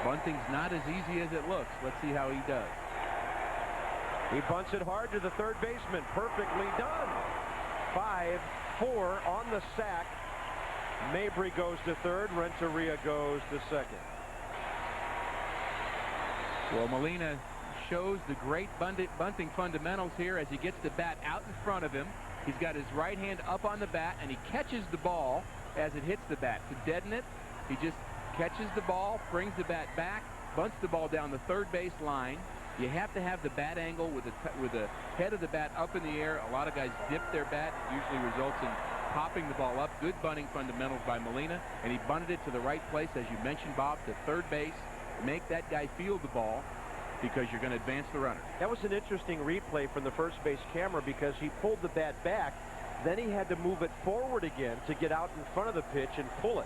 Bunting's not as easy as it looks. Let's see how he does. He bunts it hard to the third baseman. Perfectly done. 5-4 on the sack. Mabry goes to third. Renteria goes to second. Well, Molina shows the great bunting fundamentals here as he gets the bat out in front of him. He's got his right hand up on the bat, and he catches the ball as it hits the bat. To deaden it, he just catches the ball, brings the bat back, bunts the ball down the third base line. You have to have the bat angle with the head of the bat up in the air. A lot of guys dip their bat. It usually results in popping the ball up. Good bunting fundamentals by Molina, and he bunted it to the right place, as you mentioned, Bob, to third base. Make that guy field the ball because you're going to advance the runner. That was an interesting replay from the first base camera because he pulled the bat back. Then he had to move it forward again to get out in front of the pitch and pull it.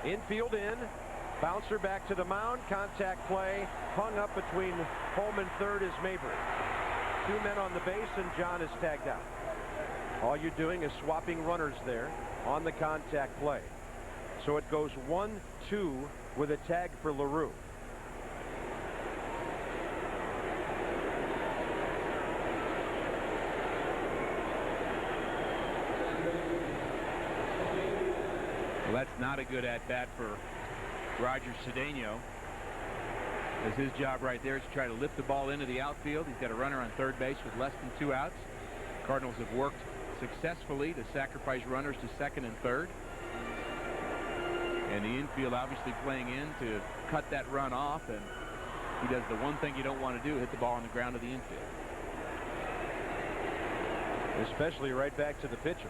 Infield in. Bouncer back to the mound. Contact play. Hung up between home and third is Mabry. 2 men on the base, and John is tagged out. All you're doing is swapping runners there on the contact play. So it goes 1-2 with a tag for LaRue. Well, that's not a good at-bat for Roger Cedeno, as his job right there is to try to lift the ball into the outfield. He's got a runner on third base with less than 2 outs. Cardinals have worked successfully to sacrifice runners to second and third. And the infield obviously playing in to cut that run off, and he does the one thing you don't want to do, hit the ball on the ground of the infield. Especially right back to the pitcher.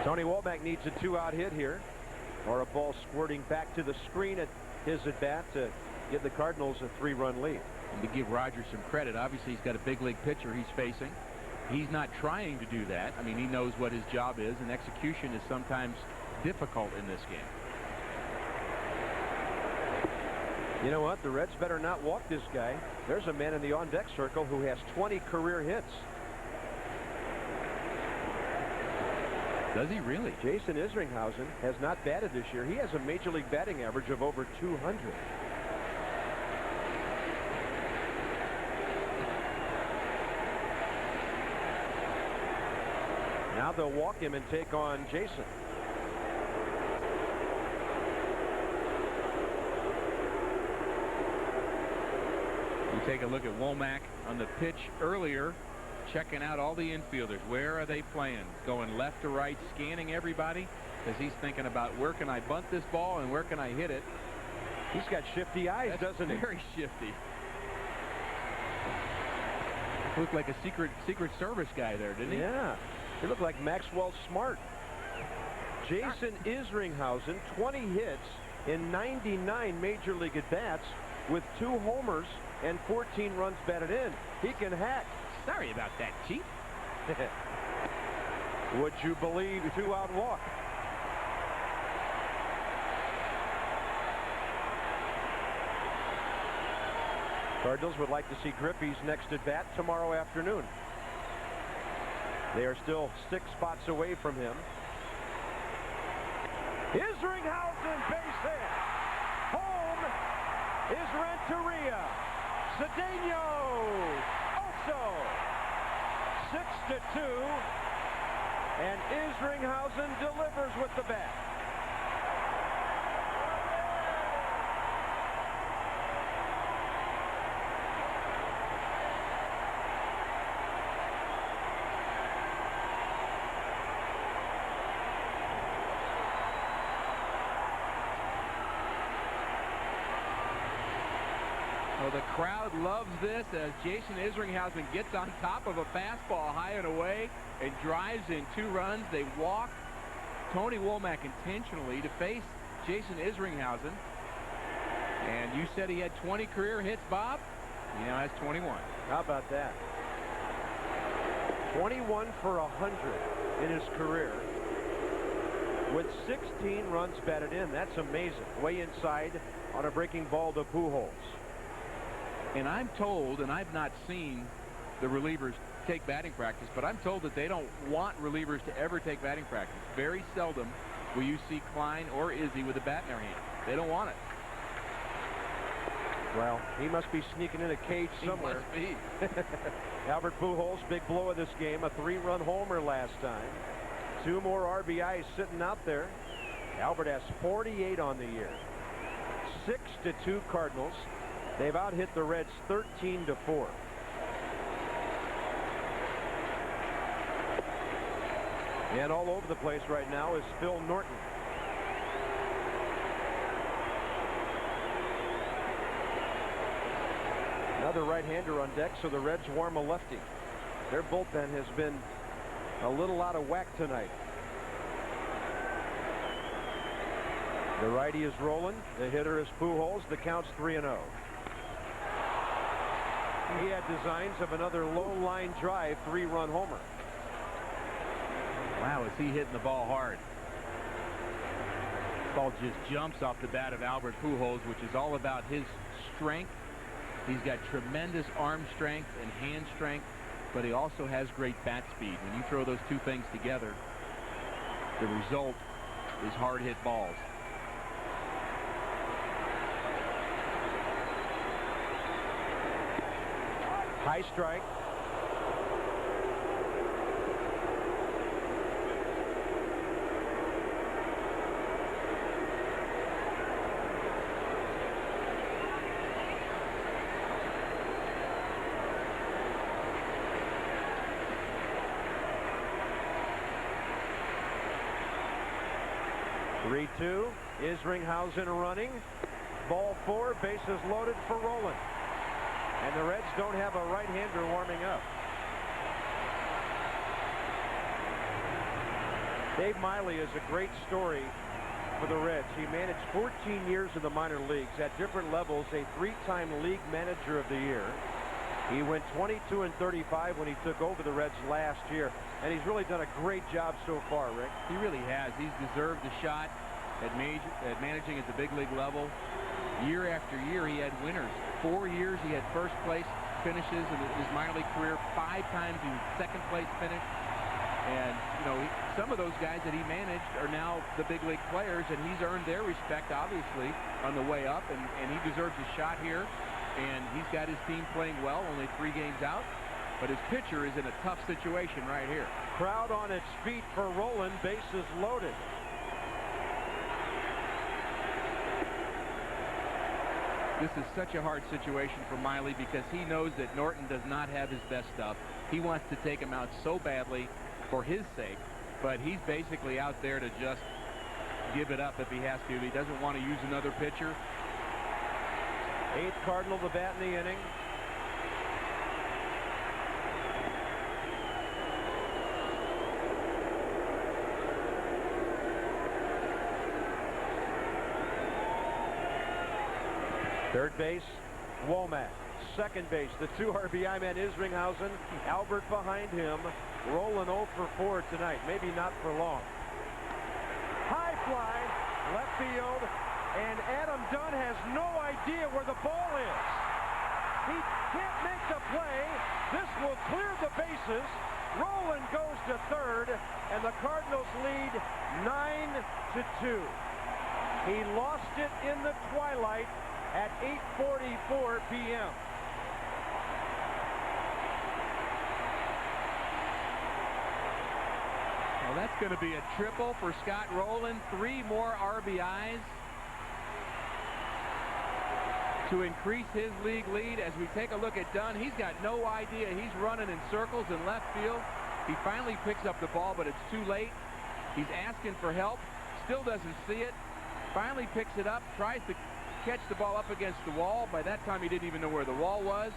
Tony Womack needs a 2-out hit here, or a ball squirting back to the screen at his at-bat to give the Cardinals a 3-run lead. And to give Rogers some credit, obviously he's got a big league pitcher he's facing. He's not trying to do that. I mean, he knows what his job is, and execution is sometimes difficult in this game. You know what? The Reds better not walk this guy. There's a man in the on-deck circle who has 20 career hits. Does he really? Jason Isringhausen has not batted this year. He has a major league batting average of over 200. Now they'll walk him and take on Jason. You take a look at Womack on the pitch earlier, checking out all the infielders. Where are they playing? Going left to right, scanning everybody, because he's thinking about where can I bunt this ball and where can I hit it. He's got shifty eyes, doesn't he? Very shifty. Looked like a secret service guy there, didn't he? Yeah. He looked like Maxwell Smart. Jason Isringhausen, 20 hits in 99 major league at-bats with 2 homers and 14 runs batted in. He can hack. Sorry about that, Chief. Would you believe 2-out walk? Cardinals would like to see Griffey's next at bat tomorrow afternoon. They are still 6 spots away from him. Isringhausen, base hit. Home is Renteria. Cedeno also 6-2, and Isringhausen delivers with the bat. Well, the crowd loves this as Jason Isringhausen gets on top of a fastball high and away and drives in 2 runs. They walk Tony Womack intentionally to face Jason Isringhausen. And you said he had 20 career hits, Bob. He now has 21. How about that? 21 for 100 in his career with 16 runs batted in. That's amazing. Way inside on a breaking ball to Pujols. And I'm told, and I've not seen the relievers take batting practice, but I'm told that they don't want relievers to ever take batting practice. Very seldom will you see Klein or Izzy with a bat in their hand. They don't want it. Well, he must be sneaking in a cage somewhere. He must be. Albert Pujols, big blow of this game, a 3-run homer last time. 2 more RBIs sitting out there. Albert has 48 on the year. 6-2 Cardinals. They've out-hit the Reds 13-4. And all over the place right now is Phil Norton. Another right-hander on deck, so the Reds warm a lefty. Their bullpen has been a little out of whack tonight. The righty is rolling. The hitter is Pujols. The count's 3-0. He had designs of another low-line drive 3-run homer. Wow, is he hitting the ball hard. Ball just jumps off the bat of Albert Pujols, which is all about his strength. He's got tremendous arm strength and hand strength, but he also has great bat speed. When you throw those two things together, the result is hard hit balls. High strike. Three-two. Isringhausen running. Ball 4. Bases loaded for Rowland. And the Reds don't have a right-hander warming up. Dave Miley is a great story for the Reds. He managed 14 years in the minor leagues at different levels, a 3-time league manager of the year. He went 22-35 when he took over the Reds last year, and he's really done a great job so far, Rick. He really has. He's deserved a shot at managing at the big league level. Year after year, he had winners. 4 years he had first place finishes in his minor league career. 5 times he was second place finish. And, you know, some of those guys that he managed are now the big league players, and he's earned their respect, obviously, on the way up, and he deserves a shot here. And he's got his team playing well, only 3 games out. But his pitcher is in a tough situation right here. Crowd on its feet for Rowland, bases loaded. This is such a hard situation for Miley because he knows that Norton does not have his best stuff. He wants to take him out so badly for his sake, but he's basically out there to just give it up if he has to. He doesn't want to use another pitcher. 8th Cardinal to bat in the inning. Third base, Womack. Second base, the 2 RBI man Isringhausen. Albert behind him. Rolling 0 for 4 tonight. Maybe not for long. High fly, left field, and Adam Dunn has no idea where the ball is. He can't make the play. This will clear the bases. Rowland goes to third, and the Cardinals lead 9-2. He lost it in the twilight at 8:44 p.m. Well, that's going to be a triple for Scott Rowland. 3 more RBIs to increase his league lead. As we take a look at Dunn, he's got no idea. He's running in circles in left field. He finally picks up the ball, but it's too late. He's asking for help. Still doesn't see it. Finally picks it up, tries to catch the ball up against the wall. By that time, he didn't even know where the wall was.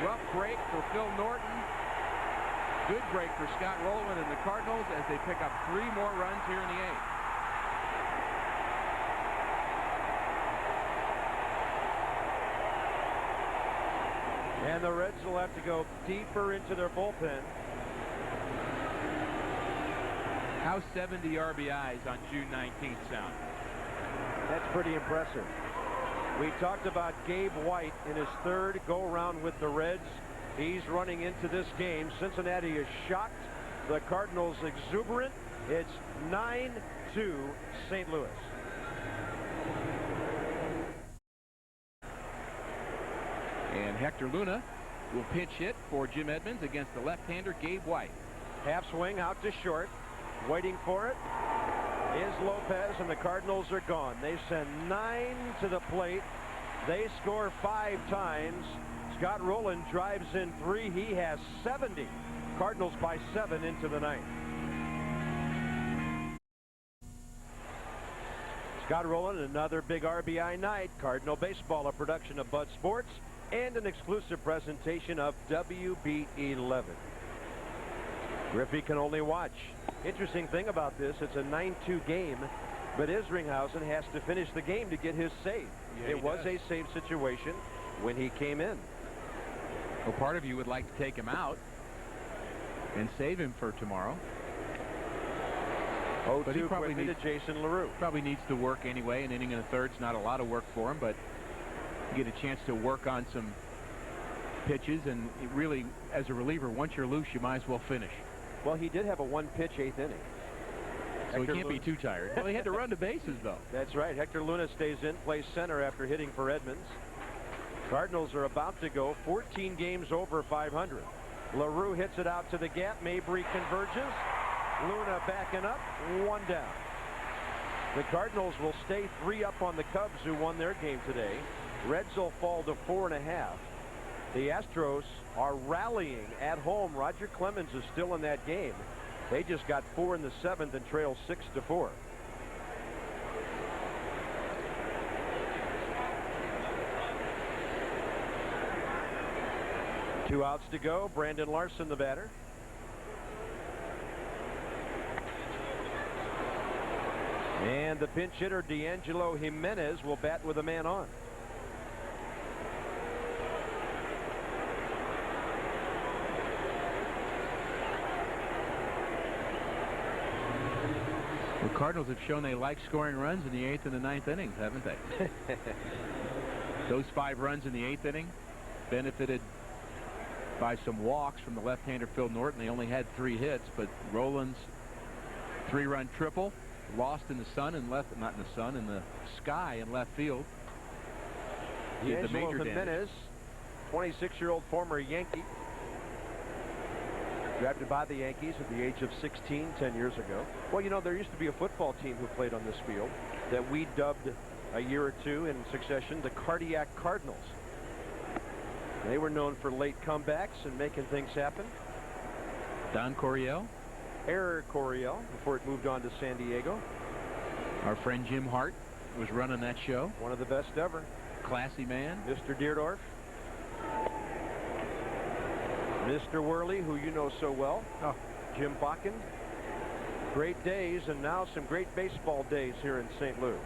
Rough break for Phil Norton. Good break for Scott Rowland and the Cardinals as they pick up 3 more runs here in the 8th. And the Reds will have to go deeper into their bullpen. How's 70 RBIs on June 19th sound? That's pretty impressive. We talked about Gabe White in his third go-around with the Reds. He's running into this game. Cincinnati is shocked. The Cardinals exuberant. It's 9-2 St. Louis. And Hector Luna will pinch hit for Jim Edmonds against the left-hander Gabe White. Half swing out to short. Waiting for it is Lopez, and the Cardinals are gone. They send 9 to the plate. They score 5 times. Scott Rowland drives in 3. He has 70. Cardinals by 7 into the ninth. Scott Rowland, another big RBI night. Cardinal Baseball, a production of Bud Sports and an exclusive presentation of WB11. Griffey can only watch. Interesting thing about this, it's a 9-2 game, but Isringhausen has to finish the game to get his save. Yeah, it was a save situation when he came in. Well, part of you would like to take him out and save him for tomorrow. But he probably needs to Jason LaRue. Probably needs to work anyway. An inning and a third's not a lot of work for him, but you get a chance to work on some pitches, and it really, as a reliever, once you're loose, you might as well finish. Well, he did have a 1-pitch 8th inning. So Hector he can't be too tired. Well, he had to run the bases, though. That's right. Hector Luna stays in, plays center after hitting for Edmonds. Cardinals are about to go 14 games over 500. LaRue hits it out to the gap. Mabry converges. Luna backing up. 1 down. The Cardinals will stay 3 up on the Cubs, who won their game today. Reds will fall to 4.5. The Astros are rallying at home. Roger Clemens is still in that game. They just got 4 in the 7th and trail 6-4. Two outs to go. Brandon Larson, the batter. And the pinch hitter, D'Angelo Jimenez, will bat with a man on. The Cardinals have shown they like scoring runs in the 8th and the 9th innings, haven't they? Those 5 runs in the 8th inning benefited by some walks from the left-hander Phil Norton. They only had 3 hits, but Rowland's 3-run triple lost in the sun and left, not in the sun, in the sky in left field. The major Jimenez, 26-year-old former Yankee, drafted by the Yankees at the age of 16 10 years ago. Well, you know, there used to be a football team who played on this field that we dubbed a year or 2 in succession the Cardiac Cardinals. They were known for late comebacks and making things happen. Don Coryell. Air Coryell, before it moved on to San Diego. Our friend Jim Hart was running that show. One of the best ever. Classy man. Mr. Deerdorf. Mr. Worley, who you know so well. Oh. Jim Bakken. Great days, and now some great baseball days here in St. Louis.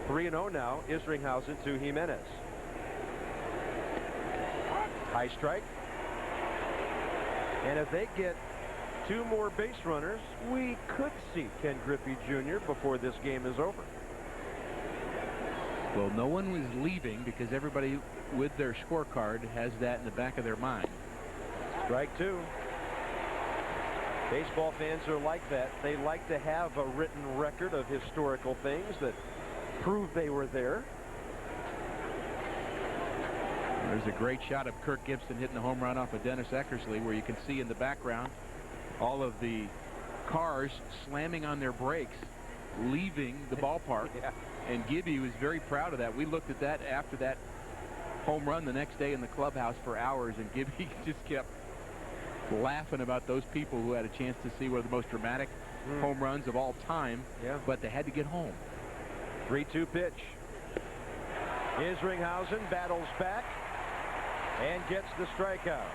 3-0 now. Isringhausen to Jimenez. High strike. And if they get 2 more base runners, we could see Ken Griffey Jr. before this game is over. Well, no one was leaving because everybody with their scorecard has that in the back of their mind. Strike 2. Baseball fans are like that. They like to have a written record of historical things that prove they were there. There's a great shot of Kirk Gibson hitting the home run off of Dennis Eckersley, where you can see in the background all of the cars slamming on their brakes, leaving the ballpark. Yeah. And Gibby was very proud of that. We looked at that after that home run the next day in the clubhouse for hours, and Gibby just kept laughing about those people who had a chance to see one of the most dramatic home runs of all time. Yeah. But they had to get home. 3-2 pitch. Isringhausen battles back and gets the strikeout.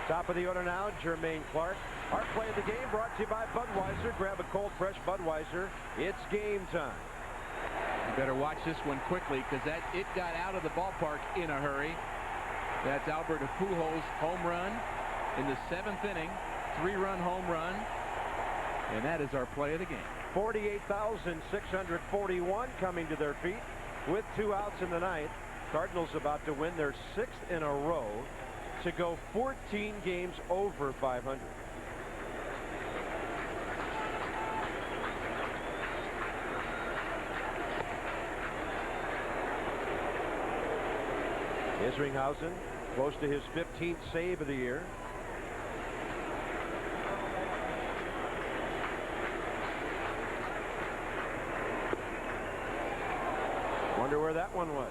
Top of the order now, Jermaine Clark. Our play of the game brought to you by Budweiser. Grab a cold, fresh Budweiser. It's game time. You better watch this one quickly, because it got out of the ballpark in a hurry. That's Albert Pujols' home run in the 7th inning. 3-run home run. And that is our play of the game. 48,641 coming to their feet. with 2 outs in the ninth. Cardinals about to win their 6th in a row to go 14 games over 500. Isringhausen close to his 15th save of the year. Wonder where that one was.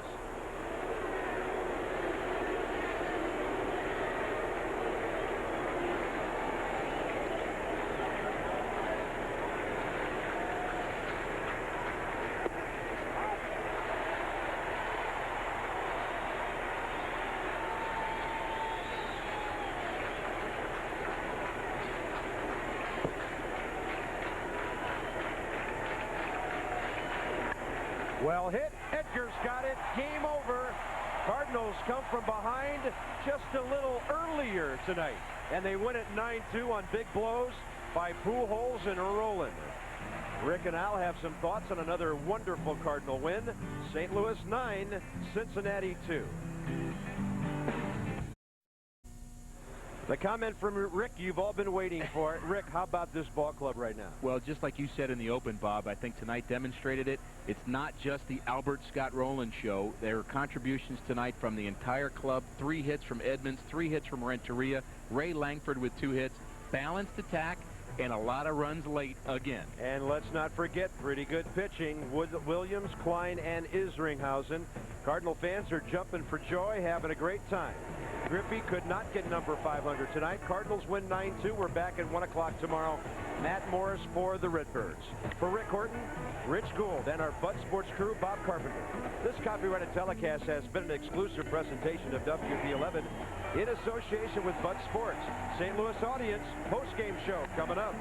Well hit. Edgar's got it. Game over. Cardinals come from behind just a little earlier tonight, and they win it 9-2 on big blows by Pujols and Roland. Rick and Al have some thoughts on another wonderful Cardinal win. St. Louis 9, Cincinnati 2. The comment from Rick you've all been waiting for. Rick, how about this ball club right now? Well, just like you said in the open, Bob, I think tonight demonstrated it. It's not just the Albert Scott Rowland show. There are contributions tonight from the entire club. 3 hits from Edmonds, 3 hits from Renteria, Ray Langford with 2 hits, balanced attack, and a lot of runs late again. And let's not forget pretty good pitching. Williams, Klein, and Isringhausen. Cardinal fans are jumping for joy, having a great time. Griffey could not get number 500 tonight. Cardinals win 9-2. We're back at 1 o'clock tomorrow. Matt Morris for the Redbirds. For Rick Horton, Rich Gould, and our Bud Sports crew, Bob Carpenter. This copyrighted telecast has been an exclusive presentation of WP11 in association with Bud Sports. St. Louis audience, post-game show coming up.